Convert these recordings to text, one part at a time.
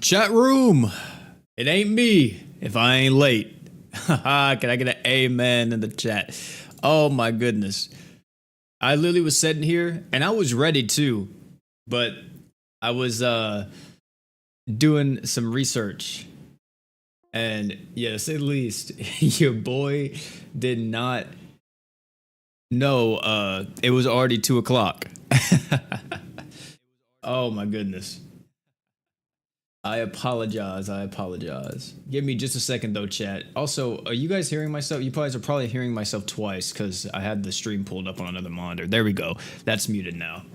Chat room, it ain't me if I ain't late. Haha, can I get an amen in the chat? Oh my goodness. I literally was sitting here and I was ready too, but I was doing some research. And yeah, to say the least, your boy did not know it was already 2 o'clock. Oh my goodness. I apologize. Give me just a second though, chat. Also, are you guys hearing myself? You guys are probably hearing myself twice because I had the stream pulled up on another monitor. There we go. That's muted now.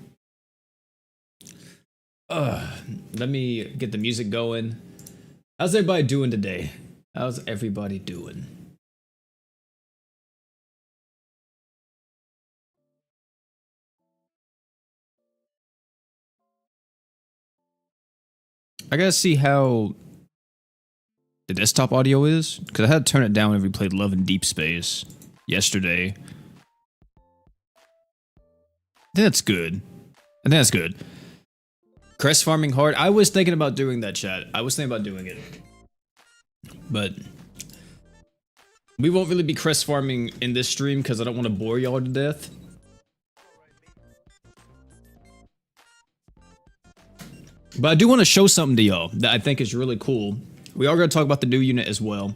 Let me get the music going. How's everybody doing today? How's everybody doing? I gotta see how the desktop audio is, because I had to turn it down whenever we played Love in Deep Space yesterday. That's good. I think that's good. Crest farming hard. I was thinking about doing that, chat. I was thinking about doing it. But we won't really be crest farming in this stream because I don't want to bore y'all to death. But I do want to show something to y'all that I think is really cool. We are going to talk about the new unit as well.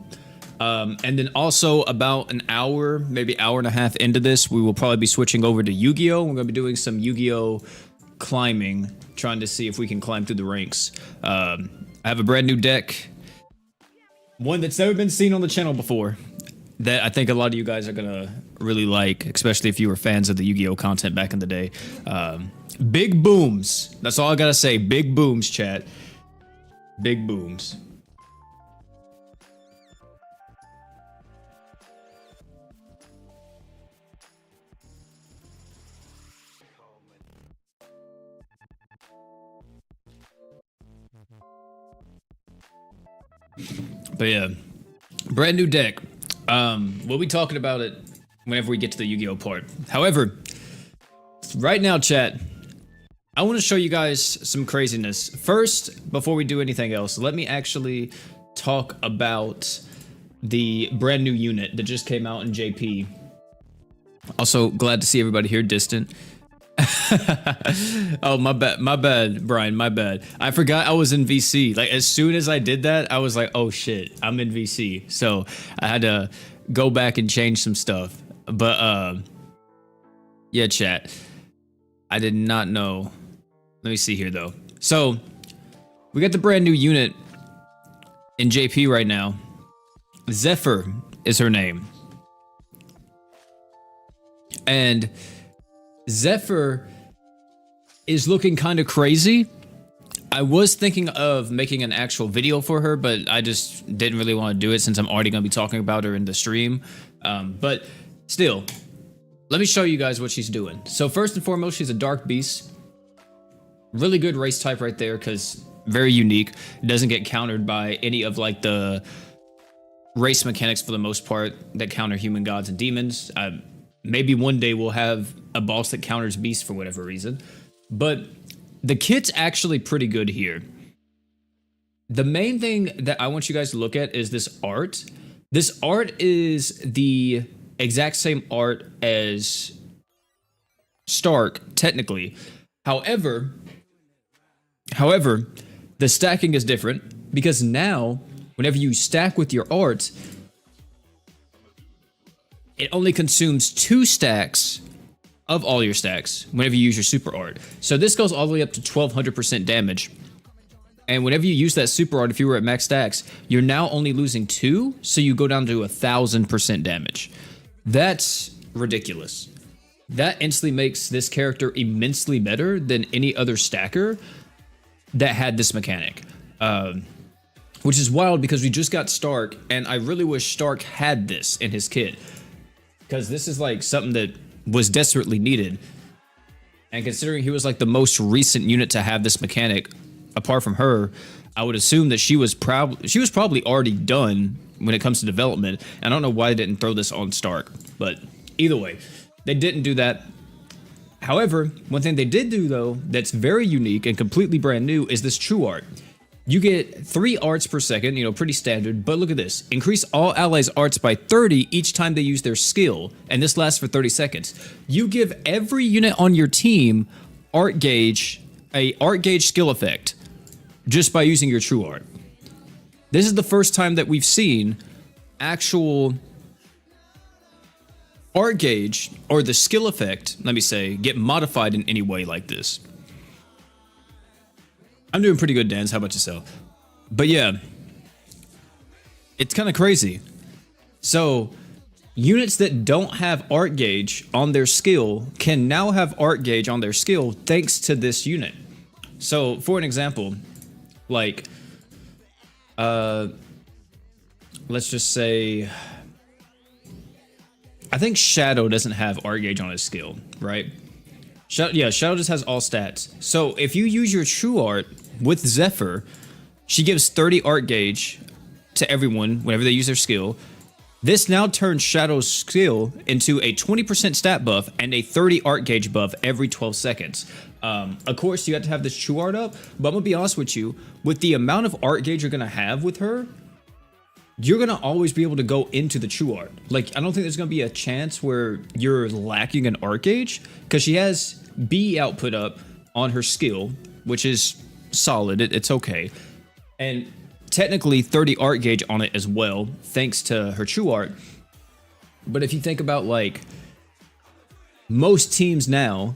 And then also about an hour, maybe hour and a half into this, we will probably be switching over to Yu-Gi-Oh! We're going to be doing some Yu-Gi-Oh! Climbing, trying to see if we can climb through the ranks. I have a brand new deck. One that's never been seen on the channel before. That I think a lot of you guys are going to really like, especially if you were fans of the Yu-Gi-Oh! Content back in the day. Big booms. That's all I gotta say. Big booms, chat. Big booms. But yeah, brand new deck. We'll be talking about it whenever we get to the Yu-Gi-Oh! Part. However, right now, chat, I want to show you guys some craziness. First, before we do anything else, let me actually talk about the brand new unit that just came out in JP. Also, glad to see everybody here distant. Oh, my bad, Brian, my bad. I forgot I was in VC. Like, as soon as I did that, I was like, oh shit, I'm in VC. So, I had to go back and change some stuff. But, yeah, chat. I did not know. Let me see here, though. So, we got the brand new unit in JP right now. Zephyr is her name. And Zephyr is looking kind of crazy. I was thinking of making an actual video for her, but I just didn't really want to do it since I'm already going to be talking about her in the stream. But still, let me show you guys what she's doing. So first and foremost, she's a Dark Beast. Really good race type right there, because very unique. It doesn't get countered by any of like the race mechanics for the most part that counter human gods and demons. Maybe one day we'll have a boss that counters beasts for whatever reason. But the kit's actually pretty good here. The main thing that I want you guys to look at is this art. This art is the exact same art as Stark, technically. However, the stacking is different because now, whenever you stack with your art, it only consumes 2 stacks of all your stacks whenever you use your super art. So this goes all the way up to 1200% damage. And whenever you use that super art, if you were at max stacks, you're now only losing 2, so you go down to 1000% damage. That's ridiculous. That instantly makes this character immensely better than any other stacker that had this mechanic. Which is wild because we just got Stark, and I really wish Stark had this in his kit. Because this is like something that was desperately needed. And considering he was like the most recent unit to have this mechanic, apart from her, I would assume that she was probably already done when it comes to development. And I don't know why they didn't throw this on Stark. But either way, they didn't do that. However, one thing they did do though that's very unique and completely brand new is this true art. You get 3 arts per second, pretty standard. But look at this. Increase all allies' arts by 30 each time they use their skill, and this lasts for 30 seconds. You give every unit on your team art gauge, a art gauge skill effect, just by using your true art. This is the first time that we've seen actual art gauge, or the skill effect, let me say, get modified in any way like this. I'm doing pretty good, Dan. How about yourself? But yeah, it's kind of crazy. So units that don't have art gauge on their skill can now have art gauge on their skill thanks to this unit. So for an example, like, let's just say, I think Shadow doesn't have art gauge on his skill, right? Shadow just has all stats. So if you use your true art with Zephyr, she gives 30 art gauge to everyone whenever they use their skill. This now turns Shadow's skill into a 20% stat buff and a 30 art gauge buff every 12 seconds. Of course, you have to have this true art up, but I'm gonna be honest with you, with the amount of art gauge you're gonna have with her, you're gonna always be able to go into the true art. Like, I don't think there's gonna be a chance where you're lacking an art gauge, because she has B output up on her skill, which is solid. It's okay. And technically 30 art gauge on it as well, thanks to her true art. But if you think about, like, most teams now,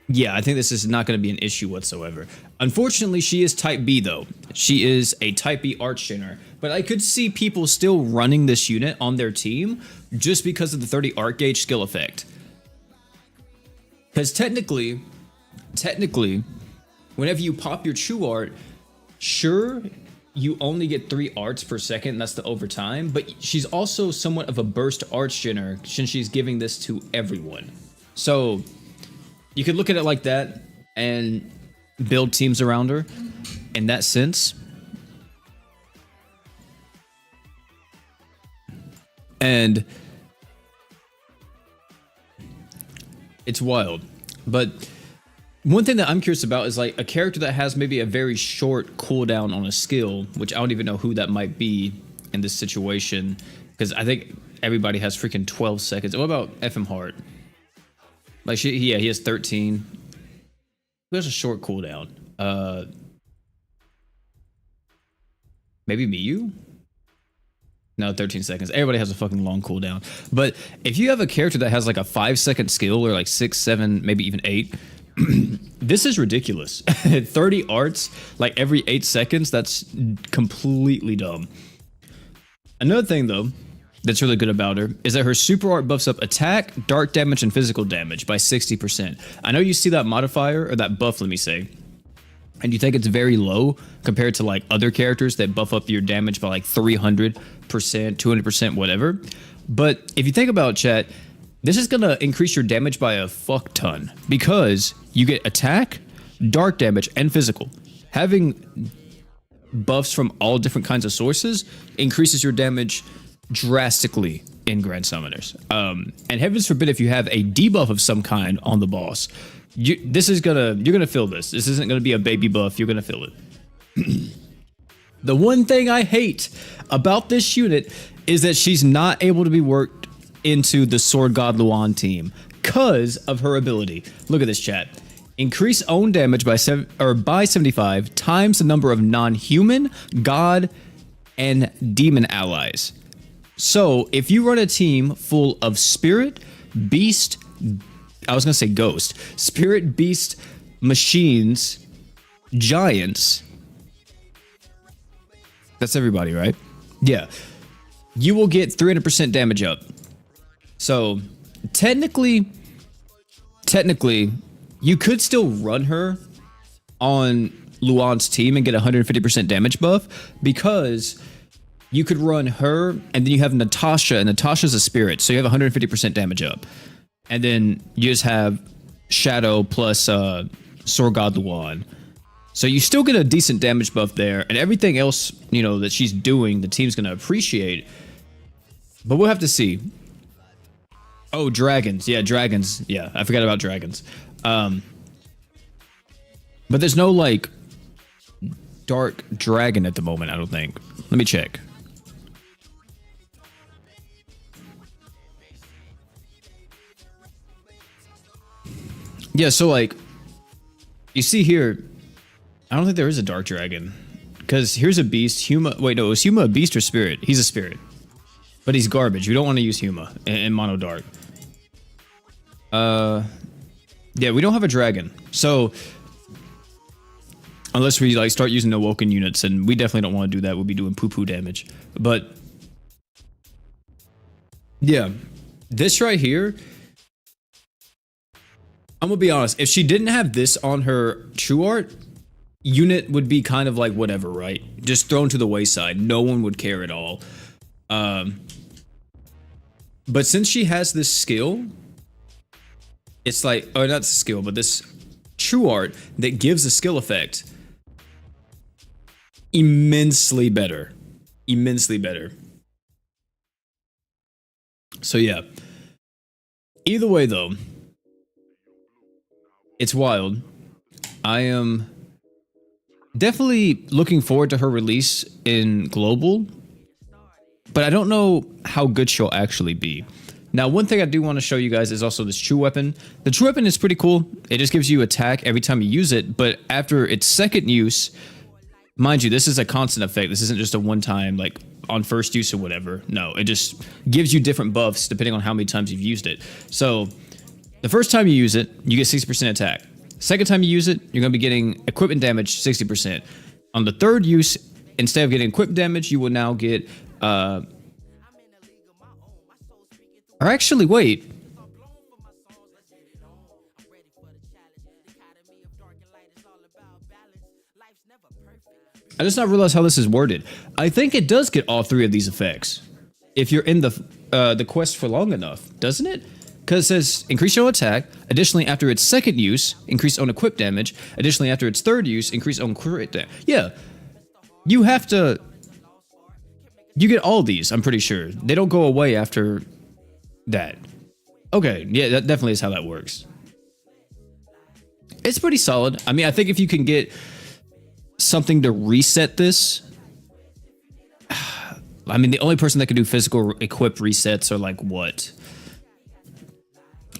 yeah, I think this is not going to be an issue whatsoever. Unfortunately, she is type B though. She is a type B arch general, but I could see people still running this unit on their team just because of the 30 art gauge skill effect. Because technically, whenever you pop your true art, sure, you only get 3 arts per second, that's the overtime, but she's also somewhat of a burst arch general since she's giving this to everyone. So you could look at it like that and build teams around her in that sense. And it's wild. But one thing that I'm curious about is, like, a character that has maybe a very short cooldown on a skill, which I don't even know who that might be in this situation, because I think everybody has freaking 12 seconds. What about FM Heart? Like, he has 13. Who has a short cooldown? Maybe Miyu? No, 13 seconds. Everybody has a fucking long cooldown. But if you have a character that has like a 5-second skill, or like 6, 7, maybe even 8, this is ridiculous. 30 arts, like every 8 seconds, that's completely dumb. Another thing though, that's really good about her is that her super art buffs up attack, dark damage, and physical damage by 60%. I know you see that modifier, or that buff, let me say, and you think it's very low compared to like other characters that buff up your damage by like 300%, 200%, whatever. But if you think about it, chat, this is gonna increase your damage by a fuck ton, because you get attack, dark damage, and physical. Having buffs from all different kinds of sources increases your damage drastically in Grand Summoners. And heavens forbid if you have a debuff of some kind on the boss, you're gonna feel this. This isn't gonna be a baby buff. You're gonna feel it. The one thing I hate about this unit is that she's not able to be worked into the Sword God Luan team because of her ability. Look at this, chat. Increase own damage by 75 times the number of non-human, god, and demon allies. So if you run a team full of spirit, beast, I was gonna say ghost, spirit, beast, machines, giants, that's everybody, right? Yeah. You will get 300% damage up. So technically, you could still run her on Luan's team and get 150% damage buff, because you could run her and then you have Natasha, and Natasha's a spirit, so you have 150% damage up. And then you just have Shadow plus Sword God Luan. So you still get a decent damage buff there, and everything else, you know, that she's doing, the team's gonna appreciate. But we'll have to see. Oh, dragons. Yeah, dragons. Yeah, I forgot about dragons. But there's no, like, dark dragon at the moment, I don't think. Let me check. Yeah, so like, you see here, I don't think there is a dark dragon. Because here's a beast, Huma. Wait, no, is Huma a beast or spirit? He's a spirit. But he's garbage. You don't want to use Huma in mono dark. Yeah, we don't have a dragon. So, unless we like start using awoken units, and we definitely don't want to do that. We'll be doing poo-poo damage. But, yeah, this right here, I'm gonna be honest. If she didn't have this on her true art, unit would be kind of like whatever, right? Just thrown to the wayside. No one would care at all. But since she has this skill, it's like, oh, not the skill, but this true art that gives a skill effect. Immensely better. Immensely better. So yeah. Either way though, it's wild. I am definitely looking forward to her release in global, but I don't know how good she'll actually be. Now, one thing I do want to show you guys is also this true weapon. The true weapon is pretty cool. It just gives you attack every time you use it, but after its second use, mind you, this is a constant effect. This isn't just a one-time, like, on first use or whatever. No, it just gives you different buffs depending on how many times you've used it. So, the first time you use it, you get 60% attack. Second time you use it, you're going to be getting equipment damage 60%. On the third use, instead of getting equipment damage, you will now get... Or actually, wait. I just not realized how this is worded. I think it does get all three of these effects if you're in the quest for long enough, doesn't it? Because it says increase your attack. Additionally, after its second use, increase own equip damage. Additionally, after its third use, increase own crit damage. Yeah, you have to. You get all these. I'm pretty sure they don't go away after that. Okay, yeah, that definitely is how that works. It's pretty solid. I mean, I think if you can get something to reset this, I mean, the only person that can do physical equip resets are like what?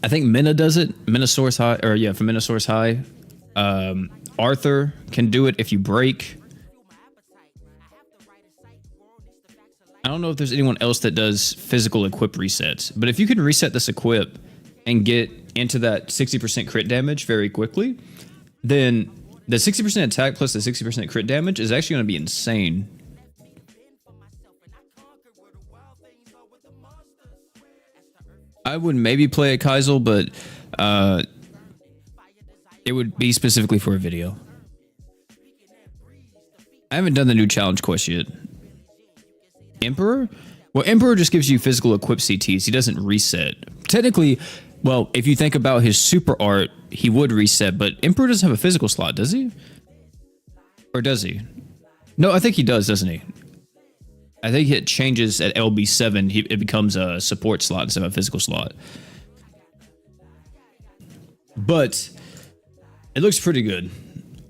I think Minna does it. Minnosaurus High, or yeah, from Minnosaurus High. Arthur can do it if you break. I don't know if there's anyone else that does physical equip resets, but if you can reset this equip and get into that 60% crit damage very quickly, then the 60% attack plus the 60% crit damage is actually going to be insane. I would maybe play a Kaisel, but it would be specifically for a video. I haven't done the new challenge quest yet. Emperor? Well, Emperor just gives you physical equip CTs. He doesn't reset. Technically, well, if you think about his super art, he would reset, but Emperor doesn't have a physical slot, does he? Or does he? No, I think he does, doesn't he? I think it changes at LB7. It becomes a support slot instead of a physical slot. But it looks pretty good.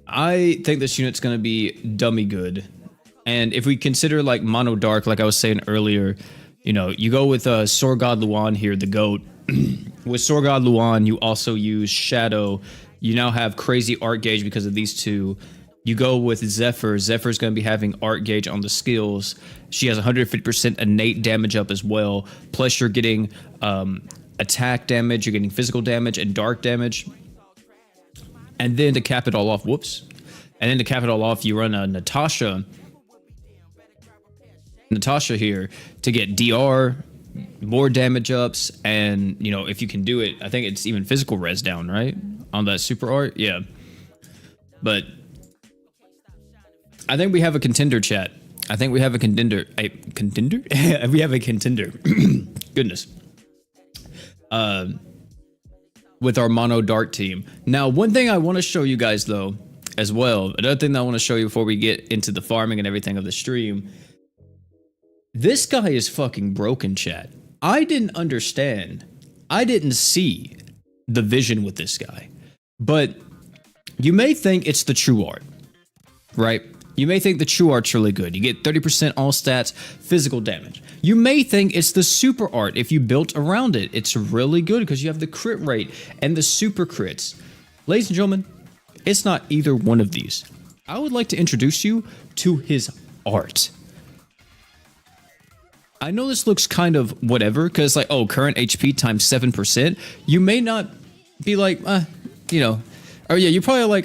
I think this unit's going to be dummy good. And if we consider like mono dark, like I was saying earlier, you know, you go with Sword God Luan here, the GOAT. With Sword God Luan, you also use Shadow. You now have crazy art gauge because of these two. You go with Zephyr. Zephyr's going to be having art gauge on the skills. She has 150% innate damage up as well. Plus you're getting attack damage, you're getting physical damage and dark damage. And then to cap it all off, whoops. And then to cap it all off, you run a Natasha here to get DR, more damage ups, and you know, if you can do it, I think it's even physical res down, right? On that super art, yeah. But I think we have a contender, chat. I think we have a contender. A contender? We have a contender. Goodness. With our mono dark team. Now, one thing I want to show you guys though, as well, another thing that I want to show you before we get into the farming and everything of the stream. This guy is fucking broken, chat. I didn't understand. I didn't see the vision with this guy. But you may think it's the true art, right? You may think the true art's really good. You get 30% all stats, physical damage. You may think it's the super art if you built around it. It's really good because you have the crit rate and the super crits. Ladies and gentlemen, it's not either one of these. I would like to introduce you to his art. I know this looks kind of whatever, because like, oh, current HP times 7%. You may not be like, you know, or yeah, you're probably like,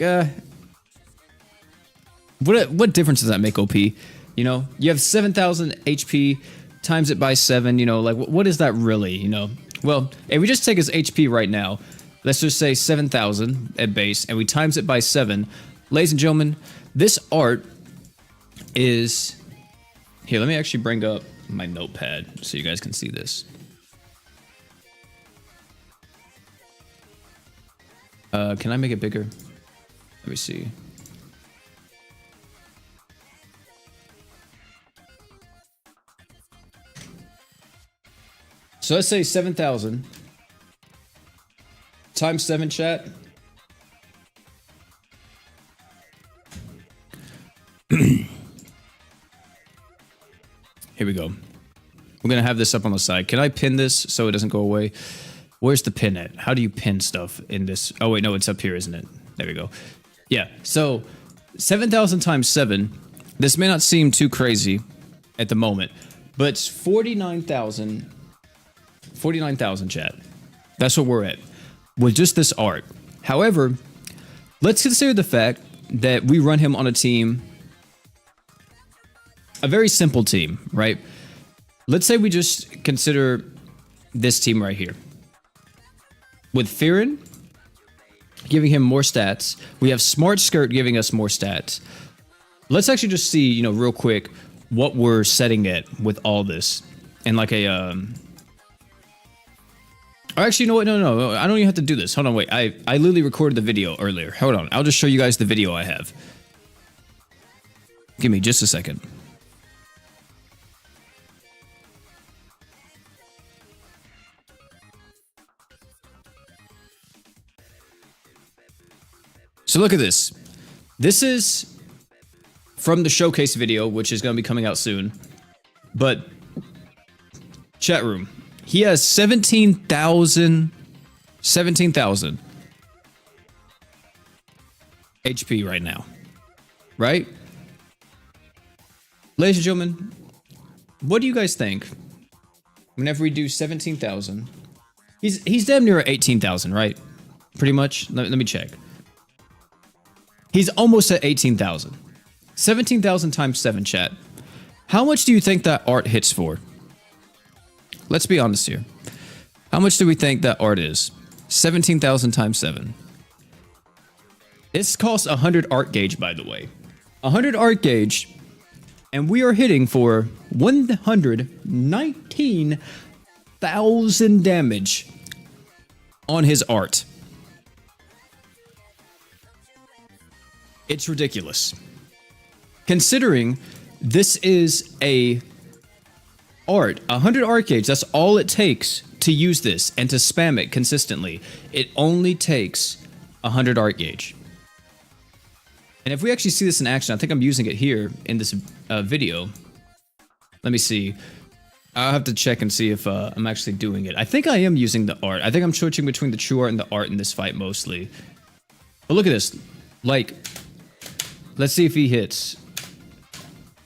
what difference does that make, OP? You know, you have 7,000 HP, times it by 7, you know, like, what is that really, you know? Well, if we just take his HP right now, let's just say 7,000 at base, and we times it by 7. Ladies and gentlemen, this art is... Here, let me actually bring up my notepad so you guys can see this. Can I make it bigger? Let me see. So let's say 7,000 times 7, chat. Here we go. We're going to have this up on the side. Can I pin this so it doesn't go away? Where's the pin at? How do you pin stuff in this? Oh, wait, no, it's up here, isn't it? There we go. Yeah, so 7,000 times 7. This may not seem too crazy at the moment, but it's 49,000. 49,000, chat. That's what we're at with just this art. However, let's consider the fact that we run him on a team, a very simple team, right? Let's say we just consider this team right here. With Firin giving him more stats, we have Smart Skirt giving us more stats. Let's actually just see, you know, real quick what we're setting at with all this. And like a, or actually, you know what? No, I don't even have to do this. Hold on, wait. I literally recorded the video earlier. Hold on. I'll just show you guys the video I have. Give me just a second. So look at this. This is from the showcase video, which is going to be coming out soon. But chat room. He has 17,000 HP right now. Right? Ladies and gentlemen, what do you guys think whenever we do 17,000? He's damn near 18,000, right? Pretty much. Let me check. He's almost at 18,000. 17,000 times 7, chat. How much do you think that art hits for? Let's be honest here. How much do we think that art is? 17,000 times 7. This costs 100 art gauge, by the way. 100 art gauge, and we are hitting for 119,000 damage on his art. It's ridiculous. Considering this is a art, 100 art gauge, that's all it takes to use this and to spam it consistently. It only takes 100 art gauge. And if we actually see this in action, I think I'm using it here in this video. Let me see. I'll have to check and see if I'm actually doing it. I think I am using the art. I think I'm switching between the true art and the art in this fight mostly. But look at this. Like, let's see if he hits.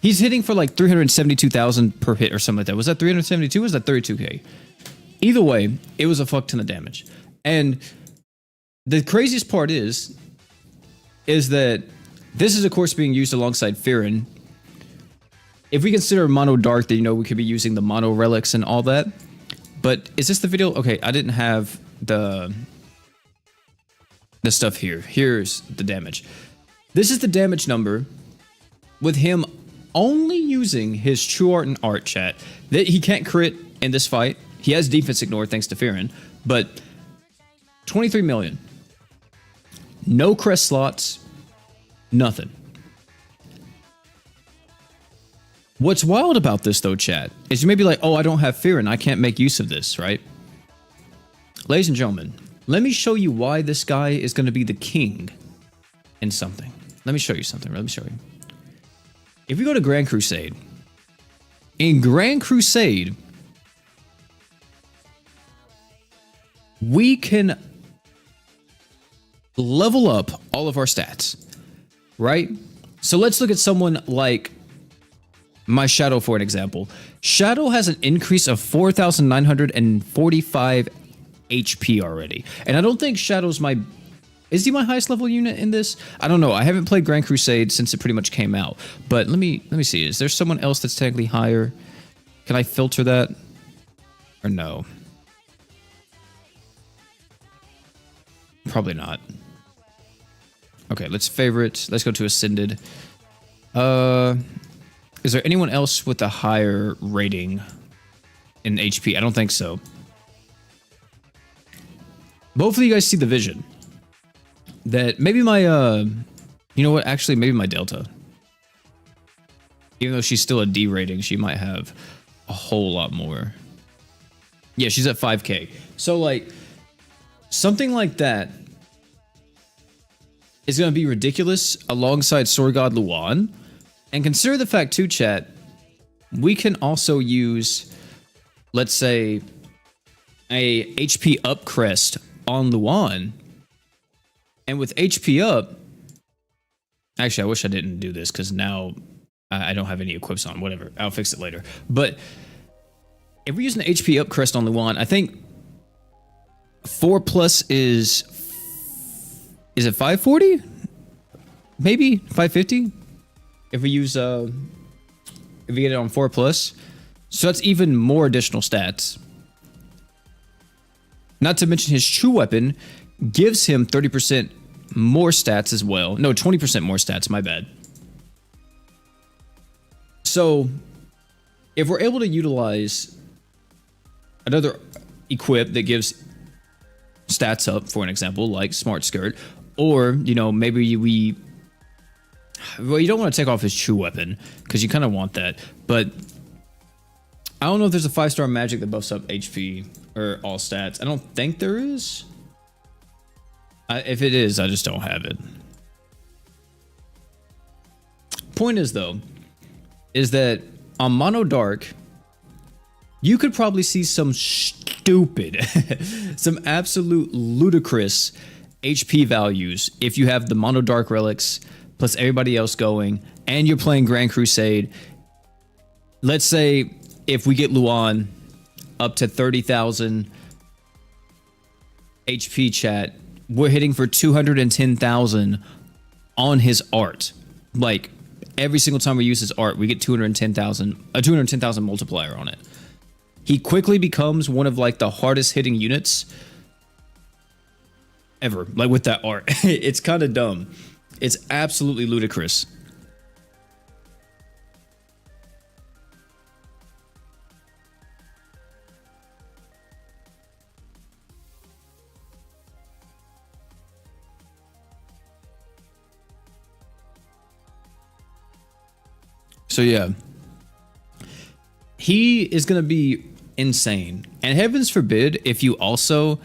He's hitting for like 372,000 per hit or something like that. Was that 372 or was that 32k? Either way, it was a fuck ton of damage. And the craziest part is that this is of course being used alongside Firin. If we consider mono dark, then you know we could be using the mono relics and all that. But is this the video? Okay, I didn't have the stuff here. Here's the damage. This is the damage number with him only using his true art and art, chat. That he can't crit in this fight. He has defense ignore thanks to Firin, but 23 million. No crest slots, nothing. What's wild about this though, chat, is you may be like, oh, I don't have Firin, I can't make use of this, right? Ladies and gentlemen, let me show you why this guy is going to be the king in something. Let me show you something. Let me show you. if we go to Grand Crusade, in Grand Crusade, we can level up all of our stats, right? So let's look at someone like my Shadow for an example. Shadow has an increase of 4,945 HP already. And I don't think Shadow's my... Is he my highest level unit in this? I don't know. I haven't played Grand Crusade since it pretty much came out. But let me see. Is there someone else that's technically higher? Can I filter that? Or no? Probably not. Okay, let's favorite. Let's go to Ascended. Is there anyone else with a higher rating in HP? I don't think so. But hopefully you guys see the vision. That maybe my, you know what? Actually, maybe my Delta. Even though she's still a D rating, she might have a whole lot more. Yeah, she's at 5K. So, like, something like that is going to be ridiculous alongside Sword God Luan. And consider the fact, too, chat, we can also use, let's say, a HP up crest on Luan. And with HP up, actually, I wish I didn't do this because now I don't have any equips on. Whatever, I'll fix it later. But if we're using the HP up crest on Luan, I think 4+ is it 540? Maybe 550? If we use if we get it on 4+, so that's even more additional stats. Not to mention his true weapon gives him 30% more stats as well. No, 20% more stats, my bad. So, if we're able to utilize another equip that gives stats up, for an example, like Smart Skirt, or, you know, maybe we... Well, you don't want to take off his true weapon, because you kind of want that, but I don't know if there's a 5-star magic that buffs up HP or all stats. I don't think there is. If it is, I just don't have it. Point is, though, is that on Mono Dark, you could probably see some stupid, some absolute ludicrous HP values if you have the Mono Dark relics plus everybody else going, and you're playing Grand Crusade. Let's say if we get Luan up to 30,000 HP, chat, we're hitting for 210,000 on his art. Like, every single time we use his art, we get 210,000, a 210,000 multiplier on it. He quickly becomes one of, like, the hardest hitting units ever, like, with that art. It's kind of dumb. It's absolutely ludicrous. So yeah, he is going to be insane. And heavens forbid if you also,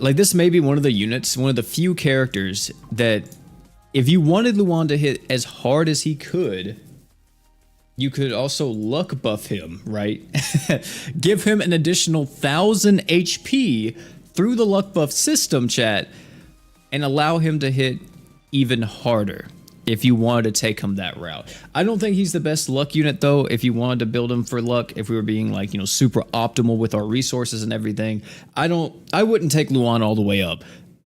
like, this may be one of the units, one of the few characters that if you wanted Luan to hit as hard as he could, you could also luck buff him, right? Give him an additional 1,000 HP through the luck buff system, chat, and allow him to hit even harder if you wanted to take him that route. I don't think he's the best luck unit, though, if you wanted to build him for luck, if we were being, like, you know, super optimal with our resources and everything. I wouldn't take Luan all the way up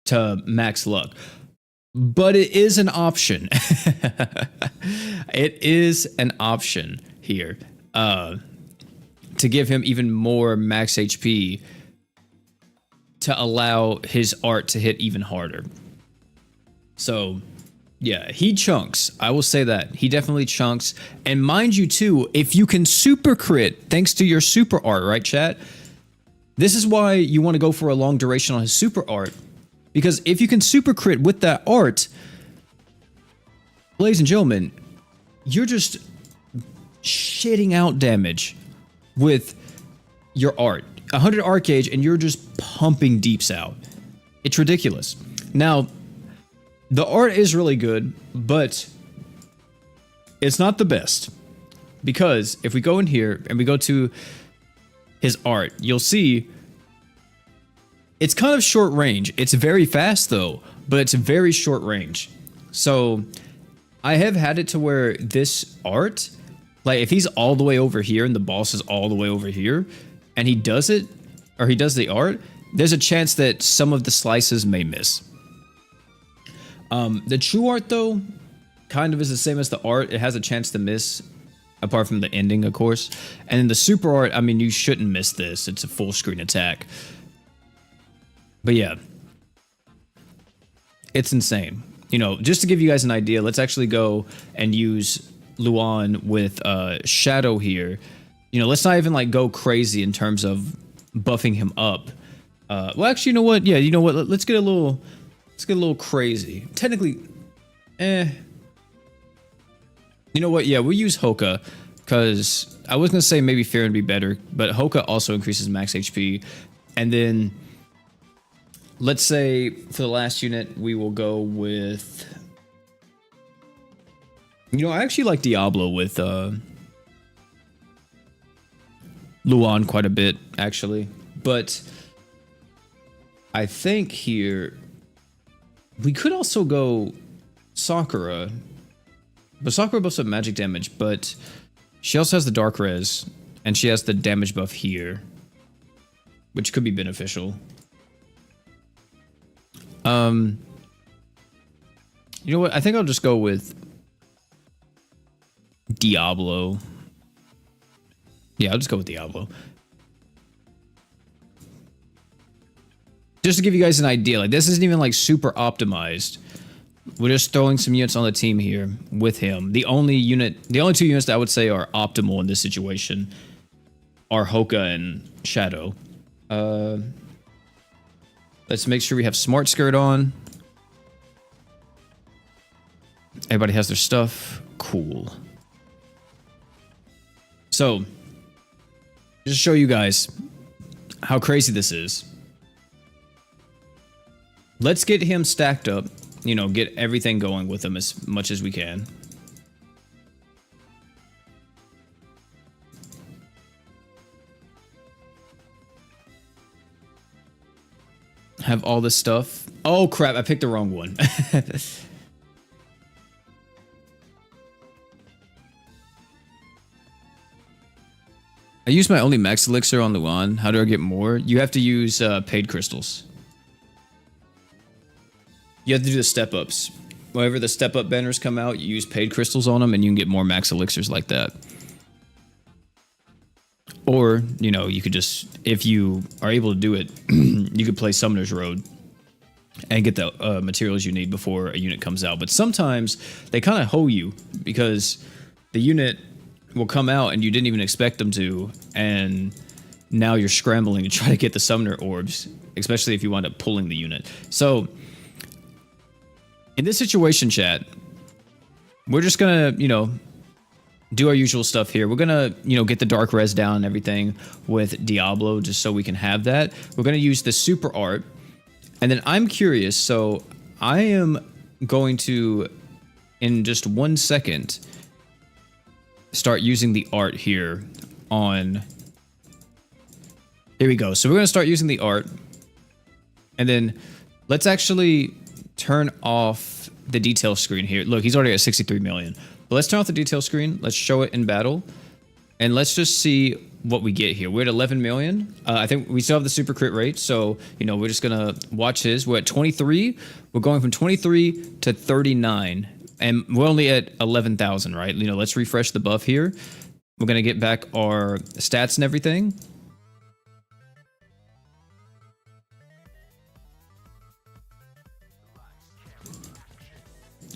to max luck. But it is an option. It is an option here to give him even more max HP to allow his art to hit even harder. So, yeah, he chunks. I will say that. He definitely chunks. And mind you, too, if you can super crit thanks to your super art, right, chat? This is why you want to go for a long duration on his super art. Because if you can super crit with that art, ladies and gentlemen, you're just shitting out damage with your art. 100 art gauge, and you're just pumping deeps out. It's ridiculous. Now, the art is really good, but It's not the best because if we go in here and we go to his art, you'll see it's kind of short range. It's very fast though, but it's very short range. So I have had it to where this art, like if he's all the way over here and the boss is all the way over here and he does it, or he does the art, there's a chance that some of the slices may miss. The true art though, kind of is the same as the art. It has a chance to miss, apart from the ending, of course. And in the super art, I mean, you shouldn't miss this. It's a full screen attack. But yeah, it's insane. You know, just to give you guys an idea, let's actually go and use Luan with Shadow here. You know, let's not even like go crazy in terms of buffing him up. Well, actually, you know what? Yeah, you know what? Let's get a little crazy. Technically, You know what? Yeah, we'll use Hoka because I was gonna say maybe Fear would be better, but Hoka also increases max HP. And then let's say for the last unit, we will go with. You know, I actually like Diablo with Luan quite a bit, actually. But I think here we could also go Sakura. But Sakura buffs up magic damage, but she also has the dark res, and she has the damage buff here, which could be beneficial. You know what? I think I'll just go with Diablo. Yeah, I'll just go with Diablo. Just to give you guys an idea, like this isn't even like super optimized. We're just throwing some units on the team here with him. The only two units that I would say are optimal in this situation are Hoka and Shadow. Let's make sure we have Smart Skirt on. Everybody has their stuff. Cool. So, just to show you guys how crazy this is. Let's get him stacked up. You know, get everything going with him as much as we can. Have all this stuff. Oh crap, I picked the wrong one. I used my only max elixir on Luan. How do I get more? You have to use paid crystals. You have to do the step-ups. Whenever the step-up banners come out, you use paid crystals on them, and you can get more max elixirs like that. Or, you know, you could just, if you are able to do it, you could play Summoner's Road and get the materials you need before a unit comes out. But sometimes they kind of hoe you because the unit will come out and you didn't even expect them to, and now you're scrambling to try to get the Summoner Orbs, especially if you wind up pulling the unit. So in this situation, chat, we're just gonna, you know, do our usual stuff here. We're gonna, you know, get the dark res down and everything with Diablo just so we can have that. We're gonna use the super art, and then I'm curious. So I am going to, in just 1 second, start using the art here on. Here we go. So we're gonna start using the art, and then let's actually turn off the detail screen here. Look, he's already at 63 million. But let's turn off the detail screen. Let's show it in battle. And let's just see what we get here. We're at 11 million. I think we still have the super crit rate. So, you know, we're just going to watch his. We're at 23. We're going from 23 to 39. And we're only at 11,000, right? You know, let's refresh the buff here. We're going to get back our stats and everything.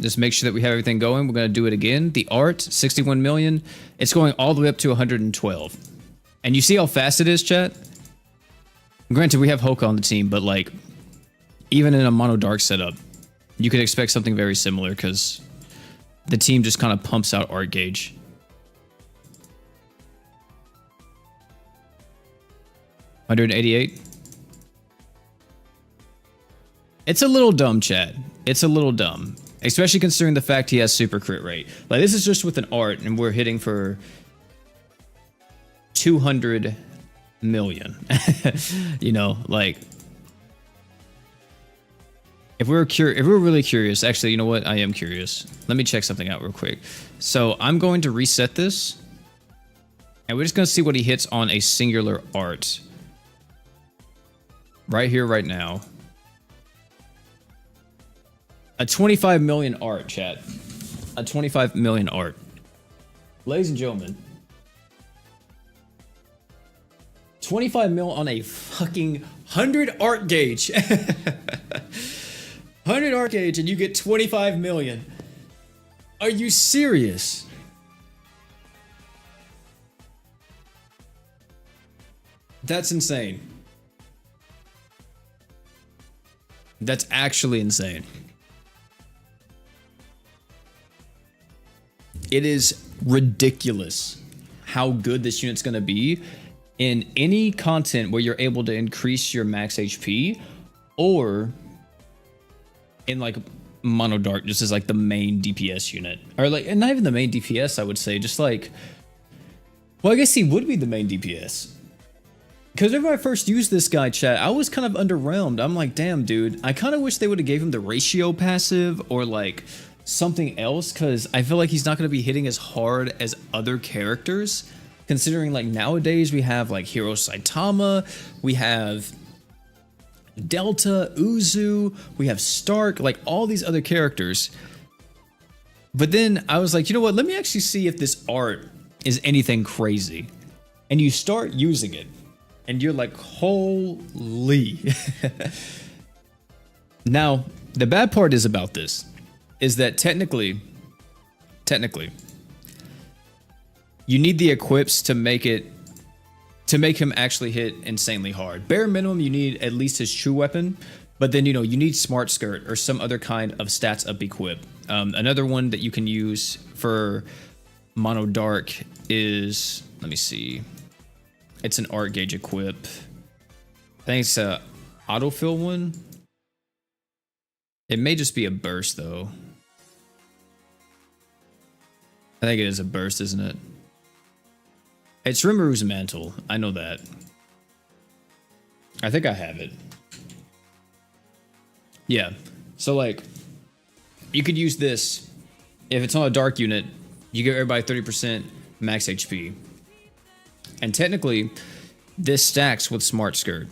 Just make sure that we have everything going. We're going to do it again. The art, 61 million. It's going all the way up to 112. And you see how fast it is, chat? Granted, we have Hoka on the team, but like, even in a mono dark setup, you could expect something very similar because the team just kind of pumps out art gauge. $188. It's a little dumb, chat. It's a little dumb. especially considering the fact he has super crit rate. Like, this is just with an art, and we're hitting for 200 million. You know, like, if we're really curious, actually, you know what? I am curious. Let me check something out real quick. So I'm going to reset this, and we're just going to see what he hits on a singular art. Right here, right now. A 25 million art, chat. A 25 million art. Ladies and gentlemen. 25 mil on a fucking 100 art gauge. 100 art gauge and you get 25 million. Are you serious? That's insane. That's actually insane. It is ridiculous how good this unit's going to be in any content where you're able to increase your max HP, or in like Mono Dark, just as like the main DPS unit, or like, and not even the main DPS, I would say, just like, well, I guess he would be the main DPS. Because whenever I first used this guy, chat, I was kind of underwhelmed. I'm like, damn, dude, I kind of wish they would have gave him the ratio passive or like something else, because I feel like he's not going to be hitting as hard as other characters, considering like nowadays we have like Hero Saitama, we have Delta, Uzu, we have Stark, like all these other characters. But then I was like, you know what, let me actually see if this art is anything crazy. And you start using it, and you're like, holy. Now, the bad part is about this, is that technically, you need the equips to make him actually hit insanely hard. Bare minimum, you need at least his true weapon, but then, you know, you need Smart Skirt or some other kind of stats up equip. Another one that you can use for Mono Dark is, let me see, it's an art gauge equip. I think it's a autofill one. It may just be a burst though. I think it is a burst, isn't it? It's Rimuru Mantle. I know that. I think I have it. Yeah. So like, you could use this. If it's on a dark unit, you give everybody 30% max HP. And technically, this stacks with Smart Skirt.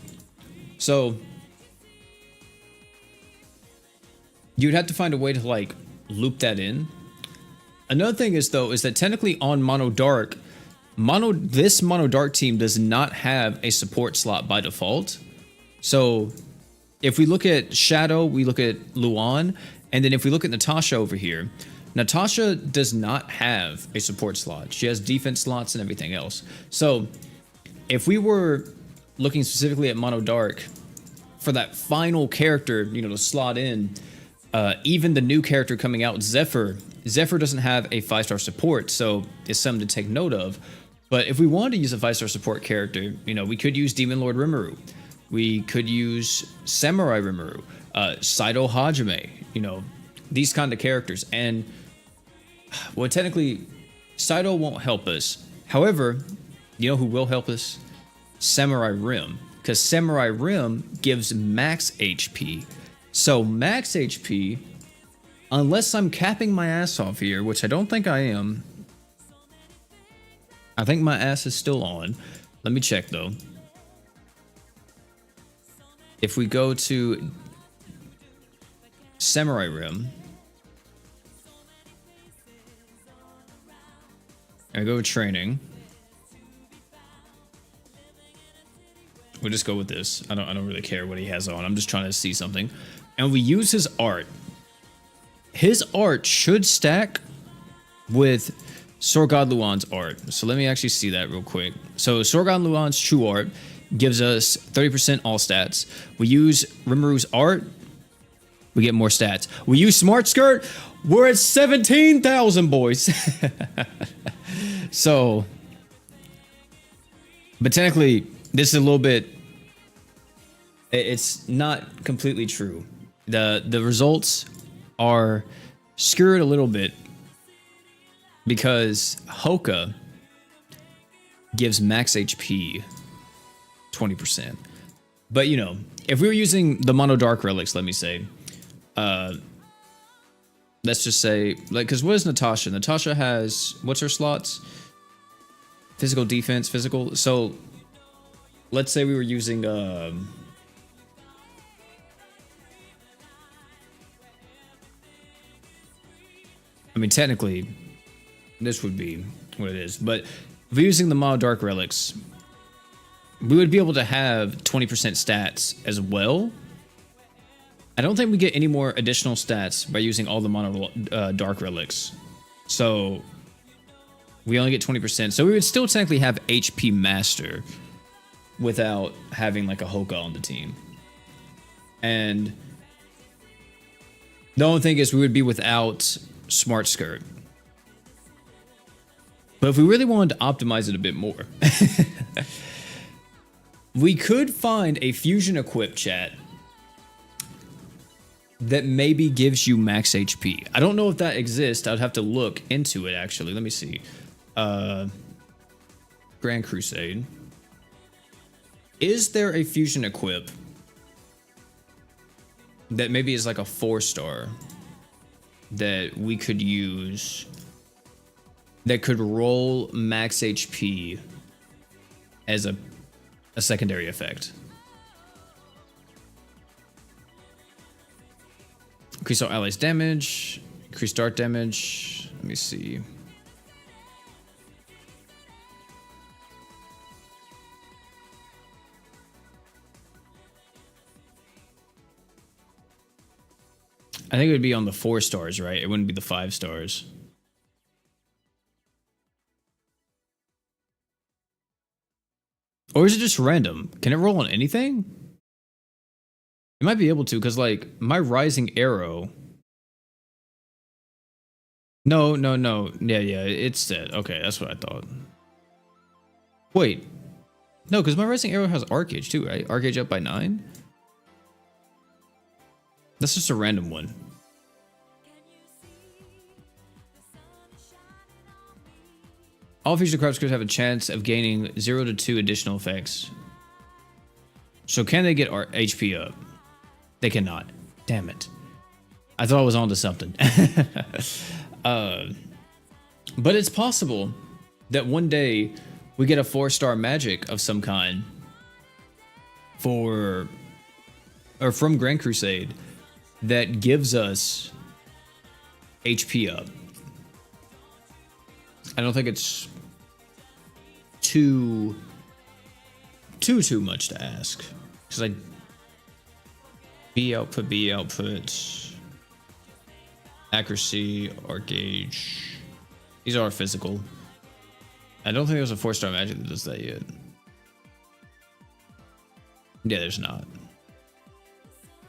So you'd have to find a way to like loop that in. Another thing is though, is that technically on Mono Dark, this Mono Dark team does not have a support slot by default. So if we look at Shadow, we look at Luan, and then if we look at Natasha over here, Natasha does not have a support slot. She has defense slots and everything else. So if we were looking specifically at Mono Dark for that final character, you know, to slot in, even the new character coming out, Zephyr doesn't have a 5-star support, so it's something to take note of. But if we wanted to use a 5-star support character, you know, we could use Demon Lord Rimuru. We could use Samurai Rimuru, Saito Hajime, you know, these kind of characters. And, well, technically, Saito won't help us. However, you know who will help us? Samurai Rim. Because Samurai Rim gives max HP. So max HP, unless I'm capping my ass off here, which I don't think I am. I think my ass is still on. Let me check though. If we go to Samurai Rim, I go to training. We'll just go with this. I don't really care what he has on. I'm just trying to see something. And we use his art. His art should stack with Sword God Luan's art. So let me actually see that real quick. So Sword God Luan's true art gives us 30% all stats. We use Rimuru's art, we get more stats. We use Smart Skirt, we're at 17,000, boys. So, but technically, this is a little bit, it's not completely true. The results are screw it a little bit because Hoka gives max HP 20%. But you know, if we were using the mono dark relics, let me say, let's just say, like, because what is Natasha? Natasha has, what's her slots? Physical, defense, physical. So let's say we were using I mean, technically, this would be what it is. But if we're using the mono dark relics, we would be able to have 20% stats as well. I don't think we get any more additional stats by using all the mono dark relics. So we only get 20%. So we would still technically have HP master without having like a Hoka on the team. And the only thing is we would be without smart skirt. But if we really wanted to optimize it a bit more, we could find a fusion equip, chat, that maybe gives you max HP. I don't know if that exists. I'd have to look into it, actually. Let me see. Grand Crusade. Is there a fusion equip that maybe is like a 4-star that we could use that could roll max HP as a secondary effect? Increase all allies damage, increase dart damage. Let me see. I think it would be on the 4 stars, right? It wouldn't be the 5 stars. Or is it just random? Can it roll on anything? It might be able to, because like my rising arrow. No. Yeah, it's set. Okay, that's what I thought. Wait. No, because my rising arrow has arcage too, right? Arcage up by 9? That's just a random one. All future crop scripts have a chance of gaining 0 to 2 additional effects. So can they get our HP up? They cannot. Damn it. I thought I was onto something. But it's possible that one day we get a 4-star magic of some kind from Grand Crusade that gives us HP up. I don't think it's too much to ask, because B output, accuracy, or gauge. These are physical. I don't think there's a 4-star magic that does that yet. Yeah, there's not.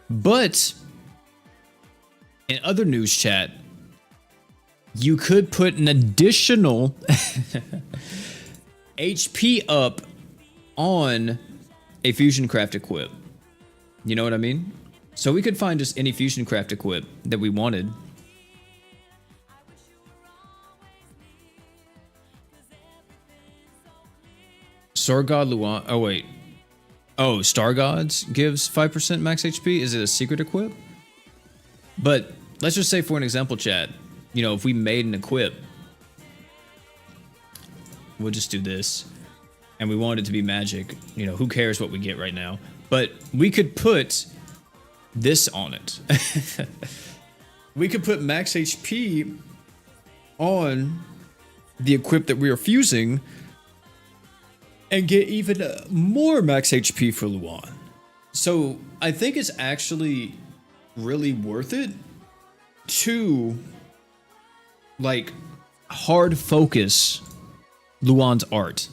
But in other news, chat, you could put an additional HP up on a fusion craft equip. You know what I mean? So we could find just any fusion craft equip that we wanted. Sword God Luan. Oh, wait. Oh, Star Gods gives 5% max HP? Is it a secret equip? But let's just say, for an example, chat, you know, if we made an equip, we'll just do this, and we want it to be magic. You know, who cares what we get right now? But we could put this on it. We could put max HP on the equip that we are fusing and get even more max HP for Luan. So I think it's actually really worth it to like hard focus Luan's art.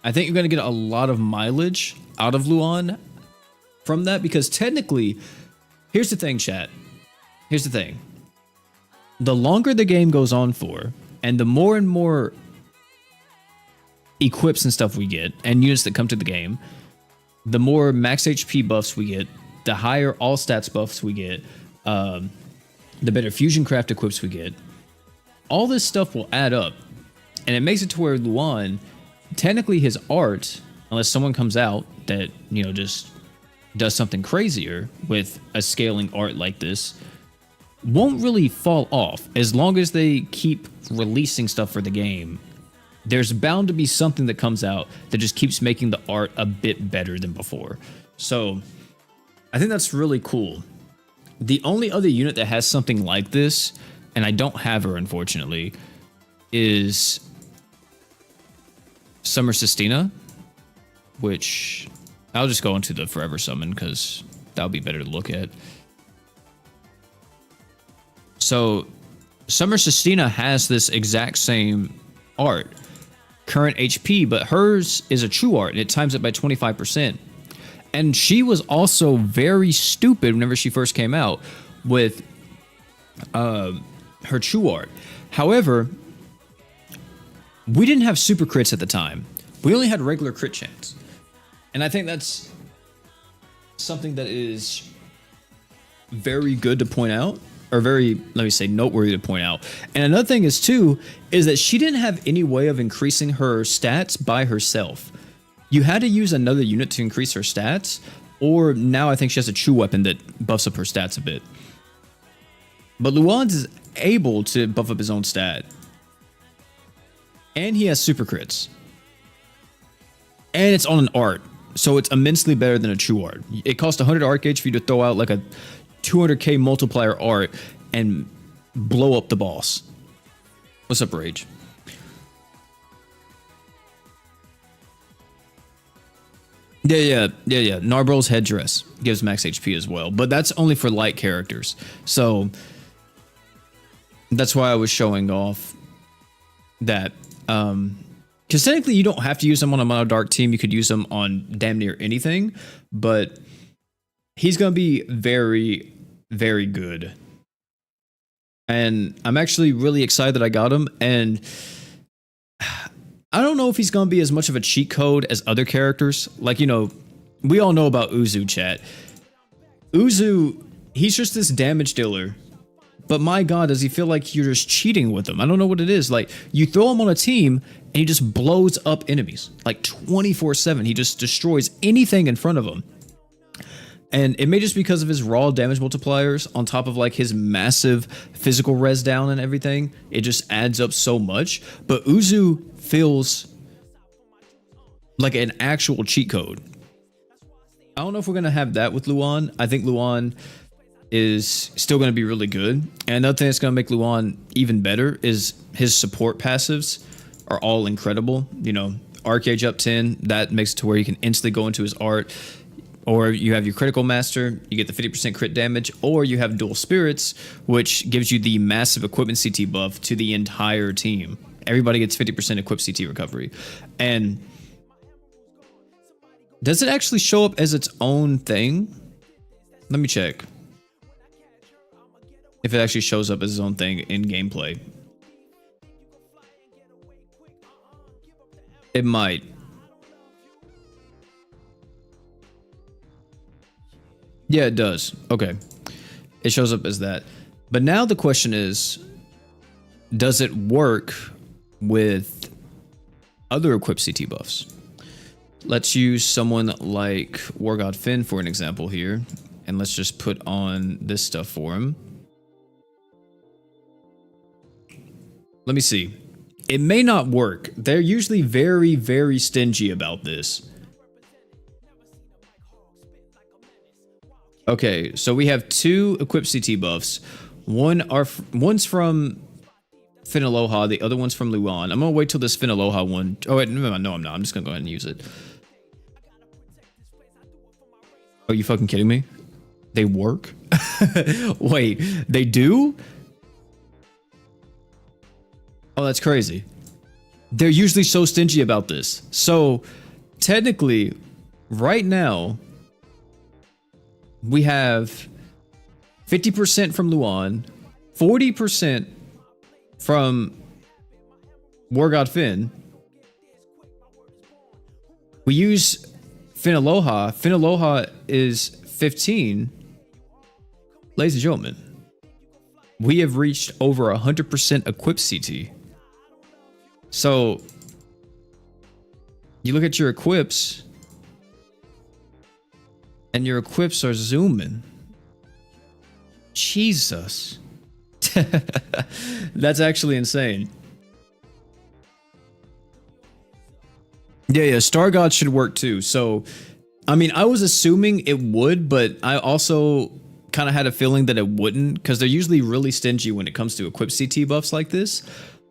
I think you're going to get a lot of mileage out of Luan from that, because technically, here's the thing, chat. Here's the thing. The longer the game goes on for, and the more and more equips and stuff we get, and units that come to the game, the more max HP buffs we get, the higher all stats buffs we get, the better fusion craft equips we get. All this stuff will add up, and it makes it to where Luan, technically his art, unless someone comes out that, you know, just does something crazier with a scaling art like this, won't really fall off as long as they keep releasing stuff for the game. There's bound to be something that comes out that just keeps making the art a bit better than before. So I think that's really cool. The only other unit that has something like this, and I don't have her unfortunately, is Summer Sistina, which I'll just go into the Forever Summon because that'll be better to look at. So Summer Sistina has this exact same art, current HP, but hers is a true art and it times it by 25%. And she was also very stupid whenever she first came out with her true art. However, we didn't have super crits at the time. We only had regular crit chance. And I think that's something that is very good to point out, or very, let me say, noteworthy to point out. And another thing is too, is that she didn't have any way of increasing her stats by herself. You had to use another unit to increase her stats, or now I think she has a true weapon that buffs up her stats a bit. But Luan's is able to buff up his own stat. And he has super crits. And it's on an art, so it's immensely better than a true art. It costs 100 art gauge for you to throw out like a 200k multiplier art and blow up the boss. What's up, Rage? Yeah. Narbrol's headdress gives max HP as well, but that's only for light characters. So that's why I was showing off that. Because technically you don't have to use them on a mono dark team. You could use them on damn near anything, but he's going to be very, very good. And I'm actually really excited that I got him. And I don't know if he's going to be as much of a cheat code as other characters. Like, you know, we all know about Uzu, chat. Uzu, he's just this damage dealer. But my God, does he feel like you're just cheating with him? I don't know what it is. Like, you throw him on a team and he just blows up enemies. Like 24/7. He just destroys anything in front of him. And it may just be because of his raw damage multipliers on top of like his massive physical res down and everything. It just adds up so much. But Uzu feels like an actual cheat code. I don't know if we're going to have that with Luan. I think Luan is still going to be really good. And another thing that's going to make Luan even better is his support passives are all incredible. You know, Arcade up 10, that makes it to where you can instantly go into his art. Or you have your critical master, you get the 50% crit damage, or you have dual spirits, which gives you the massive equipment CT buff to the entire team. Everybody gets 50% equip CT recovery. And does it actually show up as its own thing? Let me check if it actually shows up as its own thing in gameplay. It might. Yeah, it does. Okay. It shows up as that. But now the question is, does it work with other equip CT buffs? Let's use someone like War God Finn for an example here. And let's just put on this stuff for him. Let me see. It may not work. They're usually very, very stingy about this. Okay, so we have two equip CT buffs. One's from Finn Aloha, the other one's from Luan. I'm gonna wait till this Finn Aloha one. Oh wait, no, I'm not. I'm just gonna go ahead and use it. Are you fucking kidding me? They work? Wait, they do? Oh, that's crazy. They're usually so stingy about this. So technically, right now, we have 50% from Luan, 40% from War God Finn. We use Finn Aloha. Finn Aloha is 15. Ladies and gentlemen, we have reached over 100% equipped CT. So you look at your equips, and your equips are zooming. Jesus. That's actually insane. Yeah, Star God should work too. So, I mean, I was assuming it would, but I also kind of had a feeling that it wouldn't, because they're usually really stingy when it comes to equipped CT buffs like this.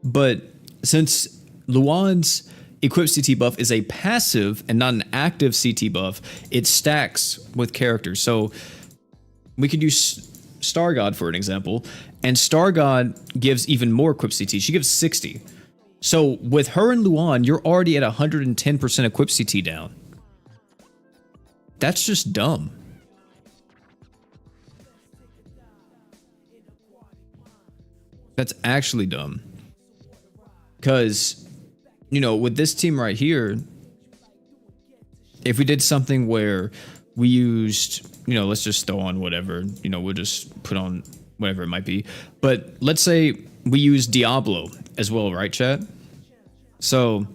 But since Luan's equipped CT buff is a passive and not an active CT buff, it stacks with characters. So we could use Star God for an example, and Star God gives even more equipped CT. She gives 60. So with her and Luan, you're already at 110% equipped CT down. That's just dumb. That's actually dumb. Because, you know, with this team right here, if we did something where we used, you know, let's just throw on whatever, you know, we'll just put on whatever it might be. But let's say we use Diablo as well, right, chat? So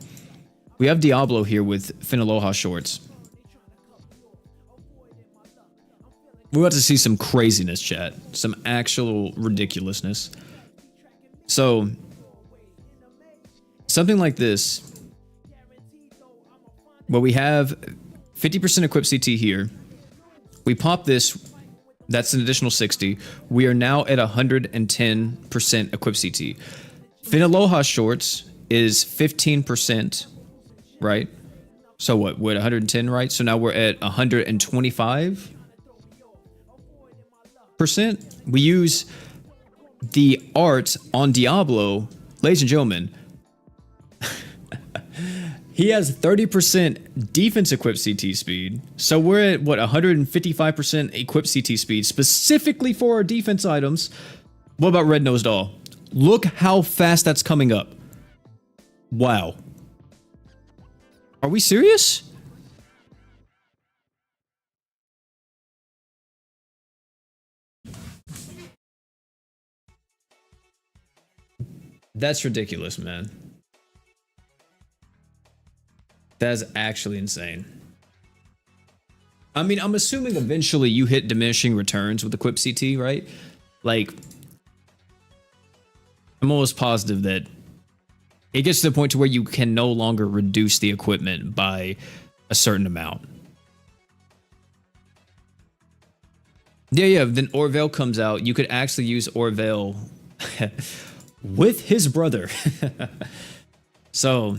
we have Diablo here with Finaloha shorts. We're about to see some craziness, chat. Some actual ridiculousness. So something like this, where we have 50% equipped CT here. We pop this, that's an additional 60. We are now at 110% equipped CT. Finaloha shorts is 15%, right? So what, we're at 110, right? So now we're at 125%. We use the art on Diablo, ladies and gentlemen. He has 30% defense equipped CT speed. So we're at what, 155% equipped CT speed specifically for our defense items. What about Red Nosed Doll? Look how fast that's coming up. Wow. Are we serious? That's ridiculous, man. That's actually insane. I mean, I'm assuming eventually you hit diminishing returns with equipped CT, right? Like, I'm almost positive that it gets to the point to where you can no longer reduce the equipment by a certain amount. Yeah, then Orville comes out. You could actually use Orville with his brother. So,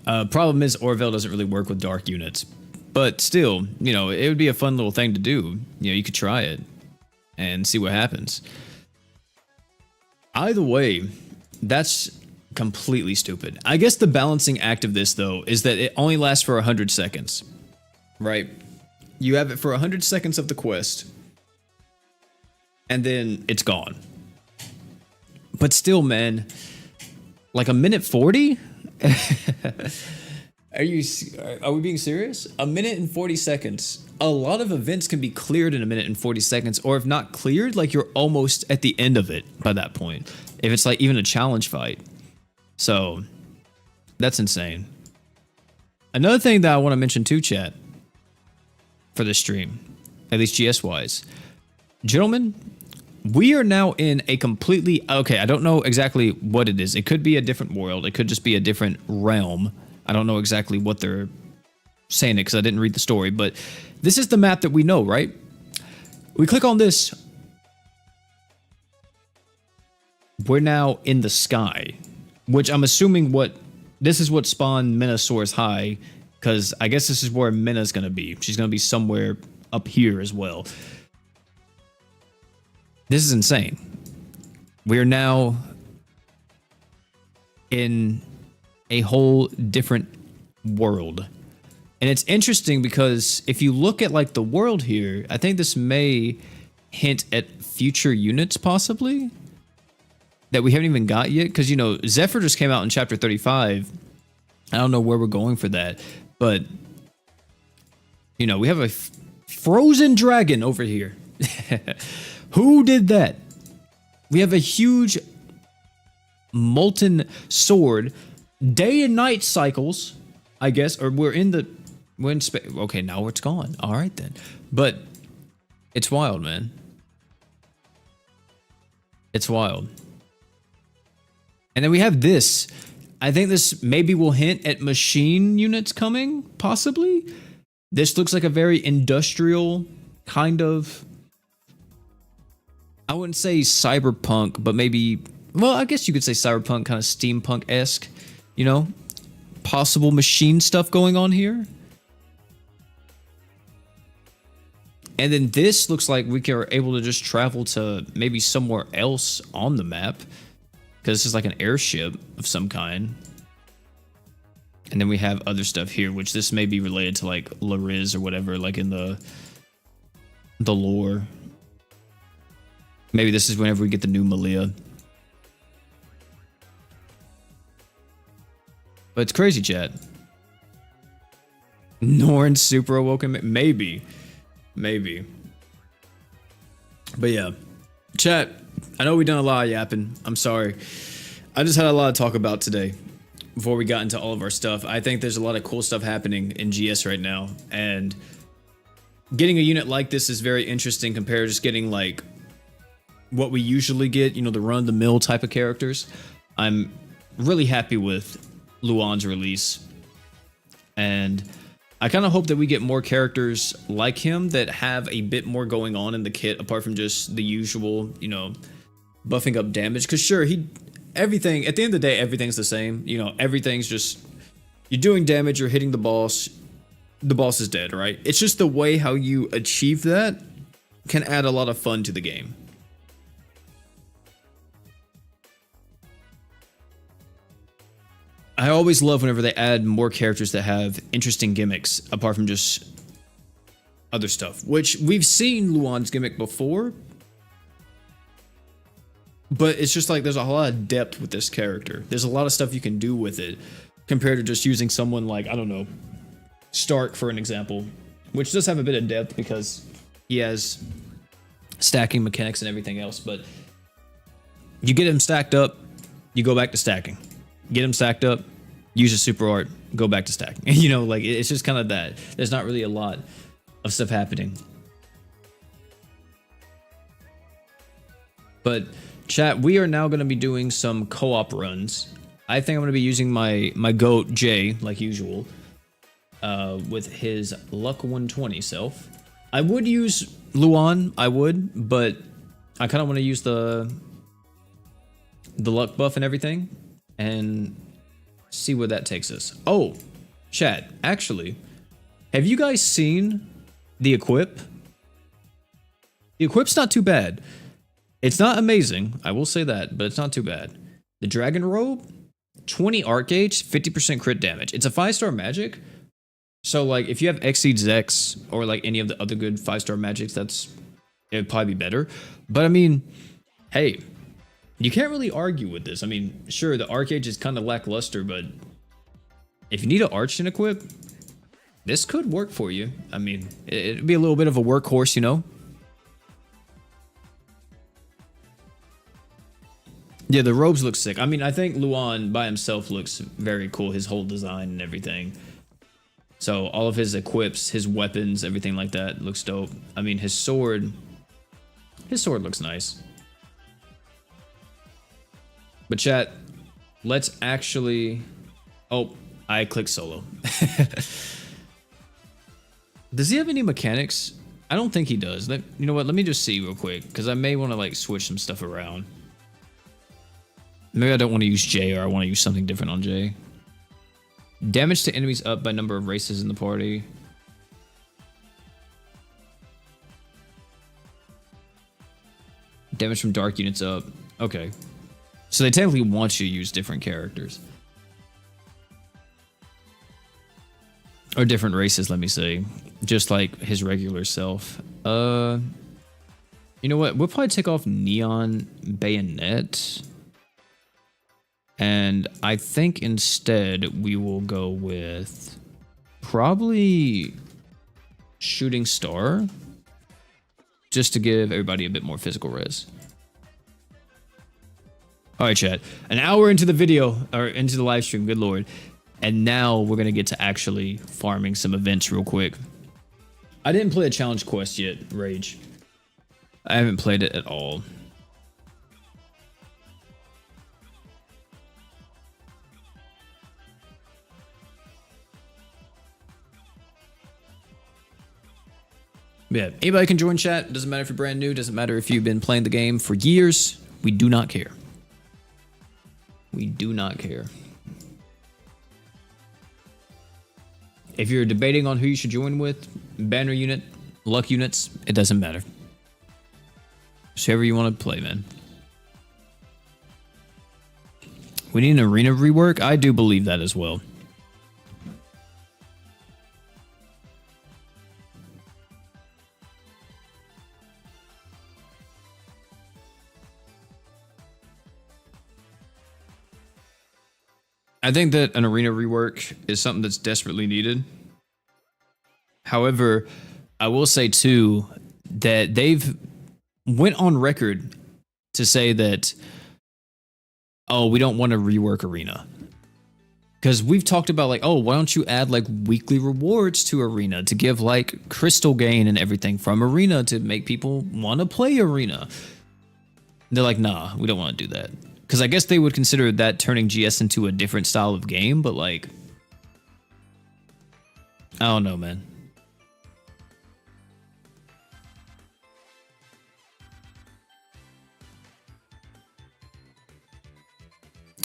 problem is Orville doesn't really work with dark units. But still, you know, it would be a fun little thing to do. You know, you could try it and see what happens. Either way, that's completely stupid. I guess the balancing act of this, though, is that it only lasts for 100 seconds, right? You have it for 100 seconds of the quest, and then it's gone. But still, man, like a minute 40? Are we being serious? A minute and 40 seconds. A lot of events can be cleared in a minute and 40 seconds, or if not cleared, like you're almost at the end of it by that point. If it's like even a challenge fight. So that's insane. Another thing that I want to mention too, chat, for this stream, at least GS wise, gentlemen, we are now in a completely, okay, I don't know exactly what it is. It could be a different world. It could just be a different realm. I don't know exactly what they're saying it because I didn't read the story, but this is the map that we know, right? We click on this. We're now in the sky, which I'm assuming this is what spawned Minna Soars High, because I guess this is where Minna's going to be. She's going to be somewhere up here as well. This is insane. We are now in a whole different world. And it's interesting because if you look at like the world here, I think this may hint at future units possibly that we haven't even got yet. Because, you know, Zephyr just came out in chapter 35. I don't know where we're going for that. But, you know, we have a frozen dragon over here. Who did that? We have a huge molten sword, day and night cycles, I guess, or we're in space. Okay, now it's gone. All right then, but it's wild, man. It's wild. And then we have this. I think this maybe will hint at machine units coming, possibly. This looks like a very industrial kind of, I wouldn't say cyberpunk, but maybe, well, I guess you could say cyberpunk, kind of steampunk-esque, you know, possible machine stuff going on here. And then this looks like we are able to just travel to maybe somewhere else on the map, because this is like an airship of some kind. And then we have other stuff here, which this may be related to like Lariz or whatever, like in the lore. Maybe this is whenever we get the new Malia. But it's crazy, chat. Norn super awoken, maybe. Maybe. But yeah. Chat, I know we've done a lot of yapping. I'm sorry. I just had a lot to talk about today before we got into all of our stuff. I think there's a lot of cool stuff happening in GS right now. And getting a unit like this is very interesting compared to just getting like what we usually get, you know, the run-of-the-mill type of characters. I'm really happy with Luan's release. And I kind of hope that we get more characters like him that have a bit more going on in the kit apart from just the usual, you know, buffing up damage. Because sure, everything, at the end of the day, everything's the same. You know, everything's just, you're doing damage, you're hitting the boss is dead, right? It's just the way how you achieve that can add a lot of fun to the game. I always love whenever they add more characters that have interesting gimmicks apart from just other stuff, which we've seen Luan's gimmick before, but it's just like there's a lot of depth with this character. There's a lot of stuff you can do with it compared to just using someone like, I don't know, Stark for an example, which does have a bit of depth because he has stacking mechanics and everything else, but you get him stacked up, you go back to stacking. Get him stacked up, use a super art, go back to stacking. You know, like it's just kind of that. There's not really a lot of stuff happening. But chat, we are now going to be doing some co-op runs. I think I'm going to be using my goat Jay like usual, with his luck 120 self. I would use Luan, but I kind of want to use the luck buff and everything, and see where that takes us. Oh, chat, actually, have you guys seen the equip? The equip's not too bad. It's not amazing, I will say that, but it's not too bad. The Dragon Robe, 20 art gauge, 50% crit damage. It's a 5-star magic, so like if you have Exceeds X or like any of the other good 5-star magics, it'd probably be better. But I mean, hey, you can't really argue with this. I mean, sure, the art gauge is kind of lackluster, but if you need an Archon equip, this could work for you. I mean, it'd be a little bit of a workhorse, you know? Yeah, the robes look sick. I mean, I think Luan by himself looks very cool, his whole design and everything. So all of his equips, his weapons, everything like that looks dope. I mean, his sword looks nice. But chat, let's actually... Oh, I clicked solo. Does he have any mechanics? I don't think he does. You know what? Let me just see real quick, because I may want to like switch some stuff around. Maybe I don't want to use J, or I want to use something different on J. Damage to enemies up by number of races in the party. Damage from dark units up. Okay. So they technically want you to use different characters. Or different races, let me say. Just like his regular self. You know what? We'll probably take off Neon Bayonet. And I think instead we will go with probably Shooting Star. Just to give everybody a bit more physical res. All right, chat. An hour into the video, or into the live stream, good lord. And now we're going to get to actually farming some events real quick. I didn't play a challenge quest yet, Rage. I haven't played it at all. Yeah, anybody can join chat. Doesn't matter if you're brand new. Doesn't matter if you've been playing the game for years. We do not care. We do not care. If you're debating on who you should join with, banner unit, luck units, it doesn't matter. Just whoever you want to play, man. We need an arena rework. I do believe that as well. I think that an arena rework is something that's desperately needed. However, I will say too that they've went on record to say that, oh, we don't want to rework arena. Because we've talked about like, oh, why don't you add like weekly rewards to arena to give like crystal gain and everything from arena to make people want to play arena. They're like, nah, we don't want to do that. Because I guess they would consider that turning GS into a different style of game, but like, I don't know, man.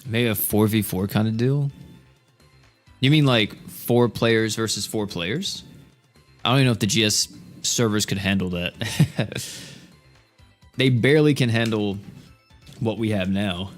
Maybe a 4v4 kind of deal? You mean like 4 players versus 4 players? I don't even know if the GS servers could handle that. They barely can handle what we have now.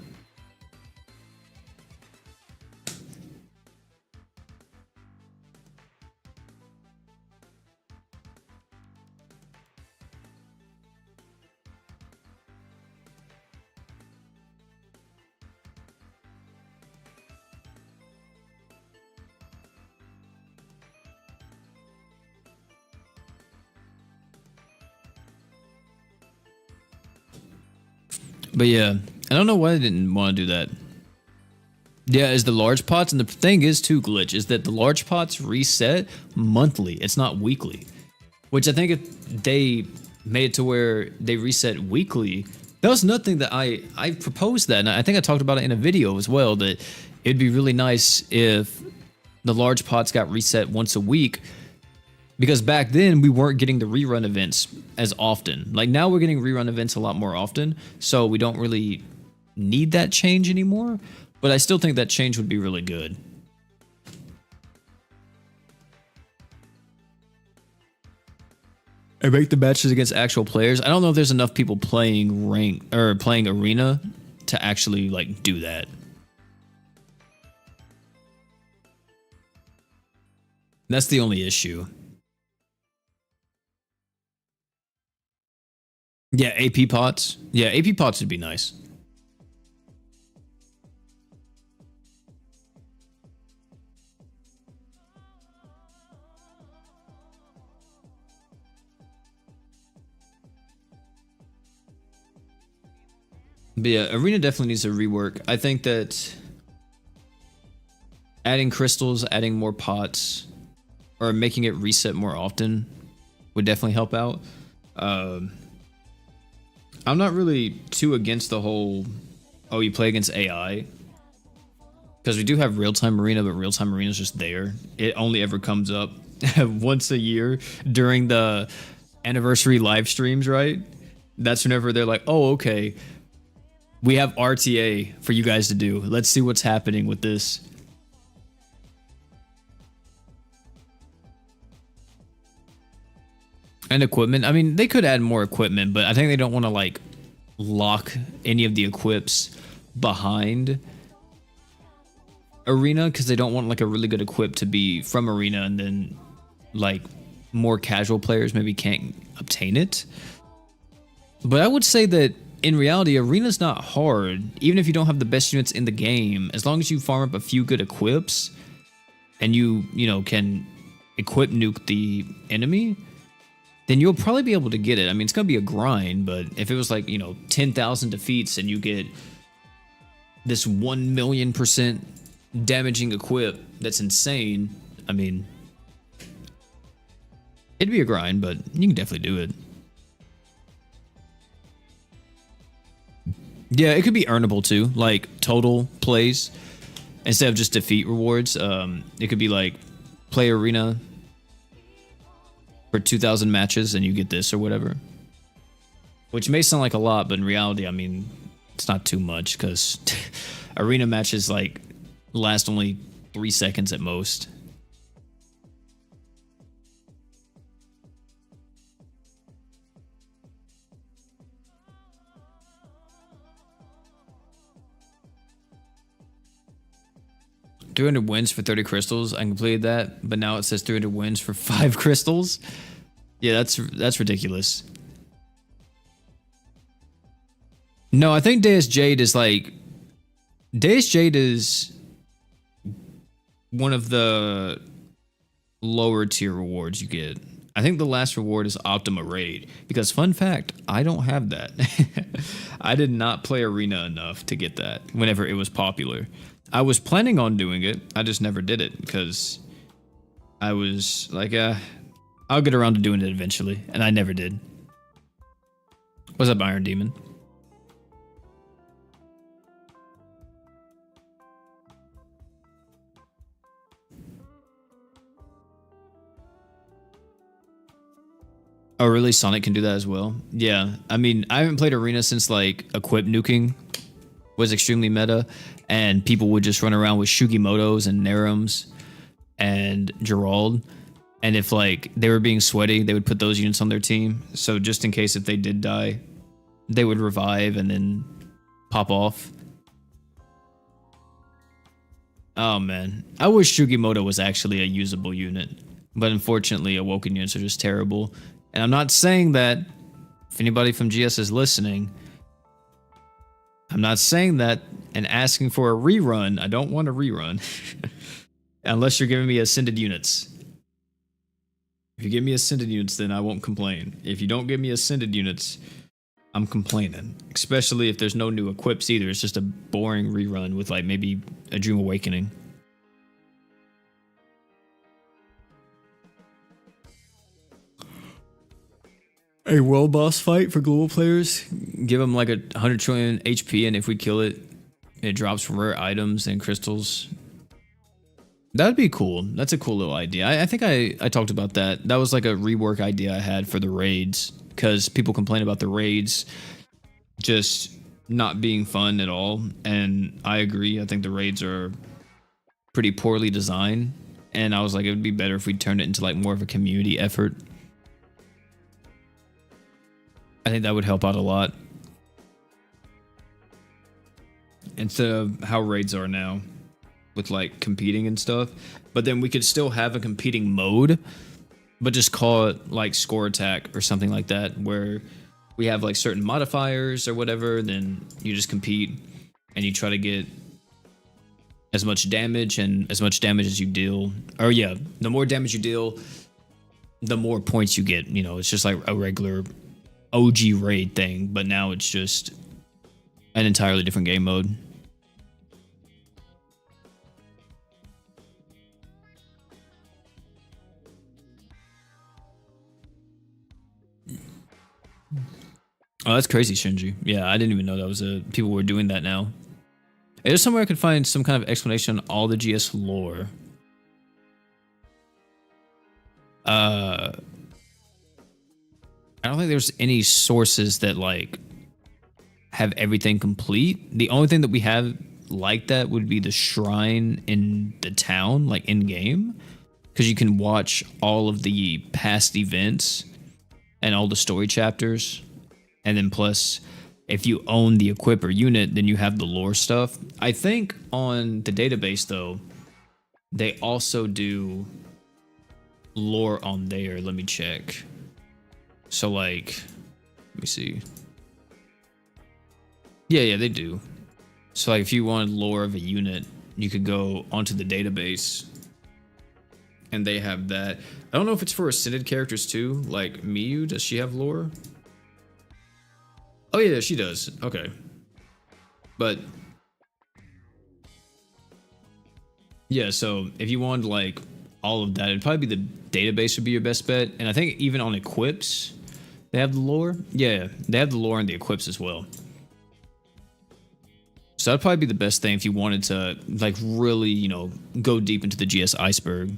But yeah, I don't know why they didn't want to do that. Yeah, is the large pots, and the thing is too, Glitch, is that the large pots reset monthly. It's not weekly. Which I think if they made it to where they reset weekly, that was nothing that I proposed that, and I think I talked about it in a video as well, that it'd be really nice if the large pots got reset once a week. Because back then, we weren't getting the rerun events as often. Like now we're getting rerun events a lot more often, so we don't really need that change anymore. But I still think that change would be really good. And make the matches against actual players. I don't know if there's enough people playing rank or playing arena to actually like do that. That's the only issue. Yeah, AP pots. Yeah, AP pots would be nice. But yeah, arena definitely needs a rework. I think that adding crystals, adding more pots, or making it reset more often would definitely help out. I'm not really too against the whole, oh, you play against AI. Because we do have real-time arena, but real-time arena is just there. It only ever comes up once a year during the anniversary live streams, right? That's whenever they're like, oh, okay, we have RTA for you guys to do. Let's see what's happening with this. And equipment. I mean, they could add more equipment, but I think they don't want to like lock any of the equips behind arena because they don't want like a really good equip to be from arena and then like more casual players maybe can't obtain it. But I would say that in reality, arena's not hard. Even if you don't have the best units in the game, as long as you farm up a few good equips and you know, can equip nuke the enemy, then you'll probably be able to get it. I mean, it's going to be a grind, but if it was like, you know, 10,000 defeats and you get this 1,000,000% damaging equip that's insane, I mean, it'd be a grind, but you can definitely do it. Yeah, it could be earnable too, like total plays instead of just defeat rewards. It could be like play arena for 2,000 matches and you get this or whatever. Which may sound like a lot, but in reality, I mean, it's not too much because arena matches like last only 3 seconds at most. $300 wins for 30 crystals. I completed that, but now it says 300 wins for 5 crystals. Yeah, that's ridiculous. No, I think Deus Jade is like... Deus Jade is one of the lower tier rewards you get. I think the last reward is Optima Raid. Because fun fact, I don't have that. I did not play Arena enough to get that whenever it was popular. I was planning on doing it. I just never did it because I was like, I'll get around to doing it eventually. And I never did. What's up, Iron Demon? Oh, really? Sonic can do that as well? Yeah. I mean, I haven't played Arena since like equip nuking was extremely meta, and people would just run around with Shugimotos and Nerums and Gerald. And if like they were being sweaty, they would put those units on their team. So just in case if they did die, they would revive and then pop off. Oh man, I wish Shugimoto was actually a usable unit, but unfortunately Awoken units are just terrible. And I'm not saying that, if anybody from GS is listening, I'm not saying that and asking for a rerun. I don't want a rerun. Unless you're giving me Ascended units. If you give me Ascended units, then I won't complain. If you don't give me Ascended units, I'm complaining. Especially if there's no new equips either. It's just a boring rerun with like maybe a Dream Awakening. A world boss fight for global players. Give them like 100 trillion HP, and if we kill it, it drops rare items and crystals. That'd be cool. That's a cool little idea. I think I talked about that. That was like a rework idea I had for the raids, because people complain about the raids just not being fun at all. And I agree. I think the raids are pretty poorly designed. And I was like, it would be better if we turned it into like more of a community effort. I think that would help out a lot. Instead of how raids are now with like competing and stuff. But then we could still have a competing mode, but just call it like score attack or something like that, where we have like certain modifiers or whatever. Then you just compete and you try to get as much damage, and as much damage as you deal. Or yeah, the more damage you deal, the more points you get. You know, it's just like a regular OG raid thing, but now it's just an entirely different game mode. Oh, that's crazy, Shinji. Yeah, I didn't even know that was people were doing that now. Is there somewhere I could find some kind of explanation on all the GS lore? I don't think there's any sources that like have everything complete. The only thing that we have like that would be the shrine in the town, like in game, because you can watch all of the past events and all the story chapters. And then plus, if you own the equipper unit, then you have the lore stuff. I think on the database though, they also do lore on there. Let me check. So like, let me see. Yeah, they do. So like if you wanted lore of a unit, you could go onto the database and they have that. I don't know if it's for Ascended characters too. Like Miyu, does she have lore? Oh yeah, she does. Okay. But Yeah, so if you wanted like all of that, it'd probably be the database would be your best bet. And I think even on equips, they have the lore. Yeah, they have the lore and the equips as well. So that'd probably be the best thing if you wanted to like really, you know, go deep into the GS iceberg.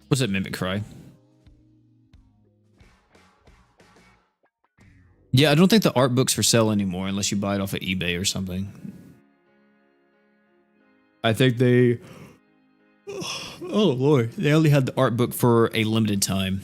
What's that Mimic Cry? Yeah, I don't think the art book's for sale anymore unless you buy it off of eBay or something. I think they... Oh, Lord. They only had the art book for a limited time.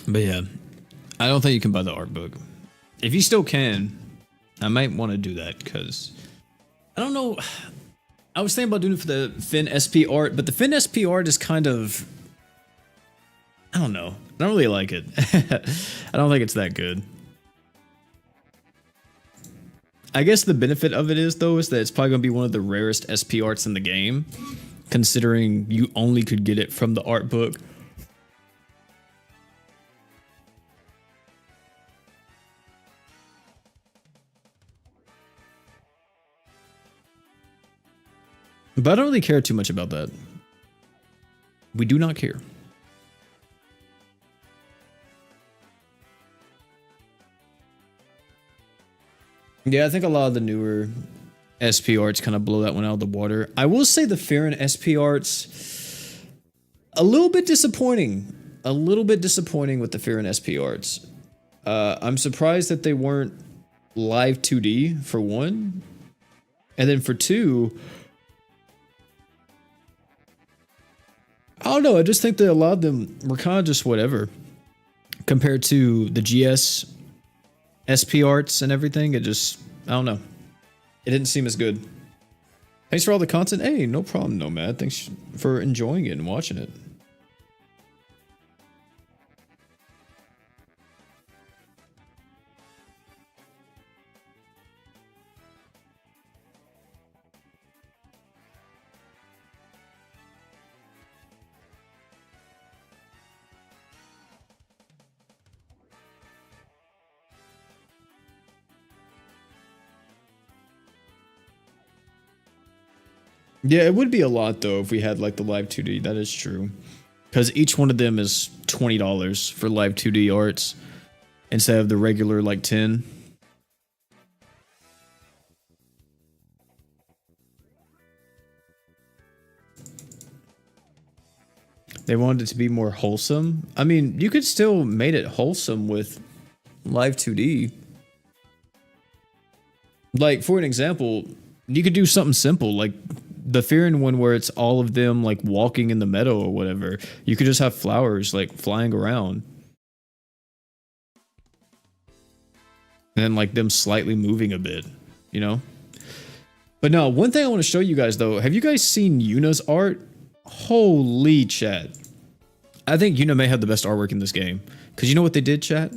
But yeah, I don't think you can buy the art book. If you still can, I might want to do that because I don't know. I was thinking about doing it for the Finn SP art, but the Finn SP art is kind of, I don't know. I don't really like it. I don't think it's that good. I guess the benefit of it is though, is that it's probably going to be one of the rarest SP arts in the game, considering you only could get it from the art book. But I don't really care too much about that. We do not care. Yeah, I think a lot of the newer SP arts kind of blow that one out of the water. I will say the Farron SP arts, a little bit disappointing. A little bit disappointing with the Farron SP arts. I'm surprised that they weren't live 2D for one. And then for two, I don't know. I just think that a lot of them were kind of just whatever compared to the GS SP arts and everything. It just, I don't know. It didn't seem as good. Thanks for all the content. Hey, no problem, Nomad. Thanks for enjoying it and watching it. Yeah, it would be a lot though if we had like the live 2D. That is true. Because each one of them is $20 for live 2D arts instead of the regular like 10. They wanted it to be more wholesome. I mean, you could still made it wholesome with live 2D. Like, for an example, you could do something simple like the Farron one where it's all of them like walking in the meadow or whatever. You could just have flowers like flying around. And then like them slightly moving a bit, you know? But no, one thing I want to show you guys though, have you guys seen Yuna's art? Holy chat. I think Yuna may have the best artwork in this game. Because you know what they did, chat?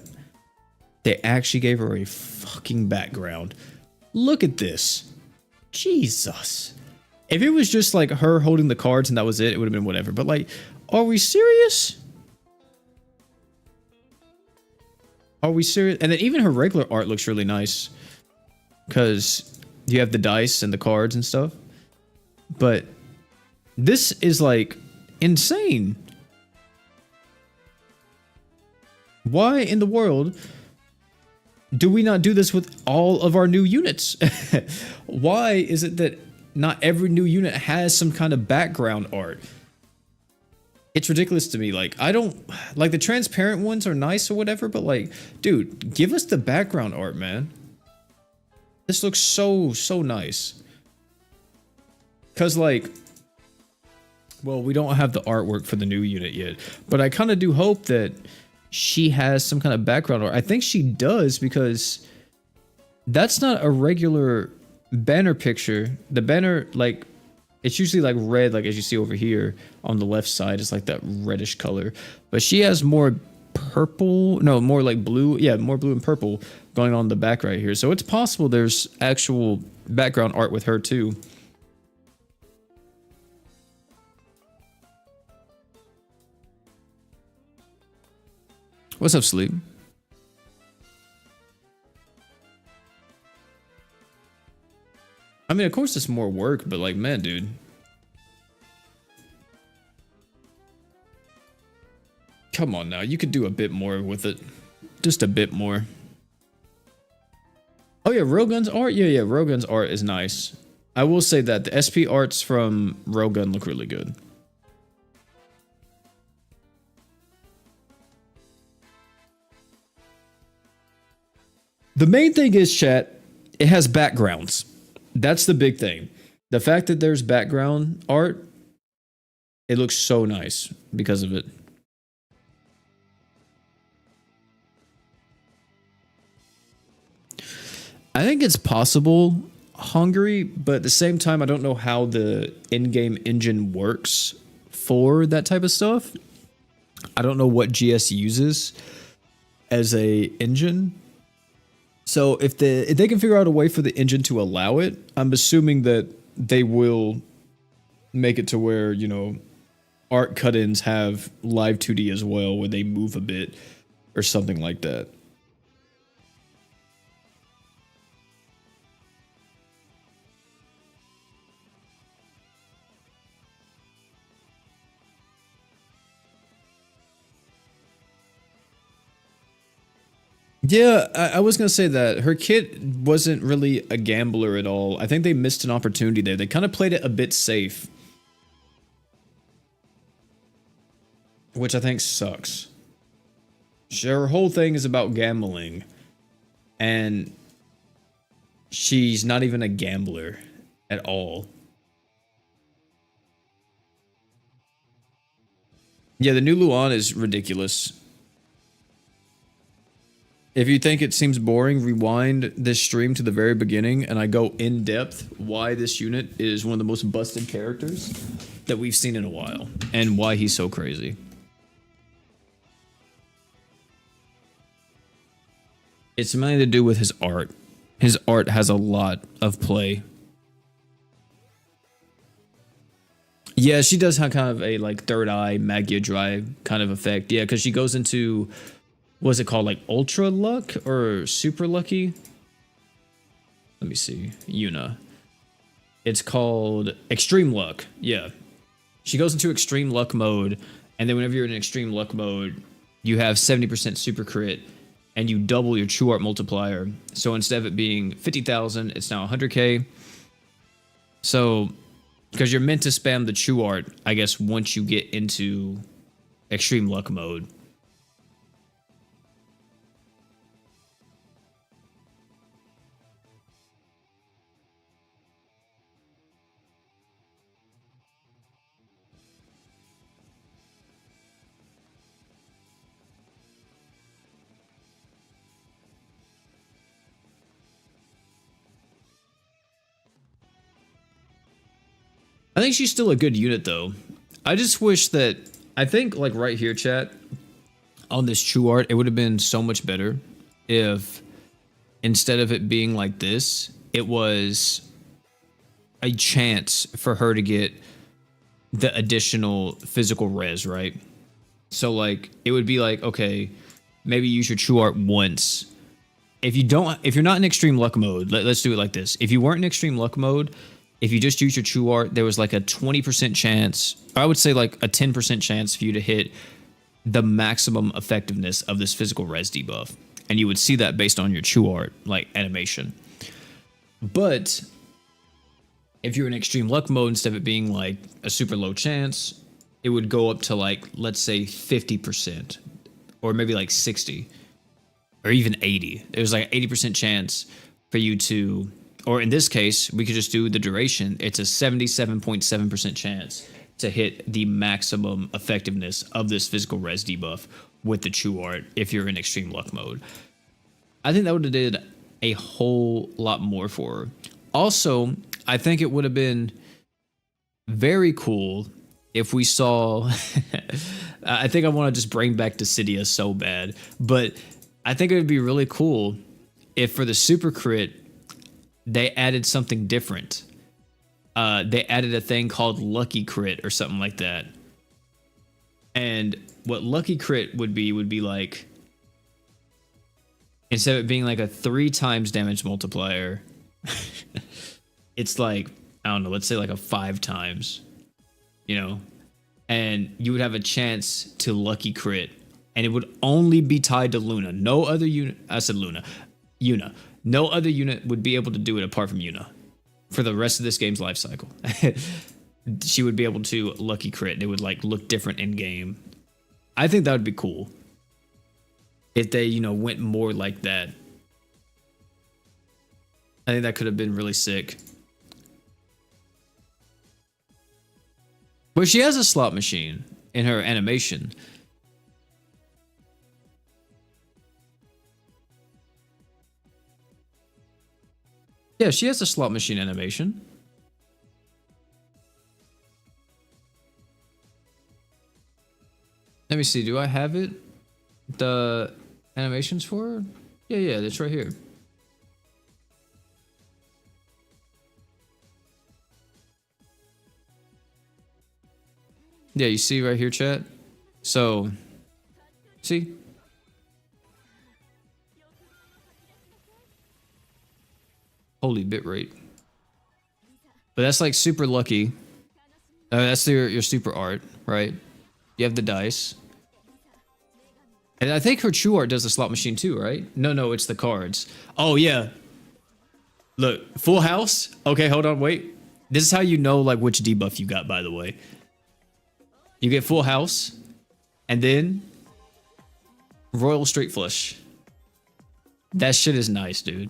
They actually gave her a fucking background. Look at this. Jesus. If it was just like her holding the cards and that was it, it would have been whatever. But like, are we serious? Are we serious? And then even her regular art looks really nice. Because you have the dice and the cards and stuff. But this is like insane. Why in the world do we not do this with all of our new units? Why is it that not every new unit has some kind of background art? It's ridiculous to me. Like, I don't like the transparent ones are nice or whatever, but like, dude, give us the background art, man. This looks so nice. Cause like, well, we don't have the artwork for the new unit yet, but I kind of do hope that she has some kind of background art. I think she does because that's not a regular banner picture. The banner, like, It's usually like red, like as you see over here on the left side, it's like that reddish color. But she has more purple, no, more like blue. Yeah, more blue and purple going on the back right here. So it's possible there's actual background art with her too. What's up, Sleep? I mean, of course it's more work, but like, man, dude. Come on now, you could do a bit more with it. Just a bit more. Oh yeah, Railgun's art? Yeah, Railgun's art is nice. I will say that the SP arts from Railgun look really good. The main thing is, chat, it has backgrounds. That's the big thing. The fact that there's background art, it looks so nice because of it. I think it's possible Hungary, but at the same time, I don't know how the in-game engine works for that type of stuff. I don't know what GS uses as a engine. So if they can figure out a way for the engine to allow it, I'm assuming that they will make it to where, you know, art cut-ins have live 2D as well, where they move a bit or something like that. Yeah, I was gonna say that her kid wasn't really a gambler at all. I think they missed an opportunity there. They kind of played it a bit safe, which I think sucks. Her whole thing is about gambling, and she's not even a gambler at all. Yeah, the new Luan is ridiculous. If you think it seems boring, rewind this stream to the very beginning and I go in depth why this unit is one of the most busted characters that we've seen in a while and why he's so crazy. It's mainly to do with his art. His art has a lot of play. Yeah, she does have kind of a like third eye Magia drive kind of effect. Yeah, because she goes into, what's it called, like ultra luck or super lucky? Let me see. Yuna. It's called extreme luck. Yeah. She goes into extreme luck mode, and then whenever you're in extreme luck mode, you have 70% super crit, and you double your true art multiplier. So instead of it being 50,000, it's now 100k. So, because you're meant to spam the true art, I guess, once you get into extreme luck mode. I think she's still a good unit, though. I just wish that, I think, like right here, chat, on this true art, it would have been so much better if instead of it being like this, it was a chance for her to get the additional physical res, right? So, like, it would be like, okay, maybe use your true art once. If you're not in extreme luck mode, let's do it like this. If you weren't in extreme luck mode, if you just use your true art, there was like a 20% chance, I would say like a 10% chance for you to hit the maximum effectiveness of this physical res debuff. And you would see that based on your true art, like animation. But if you're in extreme luck mode, instead of it being like a super low chance, it would go up to like, let's say 50%, or maybe like 60, or even 80. It was like 80% chance for you to, or in this case, we could just do the duration. It's a 77.7% chance to hit the maximum effectiveness of this physical res debuff with the true art if you're in extreme luck mode. I think that would have did a whole lot more for her. Also, I think it would have been very cool if we saw. I think I want to just bring back Dissidia so bad, but I think it would be really cool if for the super crit they added something different. They added a thing called Lucky Crit or something like that. And what Lucky Crit would be like, instead of it being like a 3 times damage multiplier, it's like, I don't know, let's say like a 5 times, you know? And you would have a chance to Lucky Crit, and it would only be tied to Luna. No other unit, I said Luna, Yuna. No other unit would be able to do it apart from Yuna for the rest of this game's life cycle. She would be able to Lucky Crit. It would like look different in game. I think that would be cool if they, you know, went more like that. I think that could have been really sick. But she has a slot machine in her animation. Yeah, she has a slot machine animation. Let me see, do I have it? The animations for her? Yeah, that's right here. Yeah, you see right here, chat? So, see? Holy bitrate. But that's like super lucky. That's your super art, right? You have the dice. And I think her true art does the slot machine too, right? No, it's the cards. Oh, yeah. Look, full house. Okay, hold on, wait. This is how you know like which debuff you got, by the way. You get full house, and then Royal Straight Flush. That shit is nice, dude.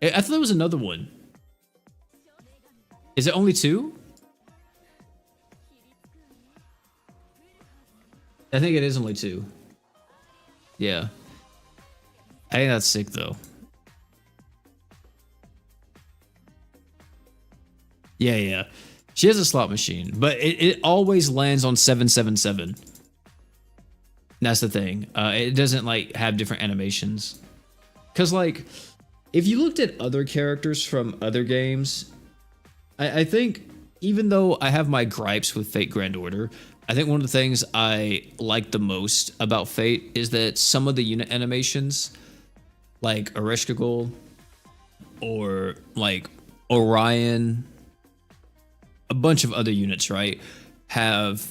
I thought there was another one. Is it only 2? I think it is only 2. Yeah. I think that's sick, though. Yeah. She has a slot machine, but it always lands on 777. That's the thing. It doesn't, like, have different animations. Because, like, if you looked at other characters from other games, I think, even though I have my gripes with Fate Grand Order, I think one of the things I like the most about Fate is that some of the unit animations, like Ereshkigal or like Orion, a bunch of other units, right, have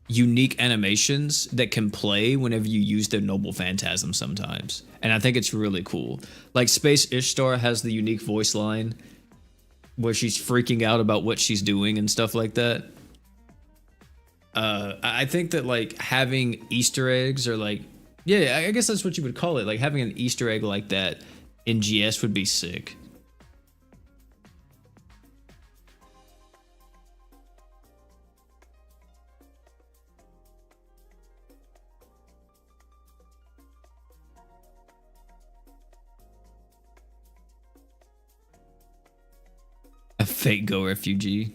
unique animations that can play whenever you use their Noble Phantasm sometimes. And I think it's really cool. Like Space Ishtar has the unique voice line where she's freaking out about what she's doing and stuff like that. I think that like having Easter eggs or like, yeah, I guess that's what you would call it. Like having an Easter egg like that in GS would be sick. A Fate Go refugee.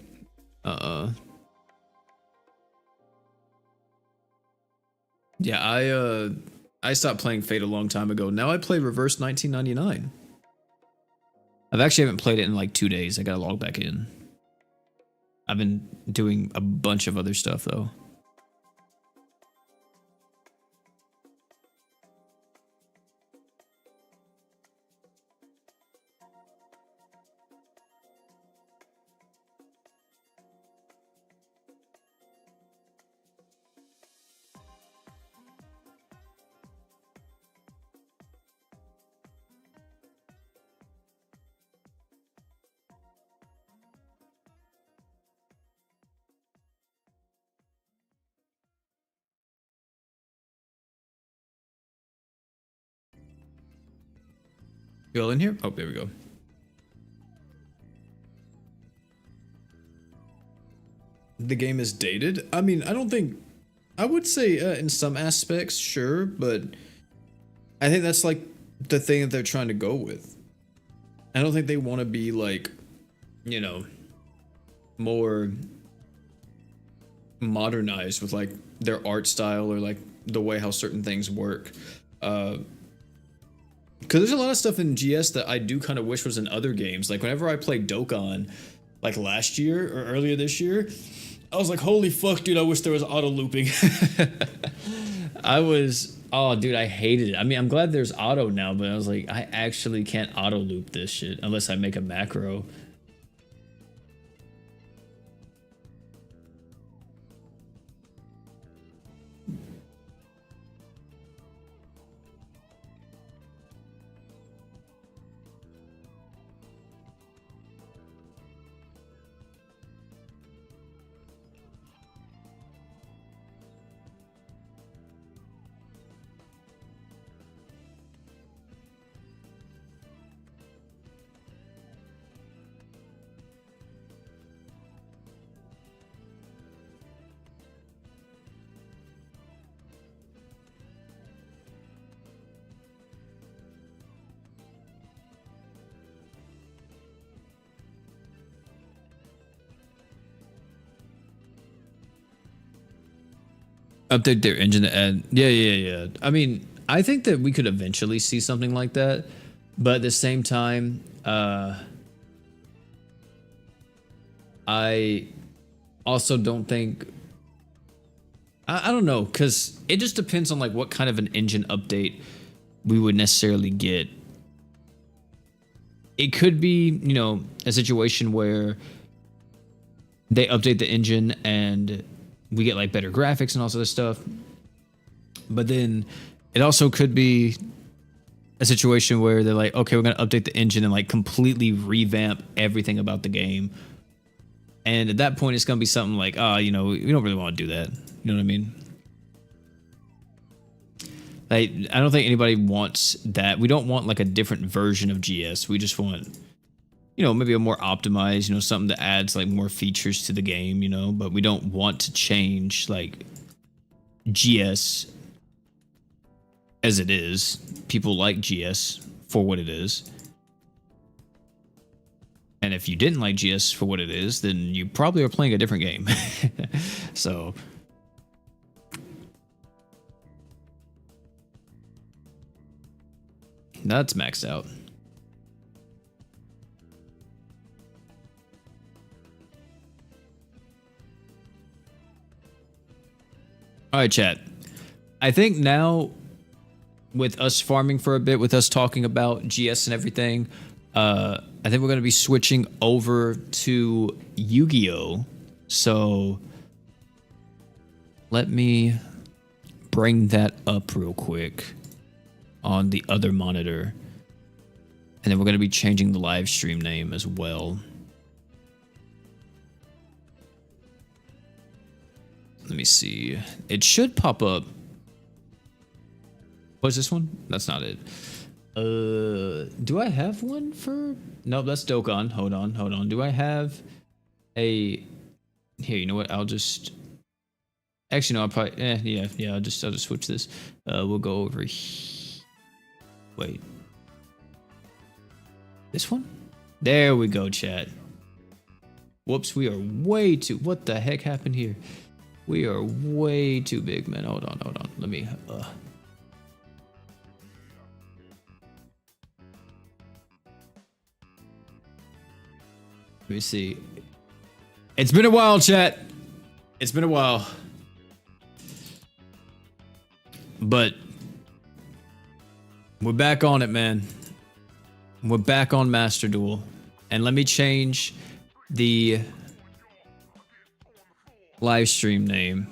Yeah, I stopped playing Fate a long time ago. Now I play Reverse 1999. I've actually haven't played it in like 2 days. I gotta log back in. I've been doing a bunch of other stuff though. You all in here? Oh, there we go. The game is dated? I mean, I don't think... I would say in some aspects, sure, but I think that's like the thing that they're trying to go with. I don't think they want to be like, you know, more modernized with like their art style or like the way how certain things work. Because there's a lot of stuff in GS that I do kind of wish was in other games. Like whenever I played Dokkan, like last year or earlier this year, I was like, holy fuck, dude, I wish there was auto looping. Oh, dude, I hated it. I mean, I'm glad there's auto now, but I was like, I actually can't auto loop this shit unless I make a macro. Update their engine to add. Yeah. I mean, I think that we could eventually see something like that, but at the same time, I also don't think. I don't know, because it just depends on like what kind of an engine update we would necessarily get. It could be, you know, a situation where they update the engine and we get like better graphics and all this stuff. But then it also could be a situation where they're like, okay, we're going to update the engine and like completely revamp everything about the game. And at that point, it's going to be something like, you know, we don't really want to do that. You know what I mean? Like, I don't think anybody wants that. We don't want like a different version of GS. We just want, you know, maybe a more optimized, you know, something that adds like more features to the game, you know, but we don't want to change like GS as it is. People like GS for what it is. And if you didn't like GS for what it is, then you probably are playing a different game. So that's maxed out. All right, chat. I think now with us farming for a bit, with us talking about GS and everything, I think we're going to be switching over to Yu-Gi-Oh! So let me bring that up real quick on the other monitor. And then we're going to be changing the live stream name as well. Let me see. It should pop up. What's this one? That's not it. Do I have one for? No, that's Dokkan. Hold on. Do I have a? Here, you know what? I'll just. Actually, no. I'll probably. Yeah. I'll just switch this. We'll go over. Wait. This one? There we go, chat. Whoops, we are way too. What the heck happened here? We are way too big, man. Hold on. Let me. Let me see. It's been a while, chat. It's been a while. But we're back on it, man. We're back on Master Duel. And let me change the live stream name.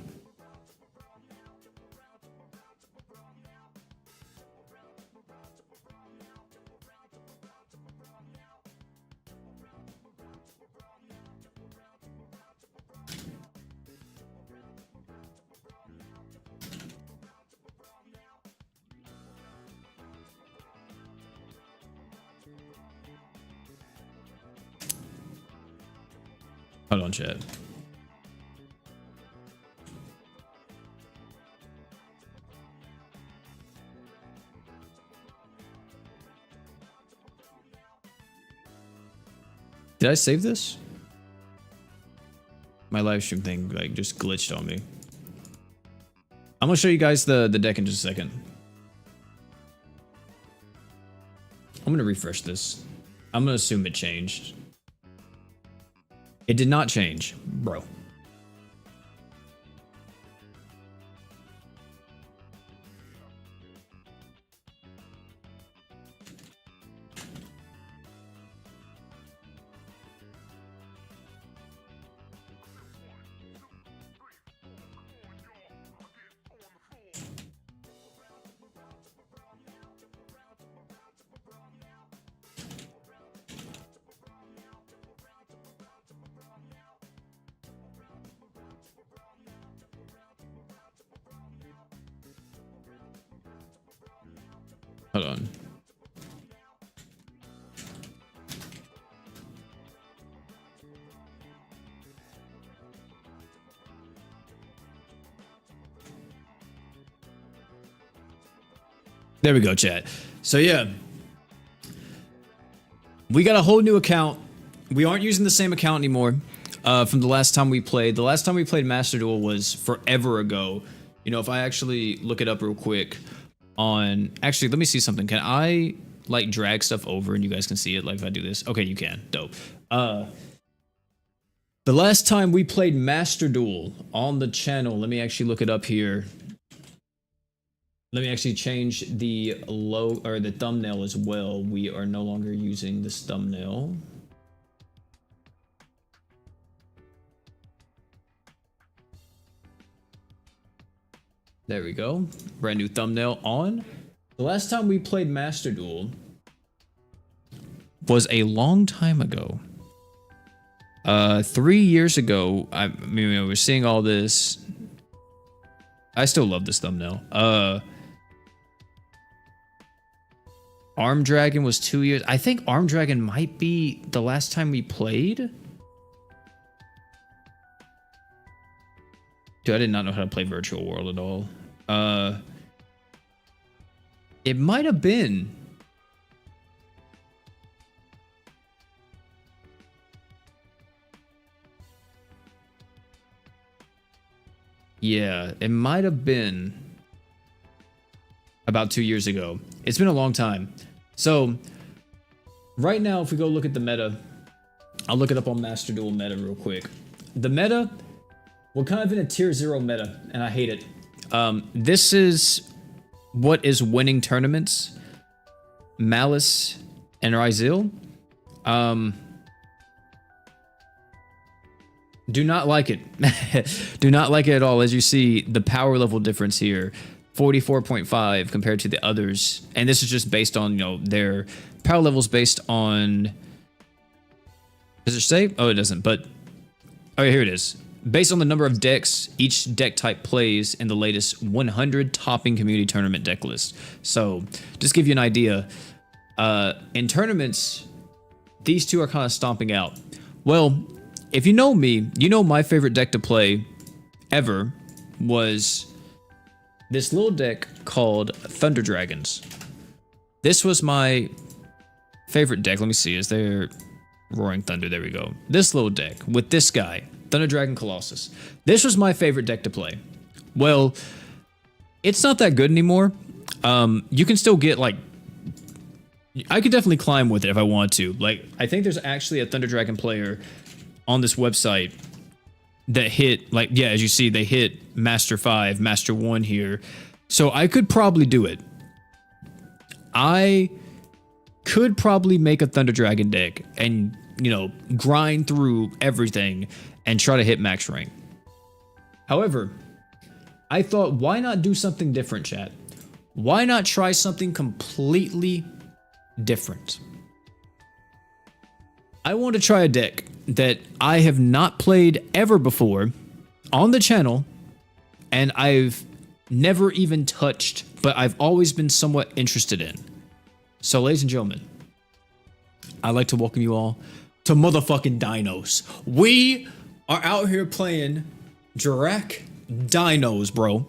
Hold on, chat. Did I save this? Am my live stream thing like just glitched on me. I'm gonna show you guys the deck in just a second. I'm gonna refresh this. I'm gonna assume it changed. It did not change, bro. Hold on. There we go, chat. So yeah, we got a whole new account. We aren't using the same account anymore from the last time we played. The last time we played Master Duel was forever ago. You know, if I actually look it up real quick on... Actually, let me see something. Can I, like, drag stuff over and you guys can see it? Like, if I do this? Okay, you can. Dope. The last time we played Master Duel on the channel, let me actually look it up here. Let me actually change the or the thumbnail as well. We are no longer using this thumbnail. There we go. Brand new thumbnail on. The last time we played Master Duel was a long time ago. 3 years ago. I mean, we're seeing all this. I still love this thumbnail. Arm Dragon was 2 years. I think Arm Dragon might be the last time we played. Dude, I did not know how to play Virtual World at all. It might have been. Yeah, it might have been about 2 years ago. It's been a long time. So, right now, if we go look at the meta, I'll look it up on Master Duel meta real quick. The meta, we're kind of in a tier 0 meta, and I hate it. This is what is winning tournaments. Malice and Ryzil. Do not like it. Do not like it at all. As you see, the power level difference here. 44.5 compared to the others. And this is just based on, you know, their power levels based on... Does it say? Oh, it doesn't. But... Oh, here it is. Based on the number of decks each deck type plays in the latest 100 topping community tournament deck list. So, just give you an idea. In tournaments, these two are kind of stomping out. Well, if you know me, you know my favorite deck to play ever was this little deck called Thunder Dragons. This was my favorite deck. Let me see. Is there Roaring Thunder? There we go. This little deck with this guy, Thunder Dragon Colossus. This was my favorite deck to play. Well, it's not that good anymore. You can still get, like... I could definitely climb with it if I want to. Like, I think there's actually a Thunder Dragon player on this website that hit, like, yeah, as you see, they hit Master 5, Master 1 here. So I could probably do it. I could probably make a Thunder Dragon deck and, you know, grind through everything and try to hit max rank. However, I thought, why not do something different, chat? Why not try something completely different? I want to try a deck that I have not played ever before on the channel, and I've never even touched, but I've always been somewhat interested in. So, ladies and gentlemen, I'd like to welcome you all to motherfucking Dinos. We are out here playing Dirac Dinos, bro.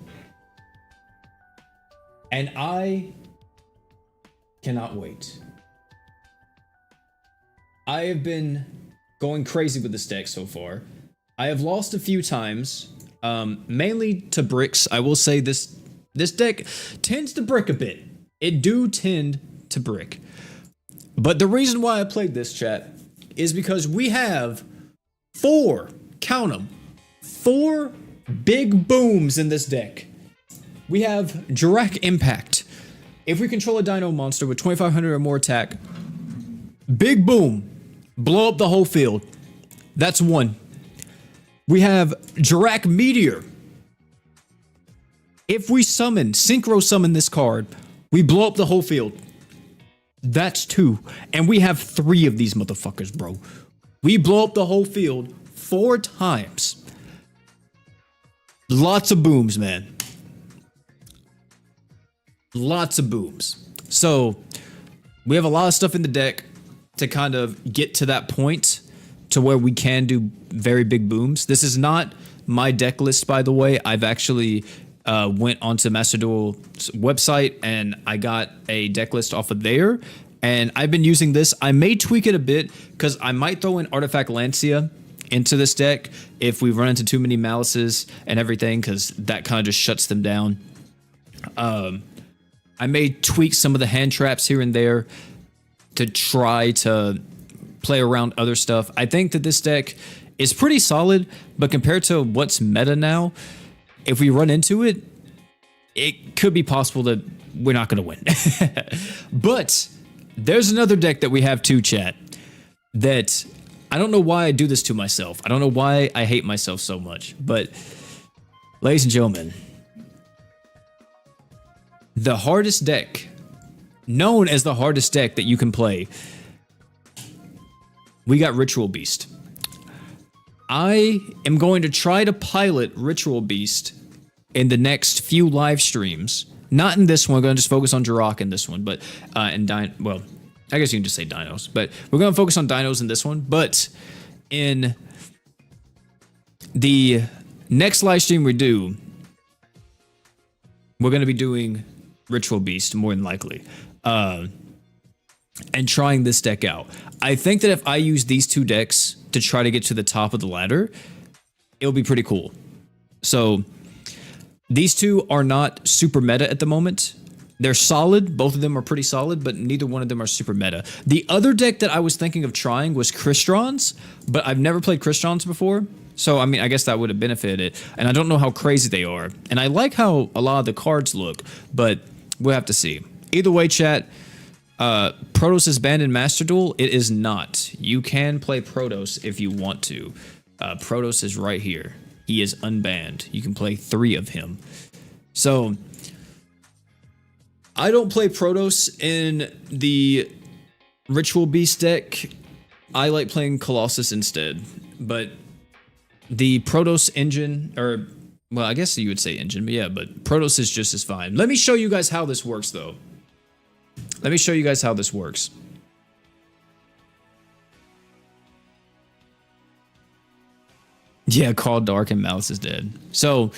And I cannot wait. I have been going crazy with this deck so far. I have lost a few times, mainly to bricks. I will say this deck tends to brick a bit. It do tend to brick. But the reason why I played this, chat, is because we have four, count them, four big booms in this deck. We have Direct Impact. If we control a Dino monster with 2500 or more attack, big boom, blow up the whole field. That's one. We have Direct Meteor. If we synchro summon this card, we blow up the whole field. That's two. And we have three of these motherfuckers, bro. We blow up the whole field 4 times. Lots of booms, man. Lots of booms. So we have a lot of stuff in the deck to kind of get to that point to where we can do very big booms. This is not my deck list, by the way. I've actually went onto Master Duel's website and I got a deck list off of there. And I've been using this. I may tweak it a bit because I might throw in Artifact Lancia into this deck if we run into too many Malices and everything, because that kind of just shuts them down. I may tweak some of the hand traps here and there to try to play around other stuff. I think that this deck is pretty solid, but compared to what's meta now, if we run into it, it could be possible that we're not going to win. But there's another deck that we have too, chat, that I don't know why I do this to myself. I don't know why I hate myself so much. But ladies and gentlemen, the hardest deck, known as the hardest deck that you can play, we got Ritual Beast. I am going to try to pilot Ritual Beast in the next few live streams. Not in this one. We're going to just focus on Jirok in this one, but well, I guess you can just say dinos. But we're going to focus on dinos in this one. But in the next live stream we do, we're going to be doing Ritual Beast more than likely, and trying this deck out. I think that if I use these two decks to try to get to the top of the ladder, it'll be pretty cool. So these two are not super meta at the moment. They're solid. Both of them are pretty solid, but neither one of them are super meta. The other deck that I was thinking of trying was Crystron's, but I've never played Crystron's before. So, I mean, I guess that would have benefited it. And I don't know how crazy they are. And I like how a lot of the cards look, but we'll have to see. Either way, chat, Protoss is banned in Master Duel. It is not. You can play Protoss if you want to. Protoss is right here. He is unbanned. You can play 3 of him. So I don't play Protoss in the Ritual Beast deck. I like playing Colossus instead. But the Protoss engine, or, well, I guess you would say engine, but yeah, but Protoss is just as fine. Let me show you guys how this works, though. Let me show you guys how this works. Yeah, Call Dark and Malice is dead. So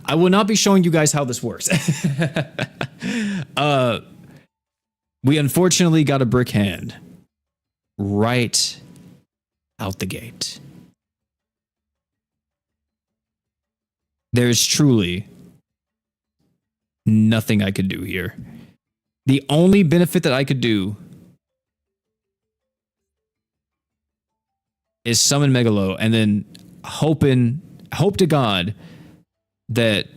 I will not be showing you guys how this works. We unfortunately got a brick hand right out the gate. There's truly nothing I could do here. The only benefit that I could do is summon Megalo and then hope to God that,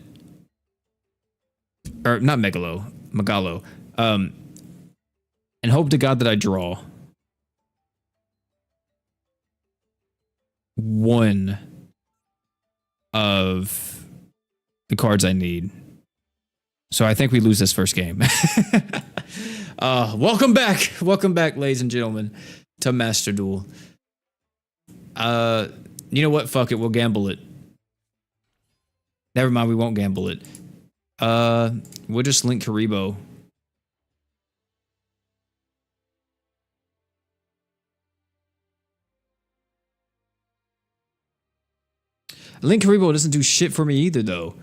or not Megalo, and hope to God that I draw one of the cards I need. So I think we lose this first game. Welcome back, ladies and gentlemen, to Master Duel. You know what? Fuck it, we'll gamble it. Never mind, we won't gamble it. We'll just link Karibo. Link Karibo doesn't do shit for me either, though.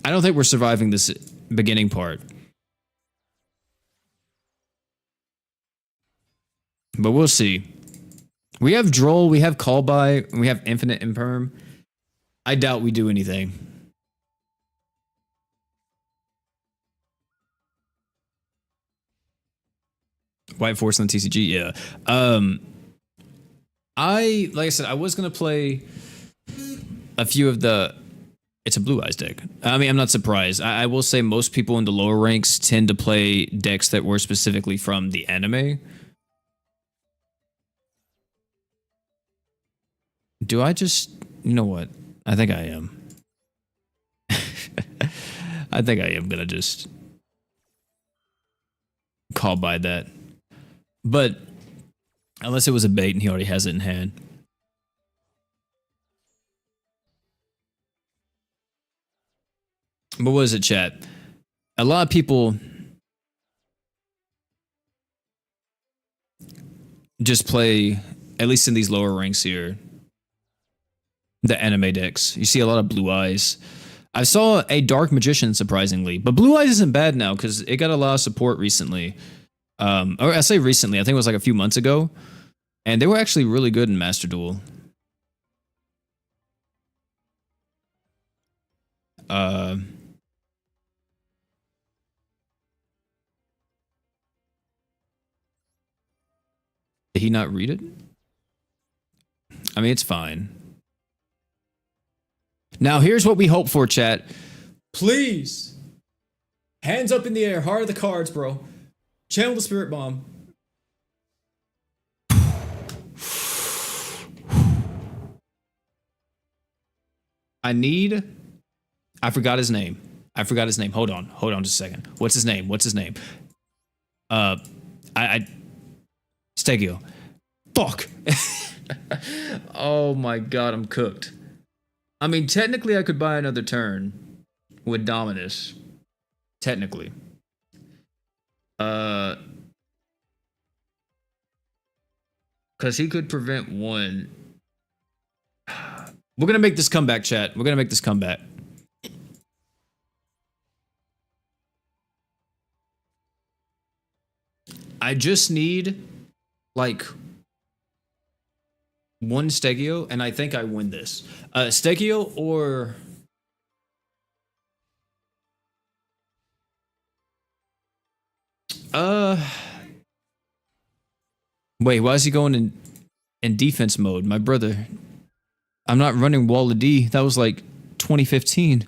I don't think we're surviving this beginning part. But we'll see. We have Droll, we have Call By, we have Infinite Imperm. I doubt we do anything. White Force on TCG, yeah. Like I said, I was gonna play a few of the. It's a Blue Eyes deck. I mean, I'm not surprised. I will say most people in the lower ranks tend to play decks that were specifically from the anime. Do I just, you know what? I think I am. I think I am gonna just Call By that. But unless it was a bait and he already has it in hand. But what is it, chat? A lot of people just play, at least in these lower ranks here, the anime decks. You see a lot of Blue Eyes. I saw a Dark Magician, surprisingly. But Blue Eyes isn't bad now because it got a lot of support recently. Or I say recently, I think it was like a few months ago. And they were actually really good in Master Duel. Did he not read it? I mean, it's fine. Now, here's what we hope for, chat. Please. Hands up in the air. Heart of the cards, bro. Channel the Spirit Bomb. I forgot his name. Hold on just a second. What's his name? Stegio. Fuck. Oh my god, I'm cooked. I mean, technically I could buy another turn with Dominus. Technically. Cause he could prevent one. We're gonna make this comeback, chat. We're gonna make this comeback. I just need like one Stegio, and I think I win this. Stegio or wait, why is he going in defense mode? My brother. I'm not running Wall of D. That was like 2015.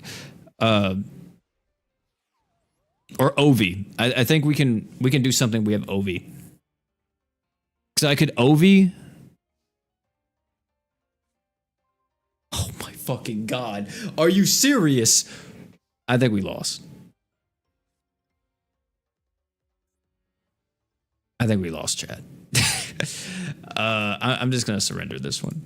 Or Ovi. I think we can do something. We have Ovi. Because I could Ovi. Oh my fucking god. Are you serious? I think we lost. I think we lost, chat. I'm just going to surrender this one.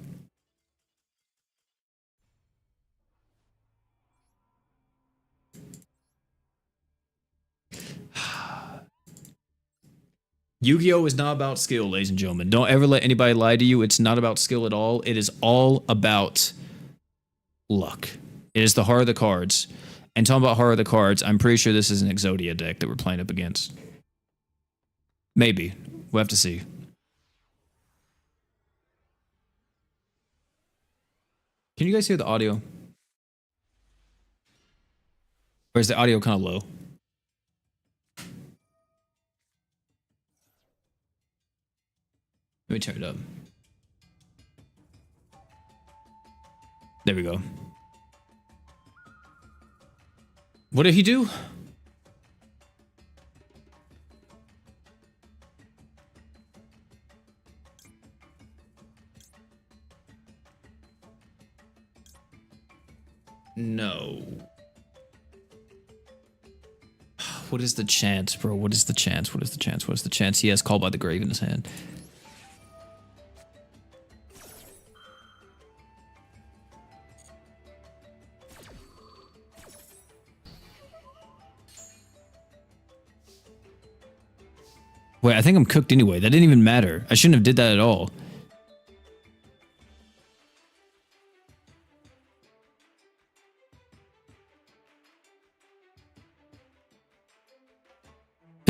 Yu-Gi-Oh! Is not about skill, ladies and gentlemen. Don't ever let anybody lie to you. It's not about skill at all. It is all about luck. It is the heart of the cards. And talking about heart of the cards, I'm pretty sure this is an Exodia deck that we're playing up against. Maybe. We'll have to see. Can you guys hear the audio? Or is the audio kind of low? Let me turn it up. There we go. What did he do? No. What is the chance, bro? What is the chance? What is the chance? What is the chance? He has Call by the Grave in his hand. Wait, I think I'm cooked anyway. That didn't even matter. I shouldn't have did that at all.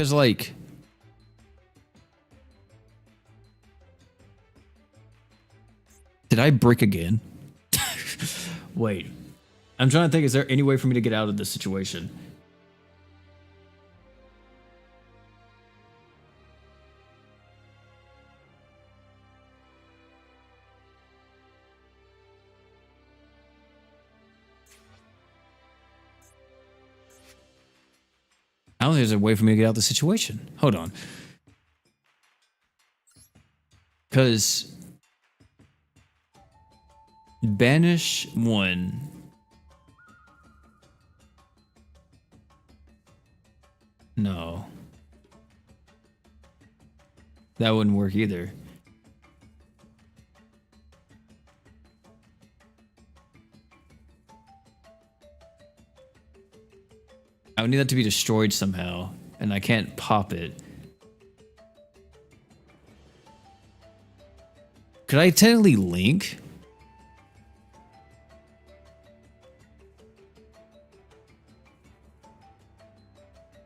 Because, like... Did I brick again? Wait. I'm trying to think, is there any way for me to get out of this situation? I don't think there's a way for me to get out of the situation. Hold on. Because... Banish 1. No. That wouldn't work either. I would need that to be destroyed somehow, and I can't pop it. Could I technically link?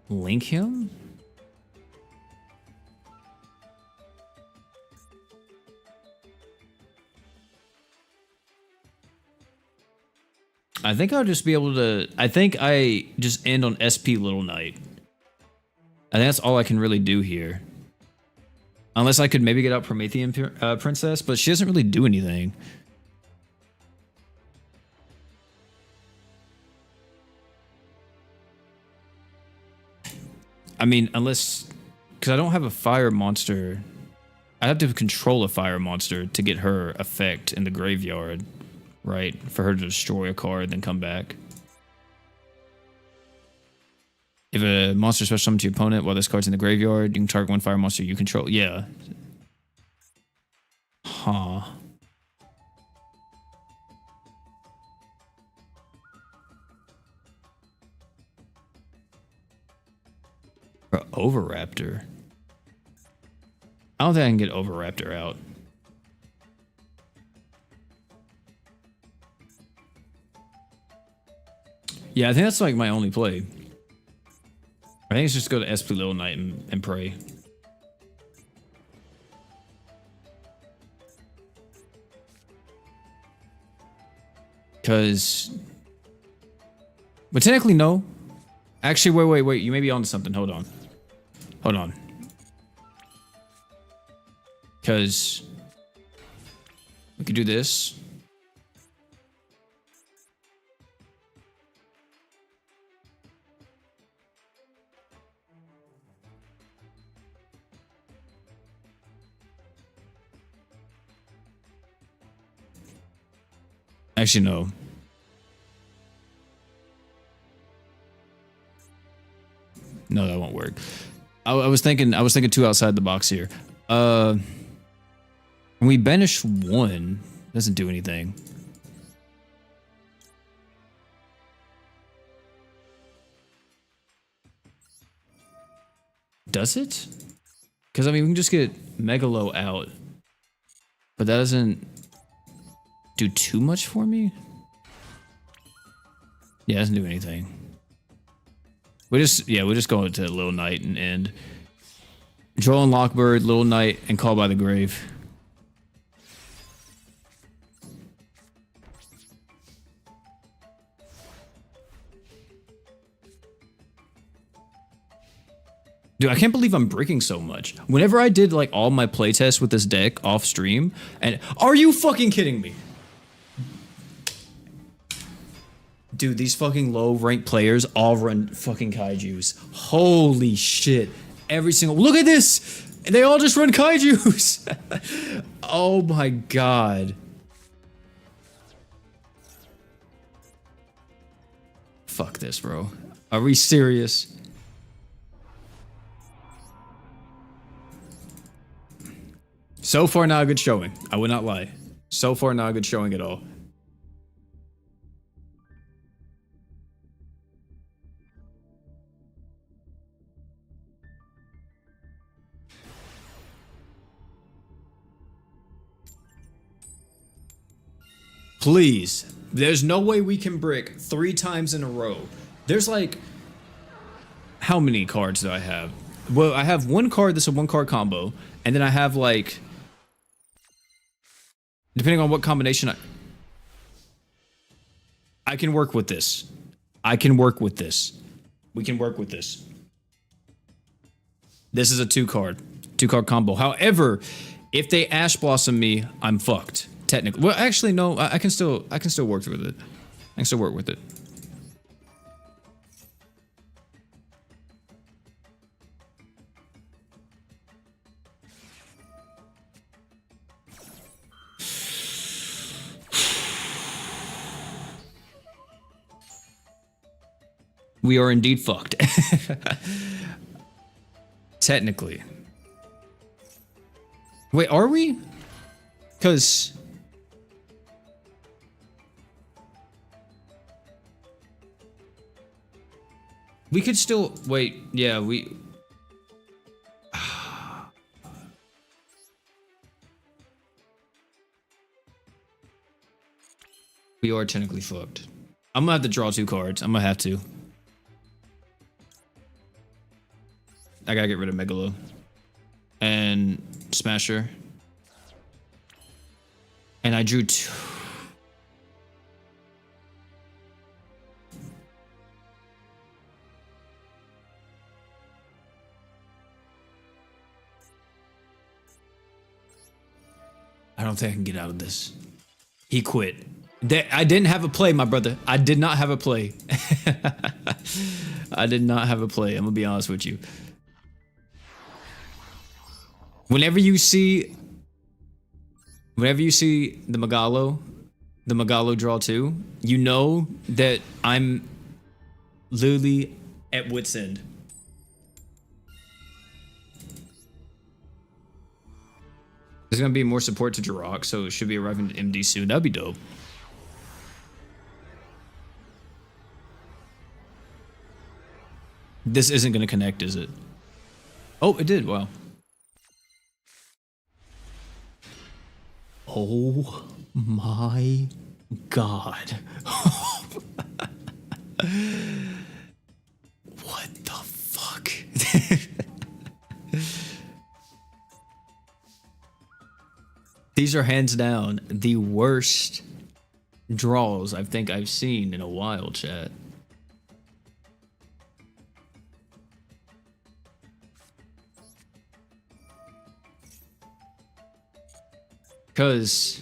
Link him? I think I'll just be able to... I think I just end on SP Little Knight. I think that's all I can really do here. Unless I could maybe get out Promethean Princess, but she doesn't really do anything. I mean, unless... Because I don't have a fire monster. I have to control a fire monster to get her effect in the graveyard, right? For her to destroy a card, then come back. If a monster special summons to your opponent while this card's in the graveyard, you can target one fire monster you control. Yeah. Huh. Or Overraptor. I don't think I can get Overraptor out. Yeah, I think that's like my only play. I think it's just go to SP Little Knight and pray. Because... But technically, no. Actually, wait. You may be onto something. Hold on. Hold on. Because... We could do this. Actually, no. No, that won't work. I was thinking too outside the box here. When we banish 1, doesn't do anything. Does it? Because I mean, we can just get Megalo out, but that doesn't do too much for me. Yeah, it doesn't do anything. We just go into Little Knight and end. Draw on Lockbird, Little Knight, and Call by the Grave. Dude, I can't believe I'm breaking so much. Whenever I did like all my playtests with this deck off stream, and are you fucking kidding me? Dude, these fucking low-ranked players all run fucking kaijus. Holy shit. Every single... Look at this! They all just run kaijus! Oh my god. Fuck this, bro. Are we serious? So far, not a good showing. I would not lie. So far, not a good showing at all. Please. There's no way we can brick 3 times in a row. There's like... How many cards do I have? Well, I have one card that's a one card combo, and then I have like, depending on what combination I can work with this. I can work with this. We can work with this. This is a two card combo. However, if they Ash Blossom me, I'm fucked. Technically, well, actually, no. I can still work with it. I can still work with it. We are indeed fucked. Technically. Wait, are we? Because we could still wait. Yeah, we we are technically fucked. I'm gonna have to draw two cards. I'm gonna have to. I gotta get rid of Megalo and Smasher. And I drew two. I don't think I can get out of this. He quit. I didn't have a play, my brother. I did not have a play. I did not have a play. I'm gonna be honest with you. Whenever you see the Megalo draw two, you know that I'm literally at wit's end. There's gonna be more support to Jirok, so it should be arriving to MD soon. That'd be dope. This isn't gonna connect, is it? Oh, it did. Wow. Oh my god. What the fuck? These are hands down the worst draws I think I've seen in a while, chat. Because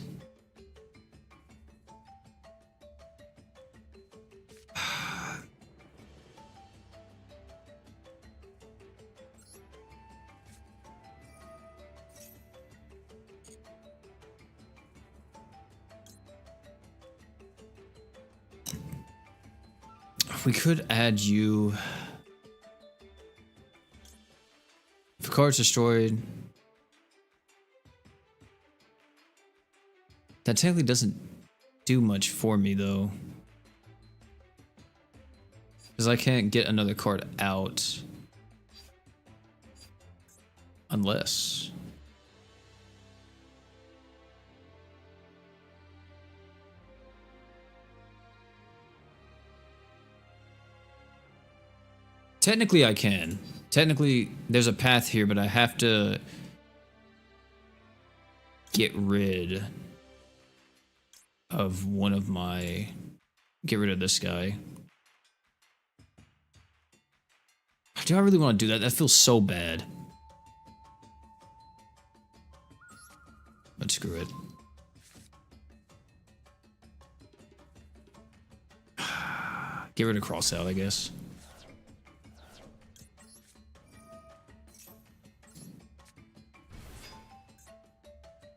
we could add you. If a card's destroyed, that technically doesn't do much for me though, because I can't get another card out unless. Technically I can. Technically there's a path here, but I have to get rid of one of my... Get rid of this guy. Do I really want to do that? That feels so bad. But screw it. Get rid of Crossout, I guess.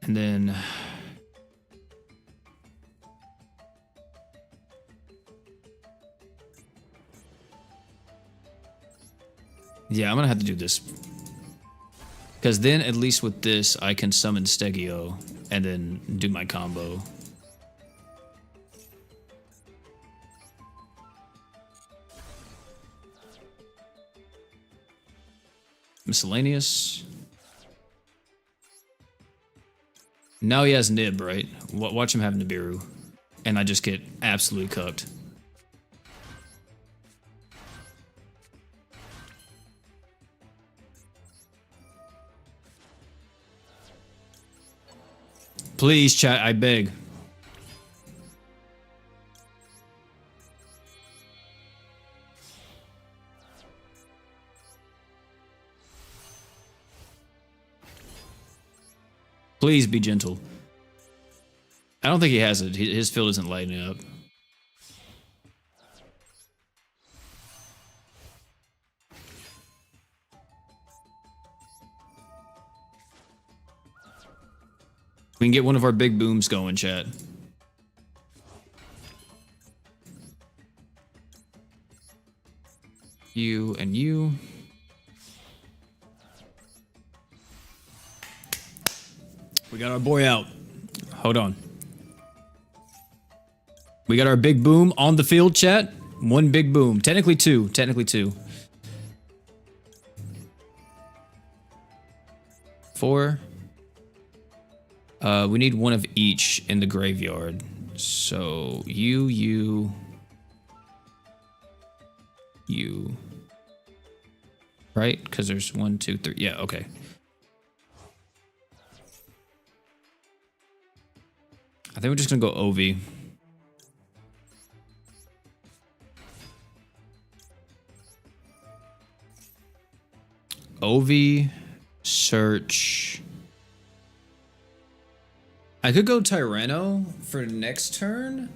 And then... yeah, I'm gonna have to do this. Because then, at least with this, I can summon Stegio and then do my combo. Miscellaneous. Now he has Nib, right? Watch him have Nibiru. And I just get absolutely cooked. Please, chat, I beg. Please be gentle. I don't think he has it. His field isn't lighting up. We can get one of our big booms going, chat. You and you. We got our boy out. Hold on. We got our big boom on the field, chat. One big boom. Technically two. Technically two. 4. We need one of each in the graveyard. So you. Right? Because there's 1, 2, 3. Yeah, okay. I think we're just gonna go Ovi. Ovi, search. I could go Tyranno for next turn.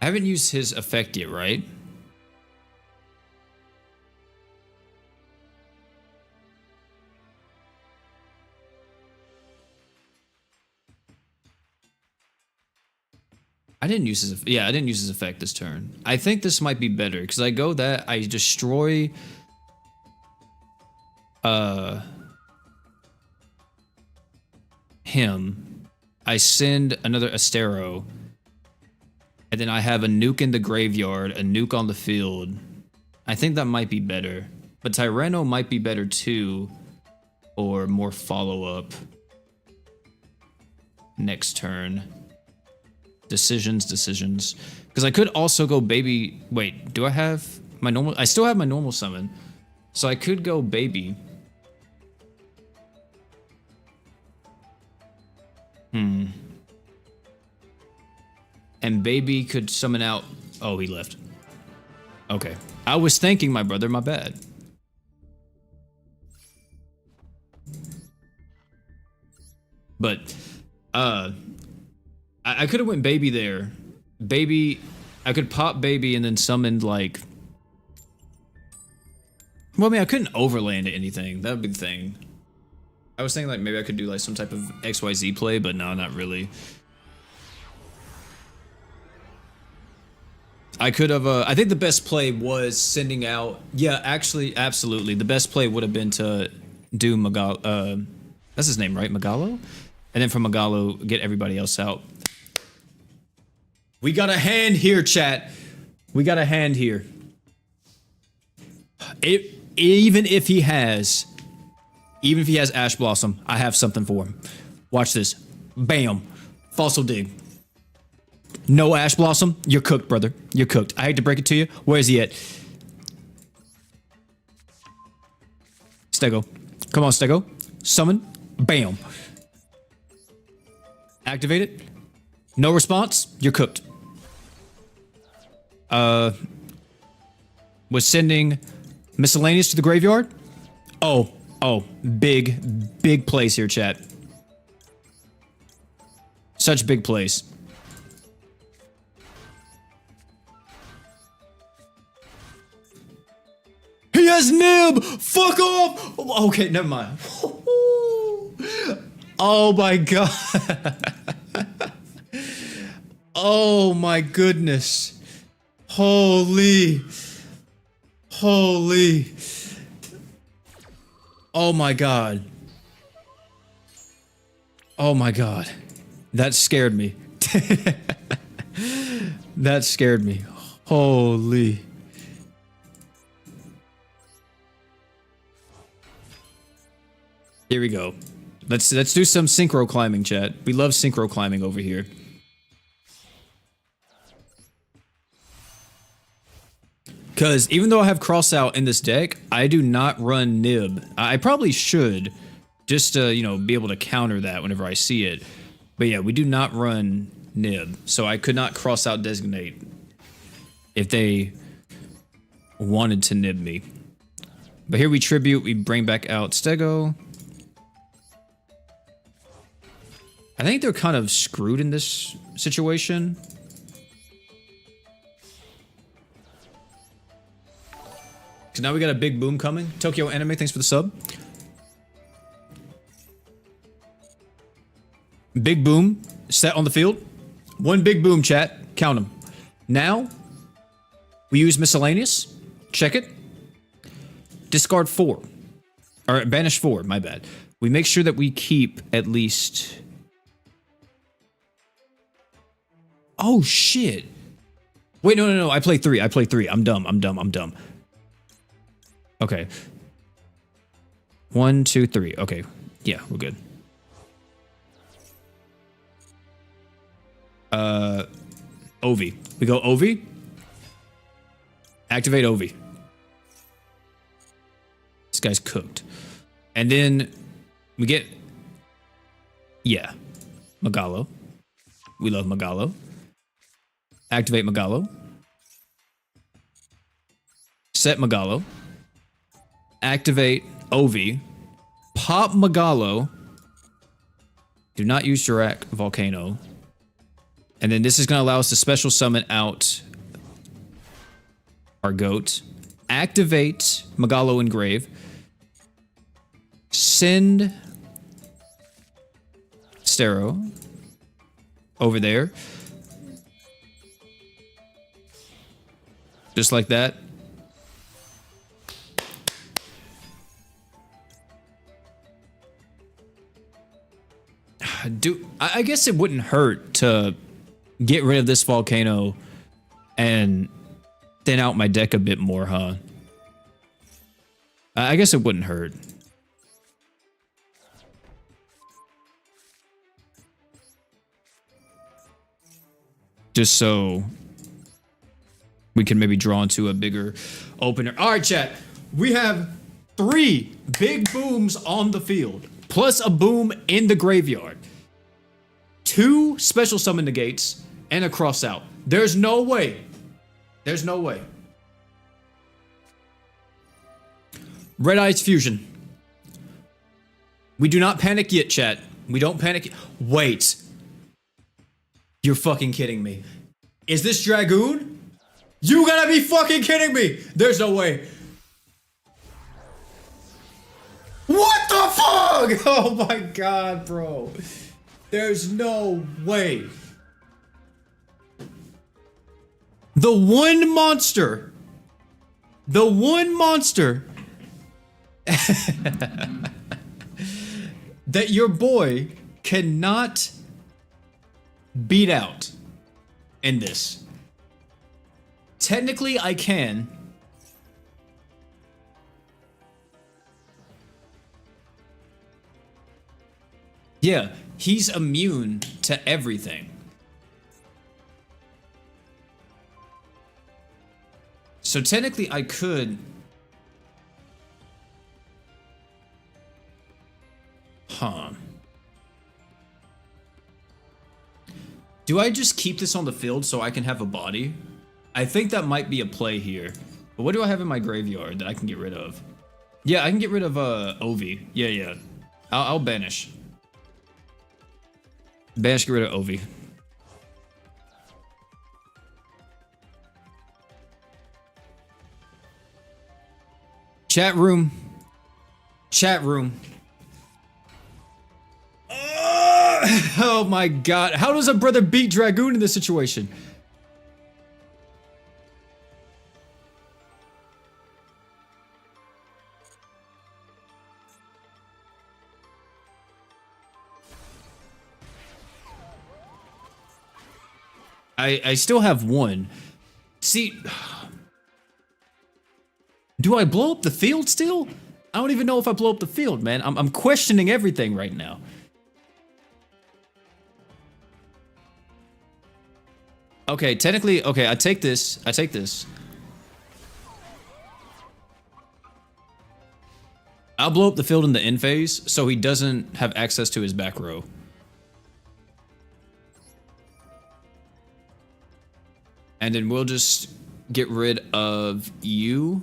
I haven't used his effect yet, right? I didn't use his, yeah, I didn't use his effect this turn. I think this might be better because I go that I destroy him. I send another Astero, and then I have a nuke in the graveyard, a nuke on the field. I think that might be better, but Tyranno might be better too, or more follow-up next turn. Decisions. Because I could also go baby. Wait, do I have my normal? I still have my normal summon. So I could go baby. And baby could summon out. Oh, he left. Okay. I was thanking my brother, my bad. But, I could have went baby there. Baby, I could pop baby and then summoned like... Well, I mean, I couldn't overland to anything. That would be the thing. I was thinking like maybe I could do like some type of XYZ play, but no, not really. I could have, I think the best play was sending out... Yeah, actually, absolutely. The best play would have been to do Magalo... that's his name, right? Magalo? And then from Magalo, get everybody else out. We got a hand here, chat. We got a hand here. Even if he has Ash Blossom, I have something for him. Watch this. Bam. Fossil Dig. No Ash Blossom, you're cooked, brother. You're cooked. I hate to break it to you. Where is he at? Stego. Come on, Stego. Summon. Bam. Activate it. No response. You're cooked. Was sending miscellaneous to the graveyard. Oh, big plays here, chat. Such big plays. He has nib. Fuck off. Okay, never mind. Oh my god. Oh my goodness. Holy. Oh my god. Oh my god. That scared me. That scared me. Holy. Here we go. Let's do some synchro climbing, chat. We love synchro climbing over here. Because even though I have cross out in this deck, I do not run Nib. I probably should, just to, you know, be able to counter that whenever I see it. But yeah, we do not run nib, so I could not cross out designate if they wanted to nib me. But here we tribute, we bring back out Stego. I think they're kind of screwed in this situation. So now we got a big boom coming. Tokyo Anime, thanks for the sub. Big boom set on the field. One big boom, chat. Count them. Now, we use miscellaneous. Check it. Discard 4. Or banish 4, my bad. We make sure that we keep at least... Oh, shit. Wait, no. I play 3. I'm dumb. Okay. 1, 2, 3. Okay. Yeah, we're good. Ovi. We go Ovi. Activate Ovi. This guy's cooked. And then we get... Yeah. Magalo. We love Magalo. Activate Magalo. Set Magalo. Activate Ovi. Pop Magalo. Do not use Jurak Volcano. And then this is going to allow us to special summon out our goat. Activate Magalo Engrave. Send Stero over there. Just like that. I guess it wouldn't hurt to get rid of this volcano and thin out my deck a bit more, huh? I guess it wouldn't hurt. Just so we can maybe draw into a bigger opener. All right, chat. We have 3 big booms on the field, plus a boom in the graveyard. 2 special summon negates and a cross out. There's no way. There's no way. Red Eyes Fusion. We do not panic yet, chat. We don't panic. Wait. You're fucking kidding me. Is this Dragoon? You gotta be fucking kidding me. There's no way. What the fuck? Oh my god, bro. There's no way. The one monster that your boy cannot beat out in this. Technically, I can. Yeah, he's immune to everything. So technically, I could... Huh. Do I just keep this on the field so I can have a body? I think that might be a play here. But what do I have in my graveyard that I can get rid of? Yeah, I can get rid of Ovi. Yeah. I'll banish. Banish, get rid of Ovi. Chat room. Oh my god. How does a brother beat Dragoon in this situation? I still have one. See, do I blow up the field still? I don't even know if I blow up the field, man. I'm questioning everything right now. Okay, technically, okay, I take this. I'll blow up the field in the end phase so he doesn't have access to his back row. And then we'll just get rid of you.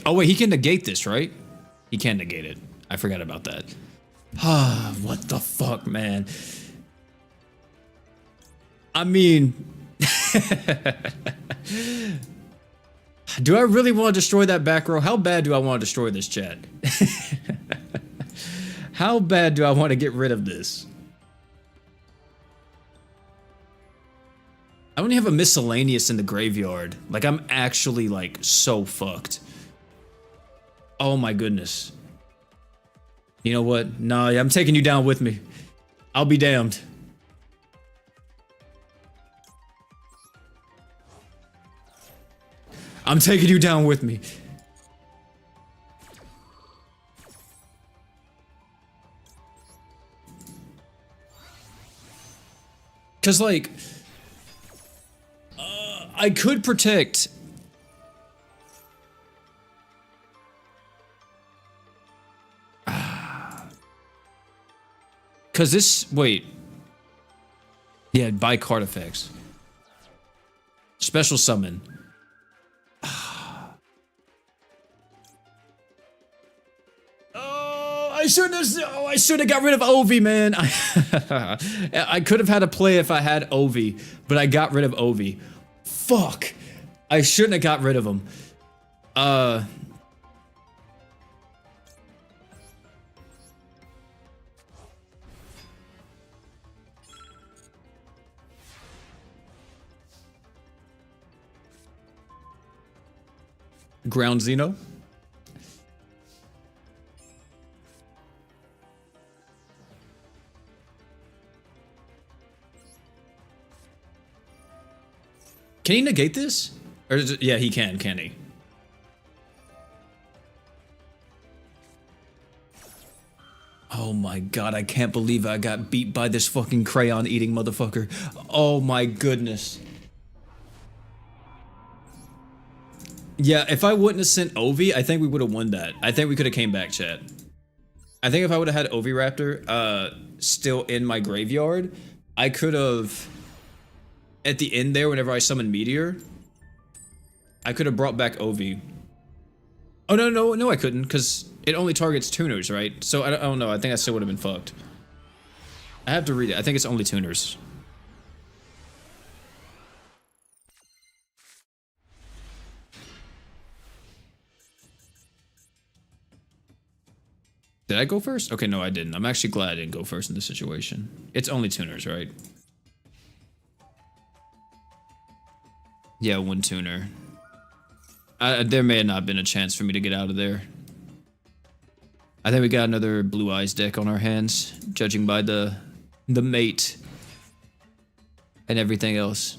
Oh wait, he can negate this, right? He can negate it. I forgot about that. Ah, what the fuck, man. I mean... do I really want to destroy that back row? How bad do I want to destroy this, chat? How bad do I want to get rid of this? I only have a miscellaneous in the graveyard. Like, I'm actually, like, so fucked. Oh my goodness. You know what? Nah, I'm taking you down with me. I'll be damned. I'm taking you down with me. Cause like, I could protect. Cause this, wait. Yeah, buy card effects. Special summon. I should have got rid of Ovi, man. I could have had a play if I had Ovi, but I got rid of Ovi. Fuck. I shouldn't have got rid of him. Ground Xeno. Can he negate this? Or is it, yeah, he can he? Oh my god, I can't believe I got beat by this fucking crayon eating motherfucker. Oh my goodness. Yeah, if I wouldn't have sent Ovi, I think we would have won that. I think we could have came back, chat. I think if I would have had Oviraptor still in my graveyard, I could have... At the end there, whenever I summoned Meteor, I could have brought back Ovi. Oh, no, I couldn't, because it only targets tuners, right? So, I don't know, I think I still would have been fucked. I have to read it. I think it's only tuners. Did I go first? Okay, no, I didn't. I'm actually glad I didn't go first in this situation. It's only tuners, right? Yeah, one tuner. There may have not been a chance for me to get out of there. I think we got another Blue Eyes deck on our hands, judging by the mate and everything else.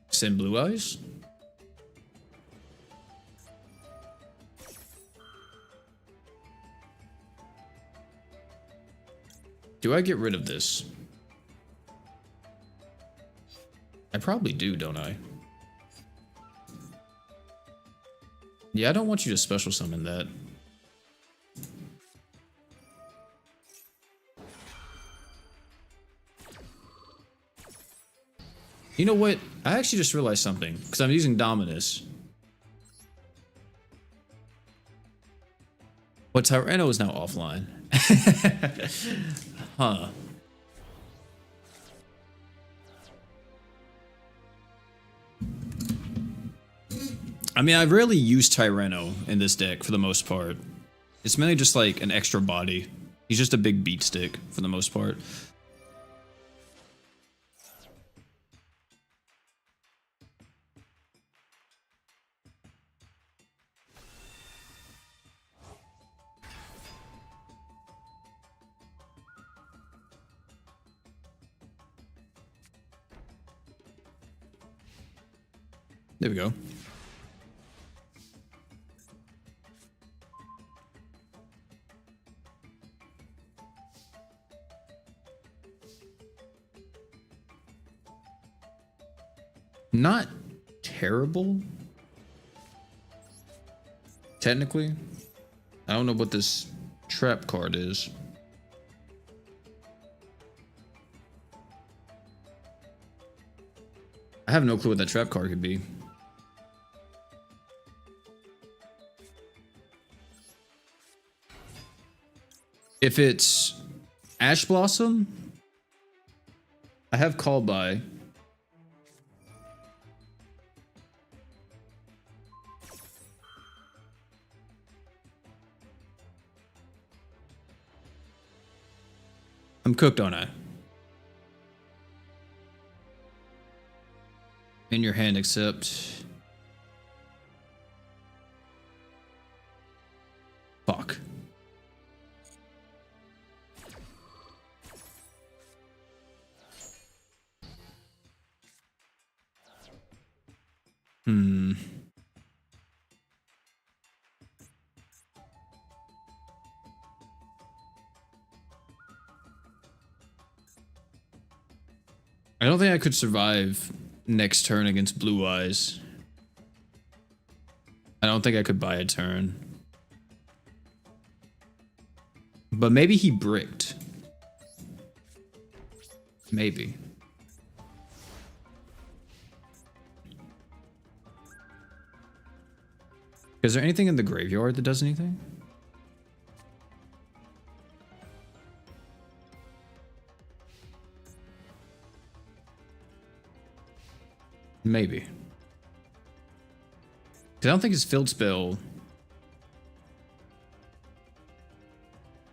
Send Blue Eyes? Do I get rid of this? I probably do, don't I? Yeah, I don't want you to special summon that. You know what? I actually just realized something, because I'm using Dominus. But Tyranno is now offline. Huh. I mean, I rarely use Tyranno in this deck for the most part. It's mainly just like an extra body. He's just a big beat stick for the most part. There we go. Not terrible. Technically. I don't know what this trap card is. I have no clue what that trap card could be. If it's Ash Blossom, I have Call By. I'm cooked on it. In your hand, except... Fuck. I don't think I could survive next turn against Blue Eyes. I don't think I could buy a turn. But maybe he bricked. Maybe. Is there anything in the graveyard that does anything? Maybe. 'Cause I don't think his field spell...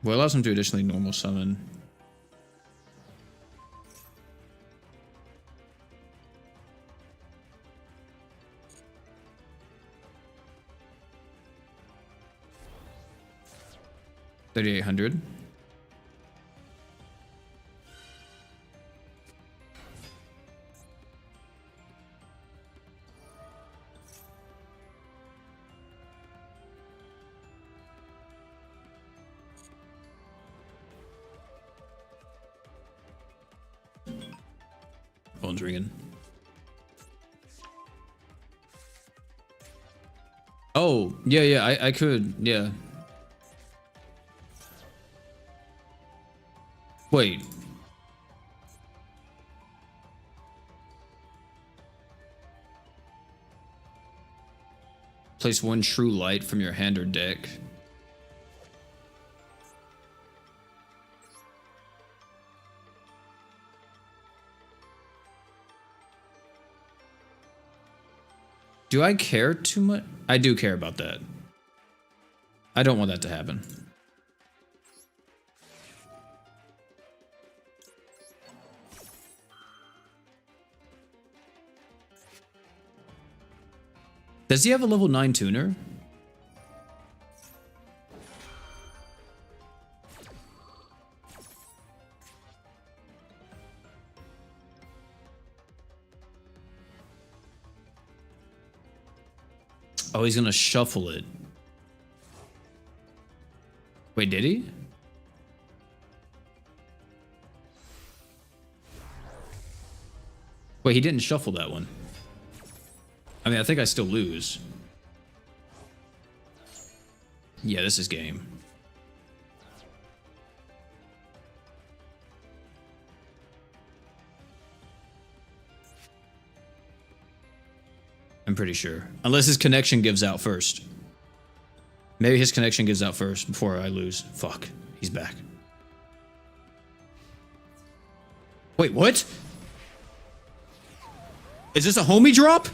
Well, it allows him to additionally normal summon. $3,800. Phone's ringing. Oh, yeah, I could, yeah. Wait. Place one true light from your hand or deck. Do I care too much? I do care about that. I don't want that to happen. Does he have a level 9 tuner? Oh, he's gonna shuffle it. Wait, did he? Wait, he didn't shuffle that one. I mean, I think I still lose. Yeah, this is game. I'm pretty sure. Unless his connection gives out first. Maybe his connection gives out first before I lose. Fuck. He's back. Wait, what? Is this a homie drop?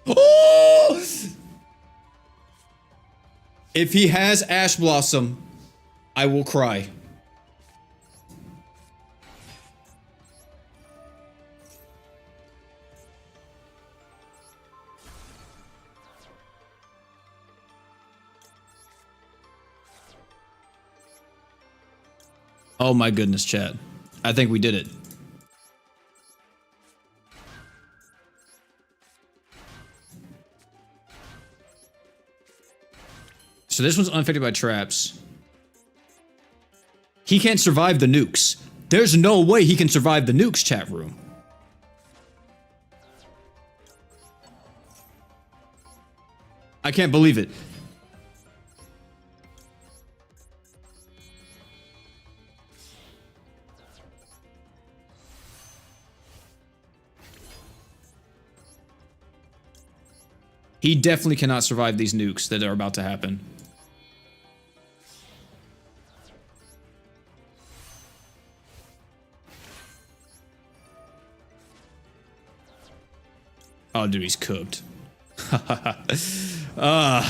Oh! If he has Ash Blossom, I will cry. Oh my goodness, chat. I think we did it. So this one's unaffected by traps. He can't survive the nukes. There's no way he can survive the nukes, chat room. I can't believe it. He definitely cannot survive these nukes that are about to happen. Oh, dude, he's cooked. How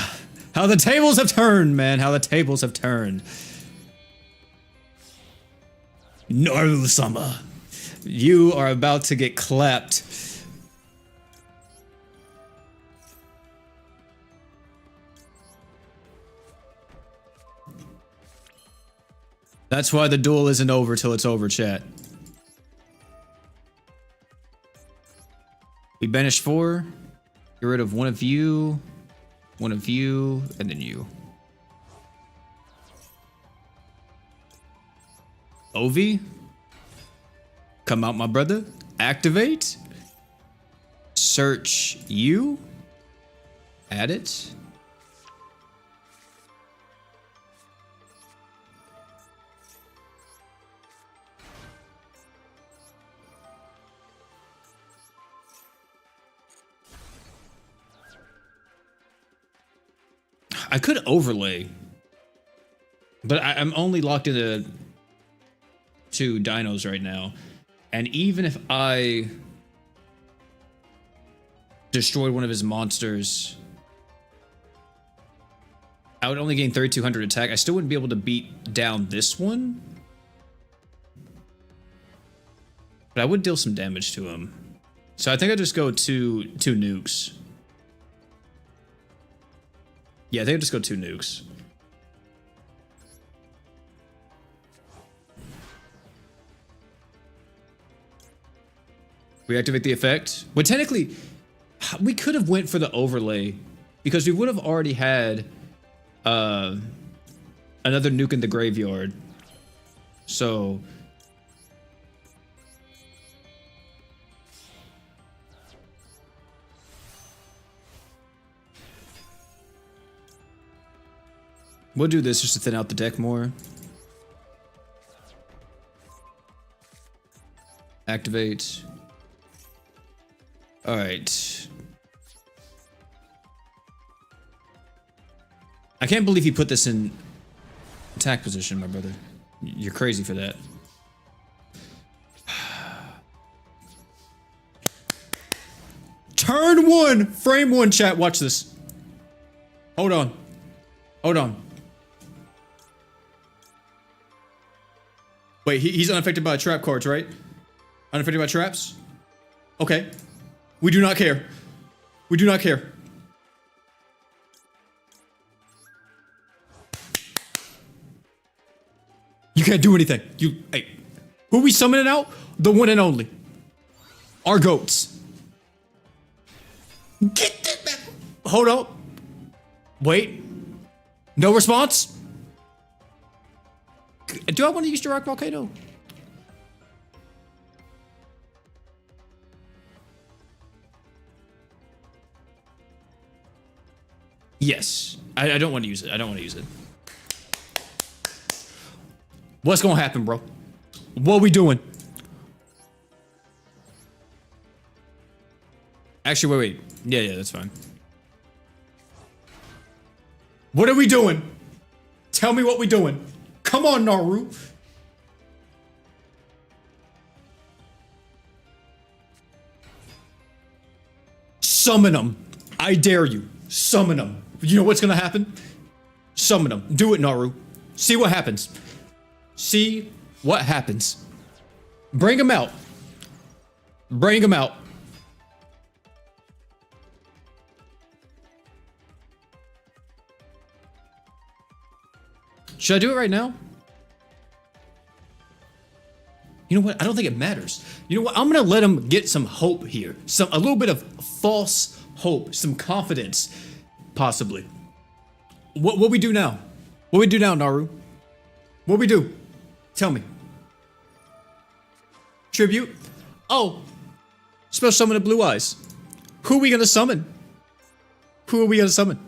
the tables have turned, man. How the tables have turned. Naru-sama, you are about to get clapped. That's why the duel isn't over till it's over, chat. We banished 4. Get rid of one of you, and then you. Ovi, come out, my brother. Activate. Search you. Add it. I could overlay, but I'm only locked into 2 dinos right now. And even if I destroyed one of his monsters, I would only gain 3,200 attack. I still wouldn't be able to beat down this one. But I would deal some damage to him. So I think I'd just go two nukes. Yeah, I think I'll just go 2 nukes. Reactivate the effect. Well, technically, we could have went for the overlay because we would have already had another nuke in the graveyard. So we'll do this just to thin out the deck more. Activate. All right. I can't believe he put this in attack position, my brother. You're crazy for that. Turn 1, frame 1, chat. Watch this. Hold on. Hold on. Wait, he's unaffected by trap cards, right? Unaffected by traps? Okay. We do not care. We do not care. You can't do anything. Hey, who are we summoning out? The one and only. Our goats. Get this back. Hold up. Wait. No response? Do I want to use Direct Volcano? Yes. I don't want to use it. I don't want to use it. What's gonna happen, bro? What are we doing? Actually, wait. Yeah, that's fine. What are we doing? Tell me what we doing. Come on, Naru. Summon them. I dare you. Summon them. You know what's gonna happen? Summon them. Do it, Naru. See what happens. See what happens. Bring him out. Bring him out. Should I do it right now? You know what? I don't think it matters. You know what? I'm gonna let him get some hope here. A little bit of false hope, some confidence, possibly. What we do now? What we do now, Naru? What we do? Tell me. Tribute? Oh. Special summon of Blue Eyes. Who are we gonna summon? Who are we gonna summon?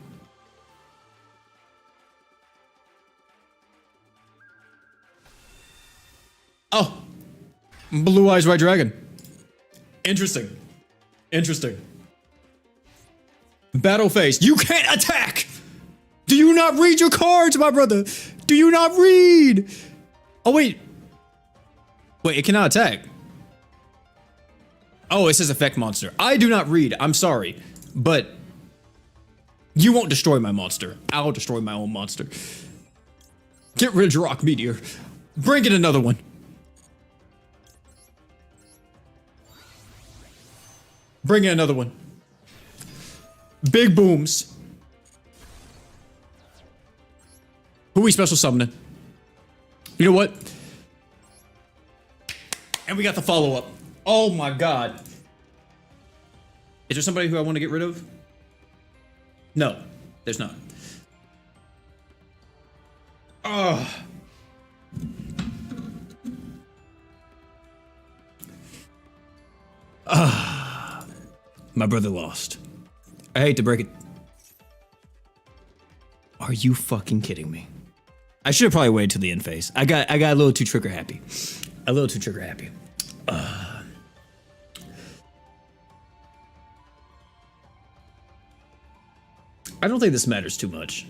Oh. Blue Eyes White Dragon. Interesting. Interesting. Battle phase. You can't attack! Do you not read your cards, my brother? Do you not read? Oh, wait. Wait, it cannot attack. Oh, it says effect monster. I do not read. I'm sorry. But you won't destroy my monster. I'll destroy my own monster. Get rid of your rock meteor. Bring in another one. Bring in another one. Big booms. Who we special summoning? You know what? And we got the follow-up. Oh my god. Is there somebody who I want to get rid of? No, there's not. Ugh. My brother lost. I hate to break it. Are you fucking kidding me? I should have probably waited till the end phase. I got a little too trigger happy. A little too trigger happy. I don't think this matters too much.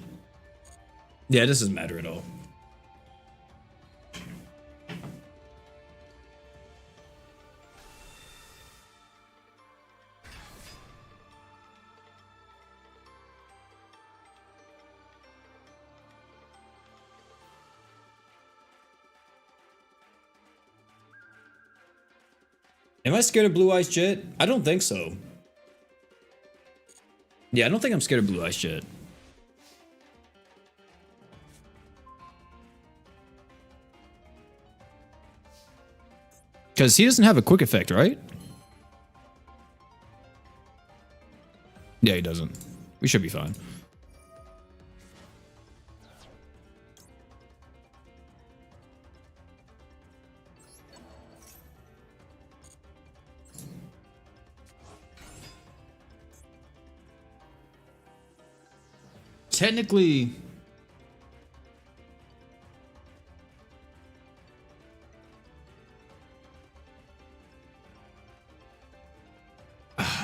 Yeah, this doesn't matter at all. Am I scared of Blue Eyes Jet? I don't think so. Yeah, I don't think I'm scared of Blue Eyes Jet. Because he doesn't have a quick effect, right? Yeah, he doesn't. We should be fine.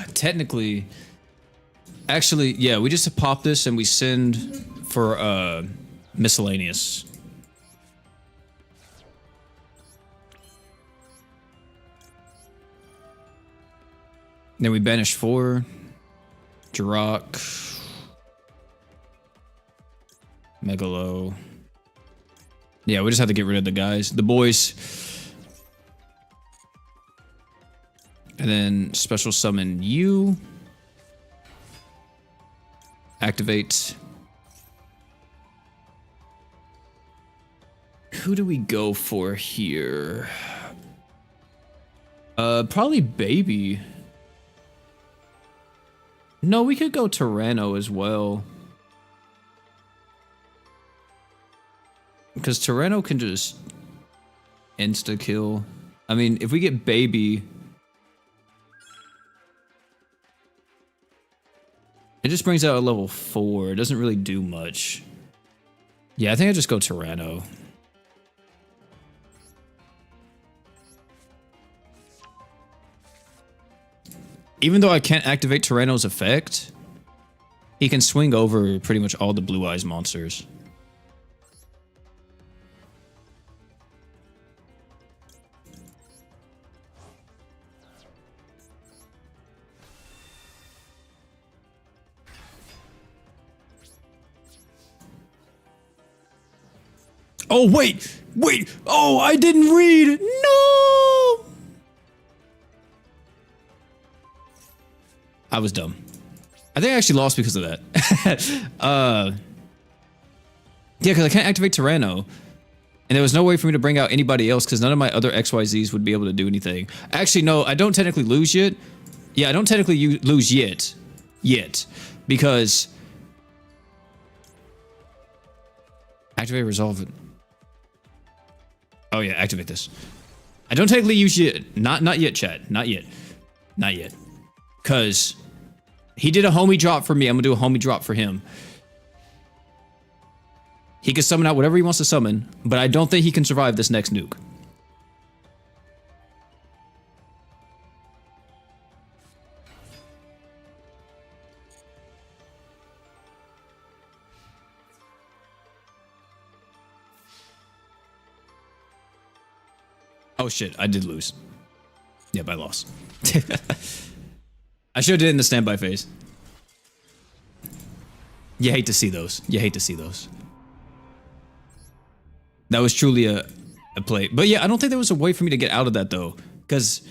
Technically, actually, yeah, we just pop this and we send for miscellaneous. Then we banish 4, Jirok. Megalo. Yeah, we just have to get rid of the guys. The boys. And then special summon you. Activate. Who do we go for here? Probably Baby. No, we could go Tyranno as well. Because Tyranno can just insta-kill. I mean, if we get Baby... It just brings out a level 4. It doesn't really do much. Yeah, I think I just go Tyranno. Even though I can't activate Tyranno's effect, he can swing over pretty much all the Blue Eyes monsters. Oh, wait! Wait! Oh, I didn't read! No! I was dumb. I think I actually lost because of that. Yeah, because I can't activate Tyranno. And there was no way for me to bring out anybody else because none of my other XYZs would be able to do anything. Actually, no, I don't technically lose yet. Yeah, I don't technically lose yet. Because... Activate resolve it. Oh yeah, activate this. I don't technically use yet. Not yet, chat. Not yet. Not yet. Cause he did a homie drop for me. I'm gonna do a homie drop for him. He can summon out whatever he wants to summon, but I don't think he can survive this next nuke. Oh shit, I did lose. Yep, I lost. I should have did it in the standby phase. You hate to see those. You hate to see those. That was truly a play. But yeah, I don't think there was a way for me to get out of that though. Because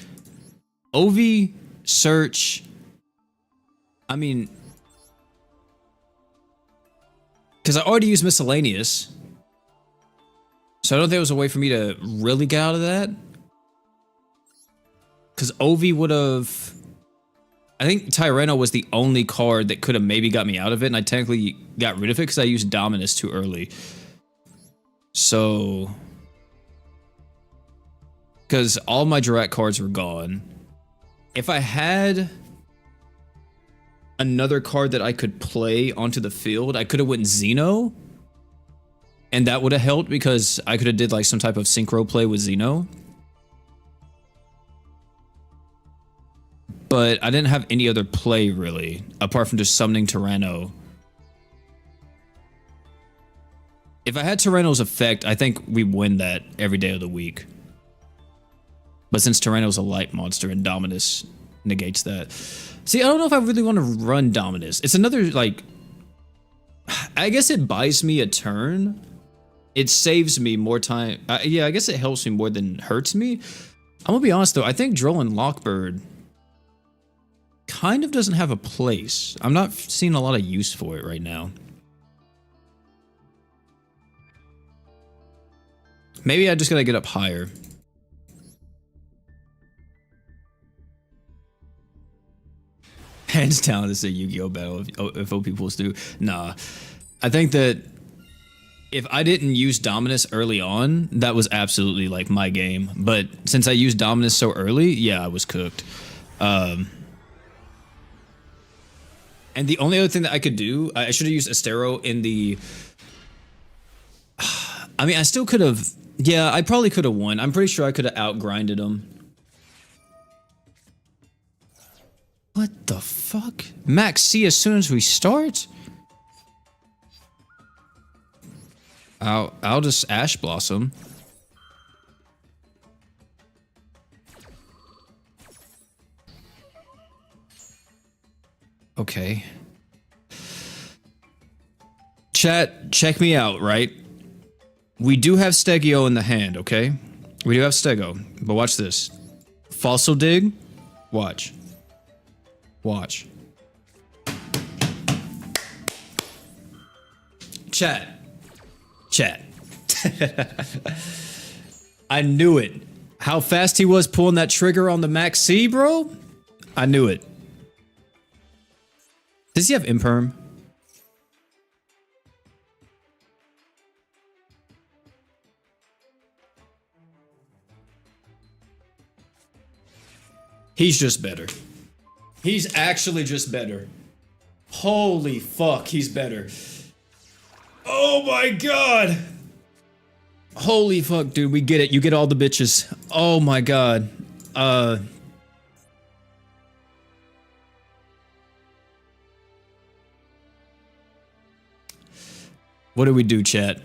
Ovi, search, I mean, because I already used miscellaneous. So I don't think there was a way for me to really get out of that. Because Ovi would have... I think Tyranno was the only card that could have maybe got me out of it, and I technically got rid of it because I used Dominus too early. So... because all my direct cards were gone. If I had another card that I could play onto the field, I could have went Xeno. And that would have helped because I could have did like some type of synchro play with Xeno. But I didn't have any other play really, apart from just summoning Tyranno. If I had Tyranno's effect, I think we win that every day of the week. But since Tyranno's a light monster and Dominus negates that. See, I don't know if I really want to run Dominus. It's another, like... I guess it buys me a turn. It saves me more time. Yeah, I guess it helps me more than hurts me. I'm gonna be honest though, I think Duel and Lockbird kind of doesn't have a place. I'm not seeing a lot of use for it right now. Maybe I just gotta get up higher. Hands down, this is a Yu-Gi-Oh battle if OP pools do. Nah, I think that if I didn't use Dominus early on, that was absolutely like my game. But since I used Dominus so early, yeah, I was cooked. And the only other thing that I could do, I should have used Estero in the... I mean, I still could have... Yeah, I probably could have won. I'm pretty sure I could have outgrinded him. What the fuck? Max C as soon as we start? I'll just Ash Blossom. Okay. Chat, check me out, right? We do have Stegio in the hand, okay? We do have Stego, but watch this. Fossil Dig, watch. Watch. Chat. Chat. I knew it. How fast he was pulling that trigger on the Max C, bro? I knew it. Does he have Imperm? He's just better. He's actually just better. Holy fuck, he's better. Oh my god. Holy fuck, dude, we get it. You get all the bitches. Oh my god. What do we do, chat?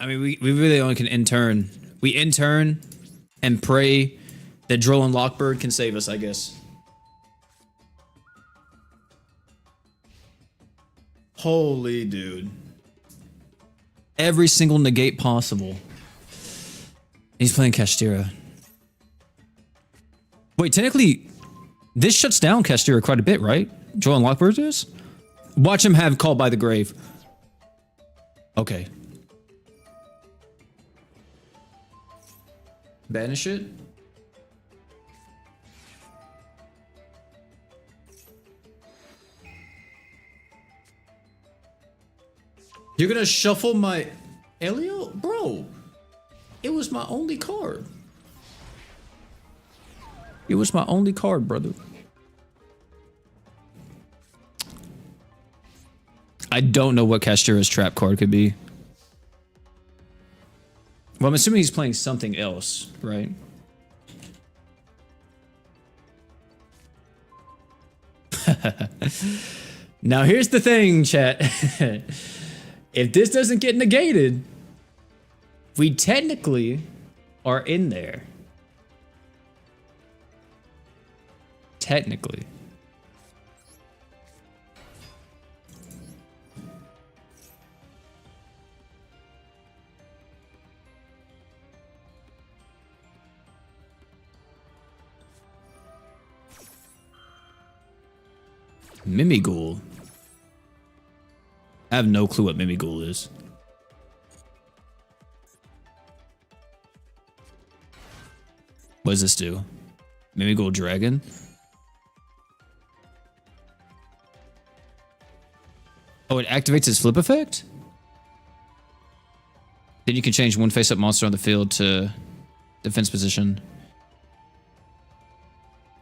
I mean, we really only can intern. We intern and pray that Droll and Lockbird can save us, I guess. Holy dude. Every single negate possible. He's playing Kashtira. Wait, technically, this shuts down Kashtira quite a bit, right? Droll and Lockbird is? Watch him have Called by the Grave. Okay. Banish it? You're gonna shuffle my Elio? Bro, it was my only card. It was my only card, brother. I don't know what Castura's trap card could be. Well, I'm assuming he's playing something else, right? Now here's the thing, chat. If this doesn't get negated, we technically are in there. Technically. Mimighoul. I have no clue what Mimighoul is. What does this do? Mimighoul Dragon? Oh, it activates its flip effect? Then you can change one face-up monster on the field to defense position.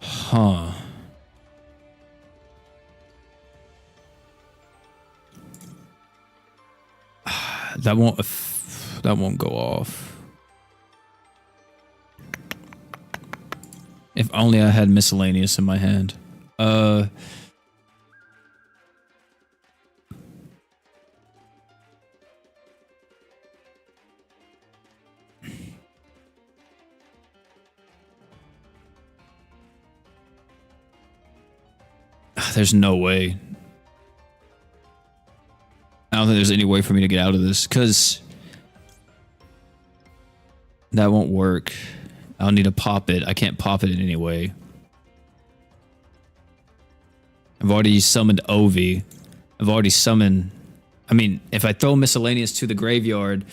Huh. That won't go off. If only I had miscellaneous in my hand. There's no way. I don't think there's any way for me to get out of this, because that won't work. I'll need to pop it. I can't pop it in any way. I've already summoned Ovi. I've already summoned... I mean, if I throw miscellaneous to the graveyard,